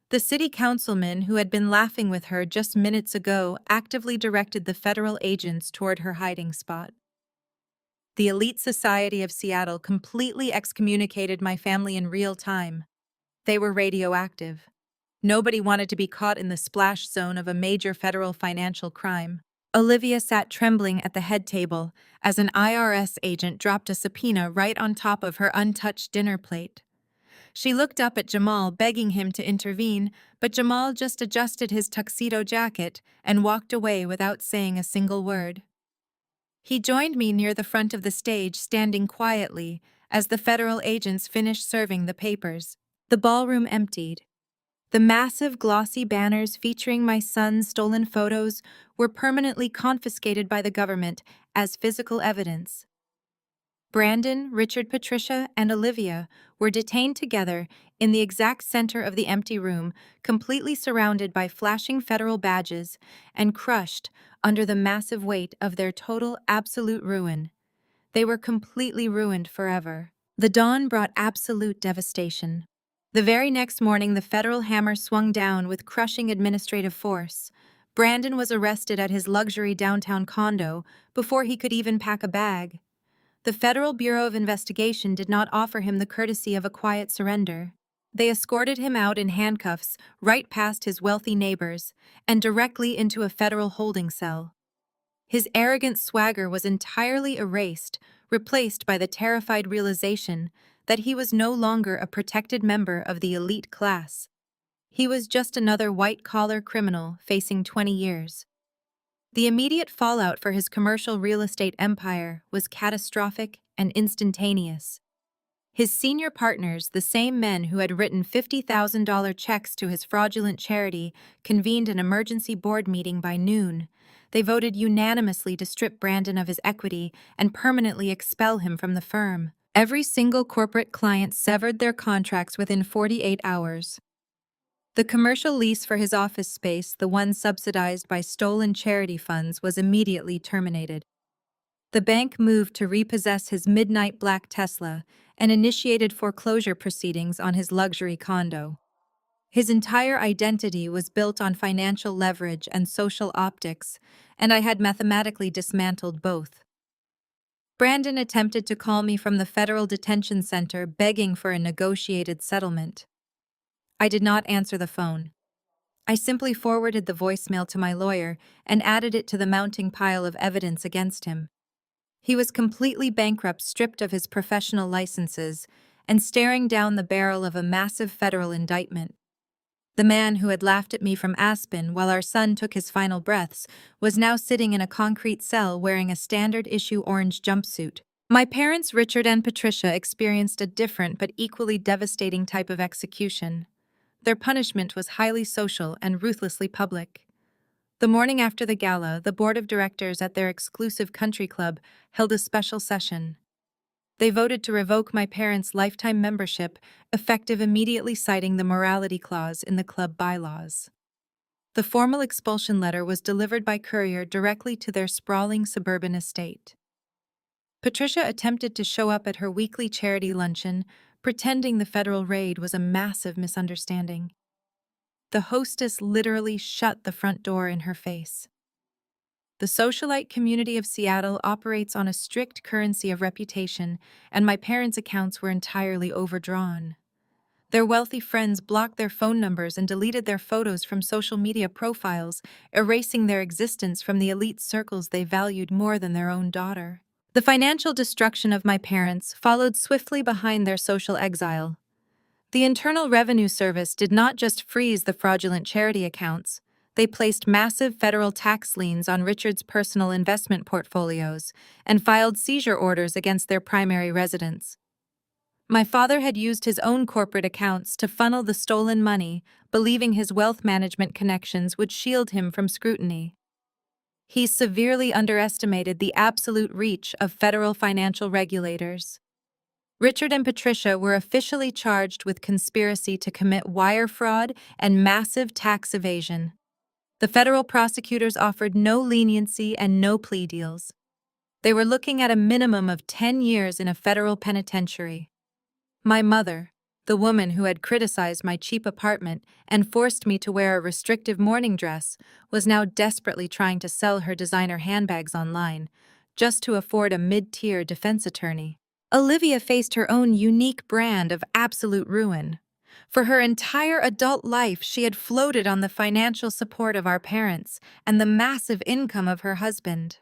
The city councilman, who had been laughing with her just minutes ago, actively directed the federal agents toward her hiding spot. The elite society of Seattle completely excommunicated my family in real time. They were radioactive. Nobody wanted to be caught in the splash zone of a major federal financial crime. Olivia sat trembling at the head table as an IRS agent dropped a subpoena right on top of her untouched dinner plate. She looked up at Jamal, begging him to intervene, but Jamal just adjusted his tuxedo jacket and walked away without saying a single word. He joined me near the front of the stage, standing quietly as the federal agents finished serving the papers. The ballroom emptied. The massive glossy banners featuring my son's stolen photos were permanently confiscated by the government as physical evidence. Brandon, Richard, Patricia, and Olivia were detained together in the exact center of the empty room, completely surrounded by flashing federal badges and crushed under the massive weight of their total, absolute ruin. They were completely ruined forever. The dawn brought absolute devastation. The very next morning, the federal hammer swung down with crushing administrative force. Brandon was arrested at his luxury downtown condo before he could even pack a bag. The Federal Bureau of Investigation did not offer him the courtesy of a quiet surrender. They escorted him out in handcuffs, right past his wealthy neighbors, and directly into a federal holding cell. His arrogant swagger was entirely erased, replaced by the terrified realization that he was no longer a protected member of the elite class. He was just another white-collar criminal facing 20 years. The immediate fallout for his commercial real estate empire was catastrophic and instantaneous. His senior partners, the same men who had written $50,000 checks to his fraudulent charity, convened an emergency board meeting by noon. They voted unanimously to strip Brandon of his equity and permanently expel him from the firm. Every single corporate client severed their contracts within 48 hours. The commercial lease for his office space, the one subsidized by stolen charity funds, was immediately terminated. The bank moved to repossess his midnight black Tesla and initiated foreclosure proceedings on his luxury condo. His entire identity was built on financial leverage and social optics, and I had mathematically dismantled both. Brandon attempted to call me from the federal detention center, begging for a negotiated settlement. I did not answer the phone. I simply forwarded the voicemail to my lawyer and added it to the mounting pile of evidence against him. He was completely bankrupt, stripped of his professional licenses, and staring down the barrel of a massive federal indictment. The man who had laughed at me from Aspen while our son took his final breaths was now sitting in a concrete cell wearing a standard-issue orange jumpsuit. My parents, Richard and Patricia, experienced a different but equally devastating type of execution. Their punishment was highly social and ruthlessly public. The morning after the gala, the board of directors at their exclusive country club held a special session. They voted to revoke my parents' lifetime membership, effective immediately, citing the morality clause in the club bylaws. The formal expulsion letter was delivered by courier directly to their sprawling suburban estate. Patricia attempted to show up at her weekly charity luncheon, pretending the federal raid was a massive misunderstanding. The hostess literally shut the front door in her face. The socialite community of Seattle operates on a strict currency of reputation, and my parents' accounts were entirely overdrawn. Their wealthy friends blocked their phone numbers and deleted their photos from social media profiles, erasing their existence from the elite circles they valued more than their own daughter. The financial destruction of my parents followed swiftly behind their social exile. The Internal Revenue Service did not just freeze the fraudulent charity accounts. They placed massive federal tax liens on Richard's personal investment portfolios and filed seizure orders against their primary residence. My father had used his own corporate accounts to funnel the stolen money, believing his wealth management connections would shield him from scrutiny. He severely underestimated the absolute reach of federal financial regulators. Richard and Patricia were officially charged with conspiracy to commit wire fraud and massive tax evasion. The federal prosecutors offered no leniency and no plea deals. They were looking at a minimum of 10 years in a federal penitentiary. My mother, the woman who had criticized my cheap apartment and forced me to wear a restrictive morning dress, was now desperately trying to sell her designer handbags online, just to afford a mid-tier defense attorney. Olivia faced her own unique brand of absolute ruin. For her entire adult life, she had floated on the financial support of our parents and the massive income of her husband.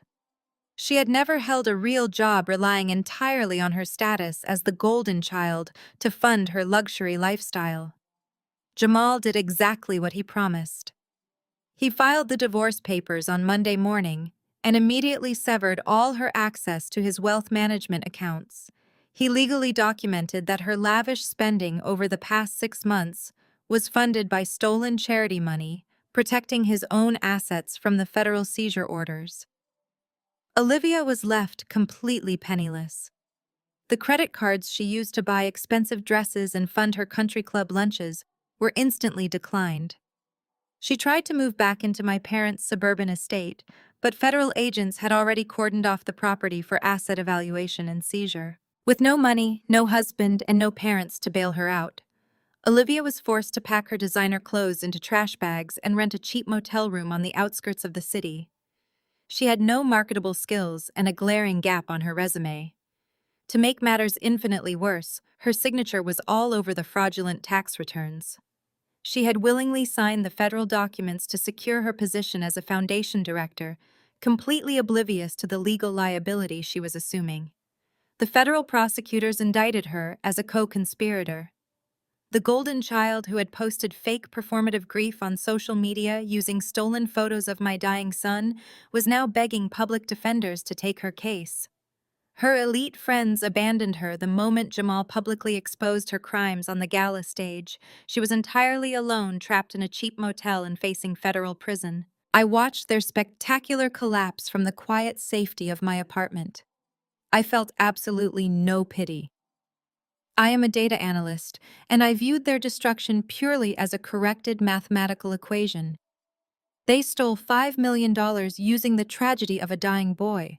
She had never held a real job, relying entirely on her status as the golden child to fund her luxury lifestyle. Jamal did exactly what he promised. He filed the divorce papers on Monday morning and immediately severed all her access to his wealth management accounts. He legally documented that her lavish spending over the past 6 months was funded by stolen charity money, protecting his own assets from the federal seizure orders. Olivia was left completely penniless. The credit cards she used to buy expensive dresses and fund her country club lunches were instantly declined. She tried to move back into my parents' suburban estate, but federal agents had already cordoned off the property for asset evaluation and seizure. With no money, no husband, and no parents to bail her out, Olivia was forced to pack her designer clothes into trash bags and rent a cheap motel room on the outskirts of the city. She had no marketable skills and a glaring gap on her resume. To make matters infinitely worse, her signature was all over the fraudulent tax returns. She had willingly signed the federal documents to secure her position as a foundation director, completely oblivious to the legal liability she was assuming. The federal prosecutors indicted her as a co-conspirator. The golden child who had posted fake performative grief on social media using stolen photos of my dying son was now begging public defenders to take her case. Her elite friends abandoned her the moment Jamal publicly exposed her crimes on the gala stage. She was entirely alone, trapped in a cheap motel and facing federal prison. I watched their spectacular collapse from the quiet safety of my apartment. I felt absolutely no pity. I am a data analyst, and I viewed their destruction purely as a corrected mathematical equation. They stole $5 million using the tragedy of a dying boy.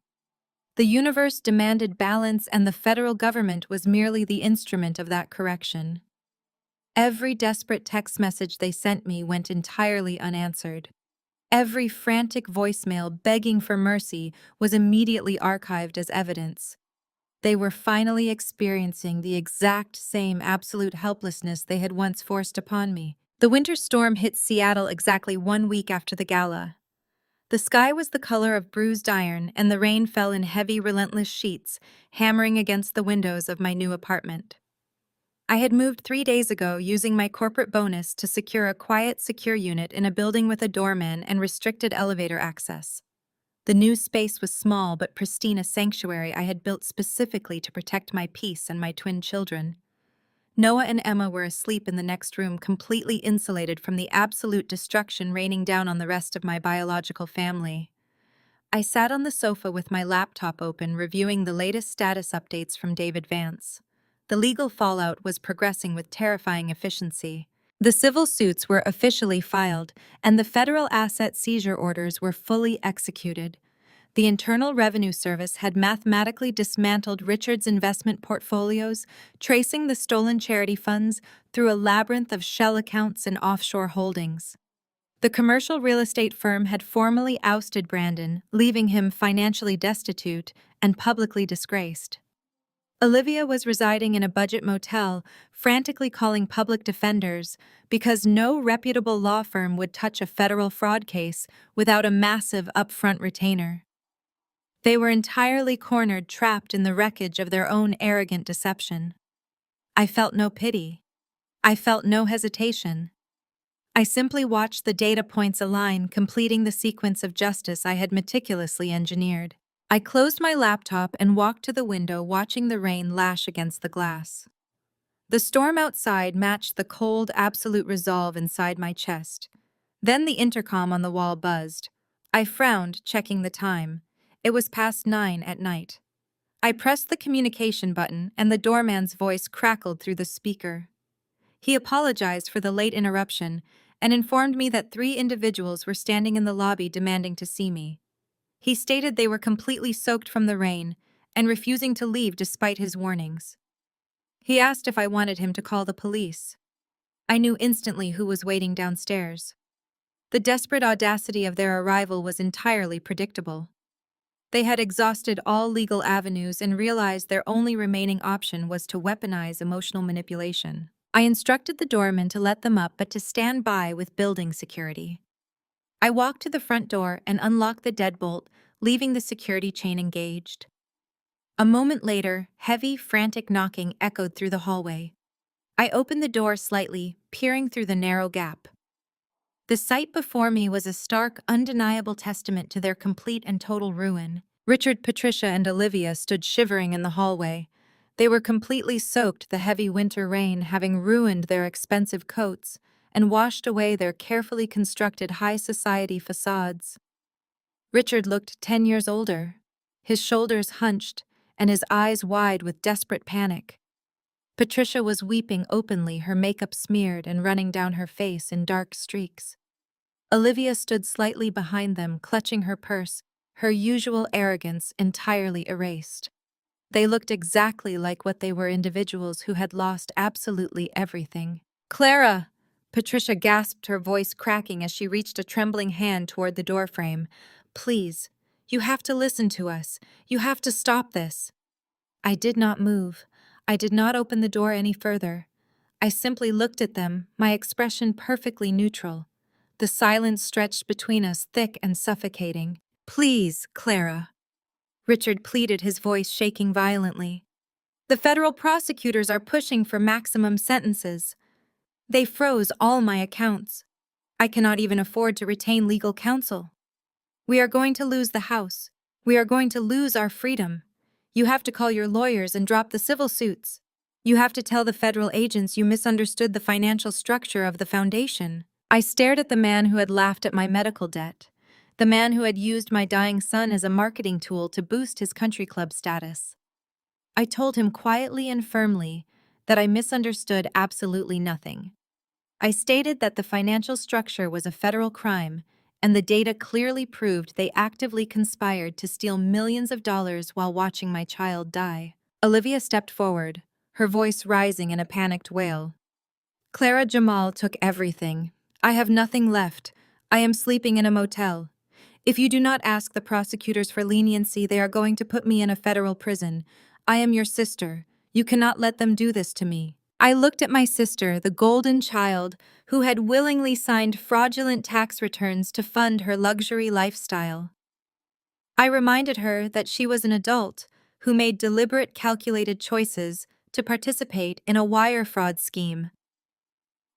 The universe demanded balance, and the federal government was merely the instrument of that correction. Every desperate text message they sent me went entirely unanswered. Every frantic voicemail begging for mercy was immediately archived as evidence. They were finally experiencing the exact same absolute helplessness they had once forced upon me. The winter storm hit Seattle exactly 1 week after the gala. The sky was the color of bruised iron, and the rain fell in heavy, relentless sheets, hammering against the windows of my new apartment. I had moved 3 days ago using my corporate bonus to secure a quiet, secure unit in a building with a doorman and restricted elevator access. The new space was small but pristine, a sanctuary I had built specifically to protect my peace and my twin children. Noah and Emma were asleep in the next room, completely insulated from the absolute destruction raining down on the rest of my biological family. I sat on the sofa with my laptop open, reviewing the latest status updates from David Vance. The legal fallout was progressing with terrifying efficiency. The civil suits were officially filed, and the federal asset seizure orders were fully executed. The Internal Revenue Service had mathematically dismantled Richard's investment portfolios, tracing the stolen charity funds through a labyrinth of shell accounts and offshore holdings. The commercial real estate firm had formally ousted Brandon, leaving him financially destitute and publicly disgraced. Olivia was residing in a budget motel, frantically calling public defenders because no reputable law firm would touch a federal fraud case without a massive upfront retainer. They were entirely cornered, trapped in the wreckage of their own arrogant deception. I felt no pity. I felt no hesitation. I simply watched the data points align, completing the sequence of justice I had meticulously engineered. I closed my laptop and walked to the window, watching the rain lash against the glass. The storm outside matched the cold, absolute resolve inside my chest. Then the intercom on the wall buzzed. I frowned, checking the time. It was past 9 at night. I pressed the communication button, and the doorman's voice crackled through the speaker. He apologized for the late interruption and informed me that 3 individuals were standing in the lobby demanding to see me. He stated they were completely soaked from the rain and refusing to leave despite his warnings. He asked if I wanted him to call the police. I knew instantly who was waiting downstairs. The desperate audacity of their arrival was entirely predictable. They had exhausted all legal avenues and realized their only remaining option was to weaponize emotional manipulation. I instructed the doorman to let them up but to stand by with building security. I walked to the front door and unlocked the deadbolt, leaving the security chain engaged. A moment later, heavy, frantic knocking echoed through the hallway. I opened the door slightly, peering through the narrow gap. The sight before me was a stark, undeniable testament to their complete and total ruin. Richard, Patricia, and Olivia stood shivering in the hallway. They were completely soaked, the heavy winter rain having ruined their expensive coats and washed away their carefully constructed high society facades. Richard looked 10 years older, his shoulders hunched and his eyes wide with desperate panic. Patricia was weeping openly, her makeup smeared and running down her face in dark streaks. Olivia stood slightly behind them, clutching her purse, her usual arrogance entirely erased. They looked exactly like what they were, individuals who had lost absolutely everything. "Clara!" Patricia gasped, her voice cracking as she reached a trembling hand toward the doorframe. "Please, you have to listen to us. You have to stop this." I did not move. I did not open the door any further. I simply looked at them, my expression perfectly neutral. The silence stretched between us, thick and suffocating. Please, Clara. Richard pleaded, his voice shaking violently. The federal prosecutors are pushing for maximum sentences. They froze all my accounts. I cannot even afford to retain legal counsel. We are going to lose the house. We are going to lose our freedom. You have to call your lawyers and drop the civil suits. You have to tell the federal agents you misunderstood the financial structure of the foundation. I stared at the man who had laughed at my medical debt, the man who had used my dying son as a marketing tool to boost his country club status. I told him quietly and firmly that I misunderstood absolutely nothing. I stated that the financial structure was a federal crime, and the data clearly proved they actively conspired to steal millions of dollars while watching my child die. Olivia stepped forward, her voice rising in a panicked wail. Clara Jamal took everything. I have nothing left. I am sleeping in a motel. If you do not ask the prosecutors for leniency, they are going to put me in a federal prison. I am your sister. You cannot let them do this to me. I looked at my sister, the golden child, who had willingly signed fraudulent tax returns to fund her luxury lifestyle. I reminded her that she was an adult who made deliberate, calculated choices to participate in a wire fraud scheme.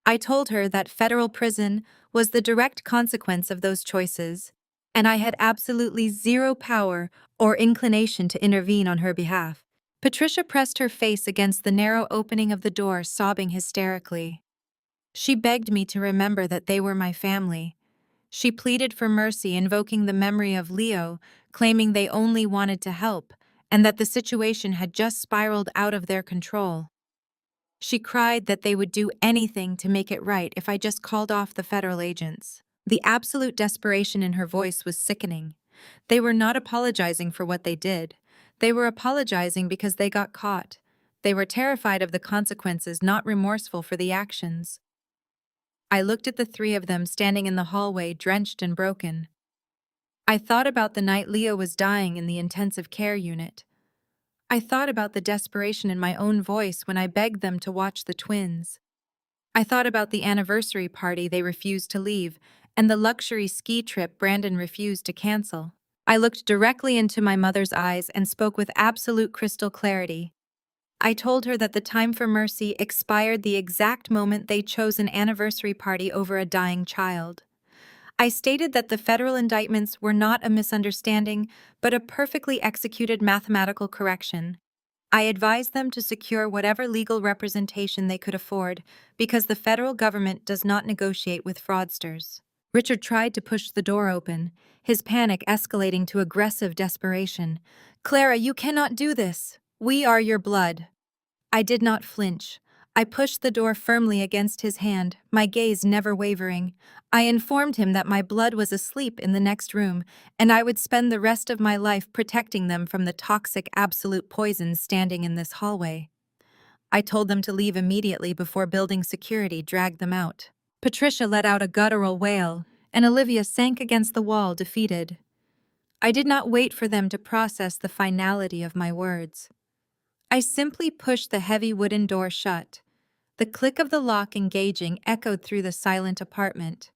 I told her that federal prison was the direct consequence of those choices, and I had absolutely zero power or inclination to intervene on her behalf. Patricia pressed her face against the narrow opening of the door, sobbing hysterically. She begged me to remember that they were my family. She pleaded for mercy, invoking the memory of Leo, claiming they only wanted to help, and that the situation had just spiraled out of their control. She cried that they would do anything to make it right if I just called off the federal agents. The absolute desperation in her voice was sickening. They were not apologizing for what they did. They were apologizing because they got caught. They were terrified of the consequences, not remorseful for the actions. I looked at the three of them standing in the hallway, drenched and broken. I thought about the night Leo was dying in the intensive care unit. I thought about the desperation in my own voice when I begged them to watch the twins. I thought about the anniversary party they refused to leave and the luxury ski trip Brandon refused to cancel. I looked directly into my mother's eyes and spoke with absolute crystal clarity. I told her that the time for mercy expired the exact moment they chose an anniversary party over a dying child. I stated that the federal indictments were not a misunderstanding, but a perfectly executed mathematical correction. I advised them to secure whatever legal representation they could afford, because the federal government does not negotiate with fraudsters. Richard tried to push the door open, his panic escalating to aggressive desperation. "Clara, you cannot do this. We are your blood." I did not flinch. I pushed the door firmly against his hand, my gaze never wavering. I informed him that my blood was asleep in the next room, and I would spend the rest of my life protecting them from the toxic absolute poison standing in this hallway. I told them to leave immediately before building security dragged them out. Patricia let out a guttural wail, and Olivia sank against the wall, defeated. I did not wait for them to process the finality of my words. I simply pushed the heavy wooden door shut. The click of the lock engaging echoed through the silent apartment.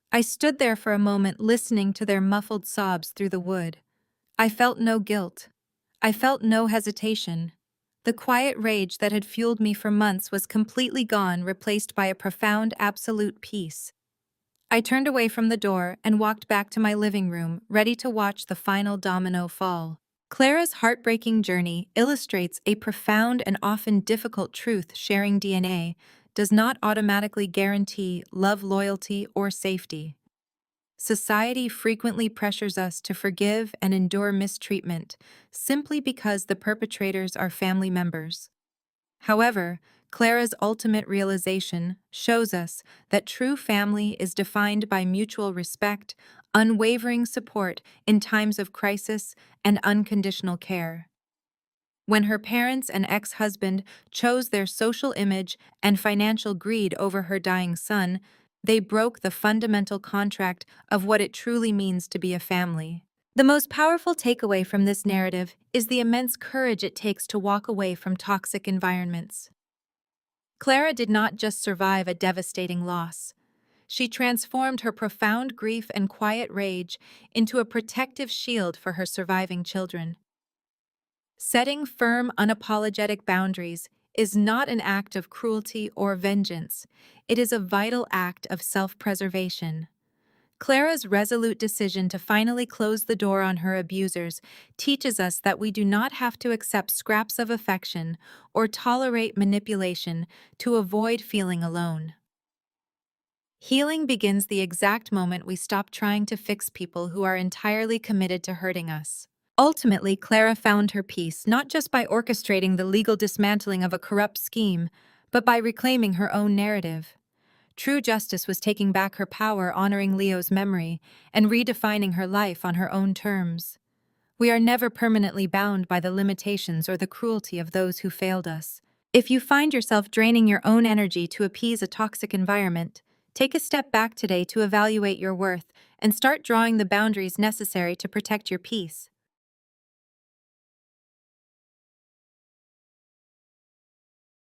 I stood there for a moment, listening to their muffled sobs through the wood. I felt no guilt. I felt no hesitation. The quiet rage that had fueled me for months was completely gone, replaced by a profound, absolute peace. I turned away from the door and walked back to my living room, ready to watch the final domino fall. Clara's heartbreaking journey illustrates a profound and often difficult truth: sharing DNA does not automatically guarantee love, loyalty, or safety. Society frequently pressures us to forgive and endure mistreatment simply because the perpetrators are family members. However, Clara's ultimate realization shows us that true family is defined by mutual respect, unwavering support in times of crisis, and unconditional care. When her parents and ex-husband chose their social image and financial greed over her dying son, they broke the fundamental contract of what it truly means to be a family. The most powerful takeaway from this narrative is the immense courage it takes to walk away from toxic environments. Clara did not just survive a devastating loss. She transformed her profound grief and quiet rage into a protective shield for her surviving children. Setting firm, unapologetic boundaries is not an act of cruelty or vengeance. It is a vital act of self-preservation. Clara's resolute decision to finally close the door on her abusers teaches us that we do not have to accept scraps of affection or tolerate manipulation to avoid feeling alone. Healing begins the exact moment we stop trying to fix people who are entirely committed to hurting us. Ultimately, Clara found her peace not just by orchestrating the legal dismantling of a corrupt scheme, but by reclaiming her own narrative. True justice was taking back her power, honoring Leo's memory, and redefining her life on her own terms. We are never permanently bound by the limitations or the cruelty of those who failed us. If you find yourself draining your own energy to appease a toxic environment, take a step back today to evaluate your worth and start drawing the boundaries necessary to protect your peace.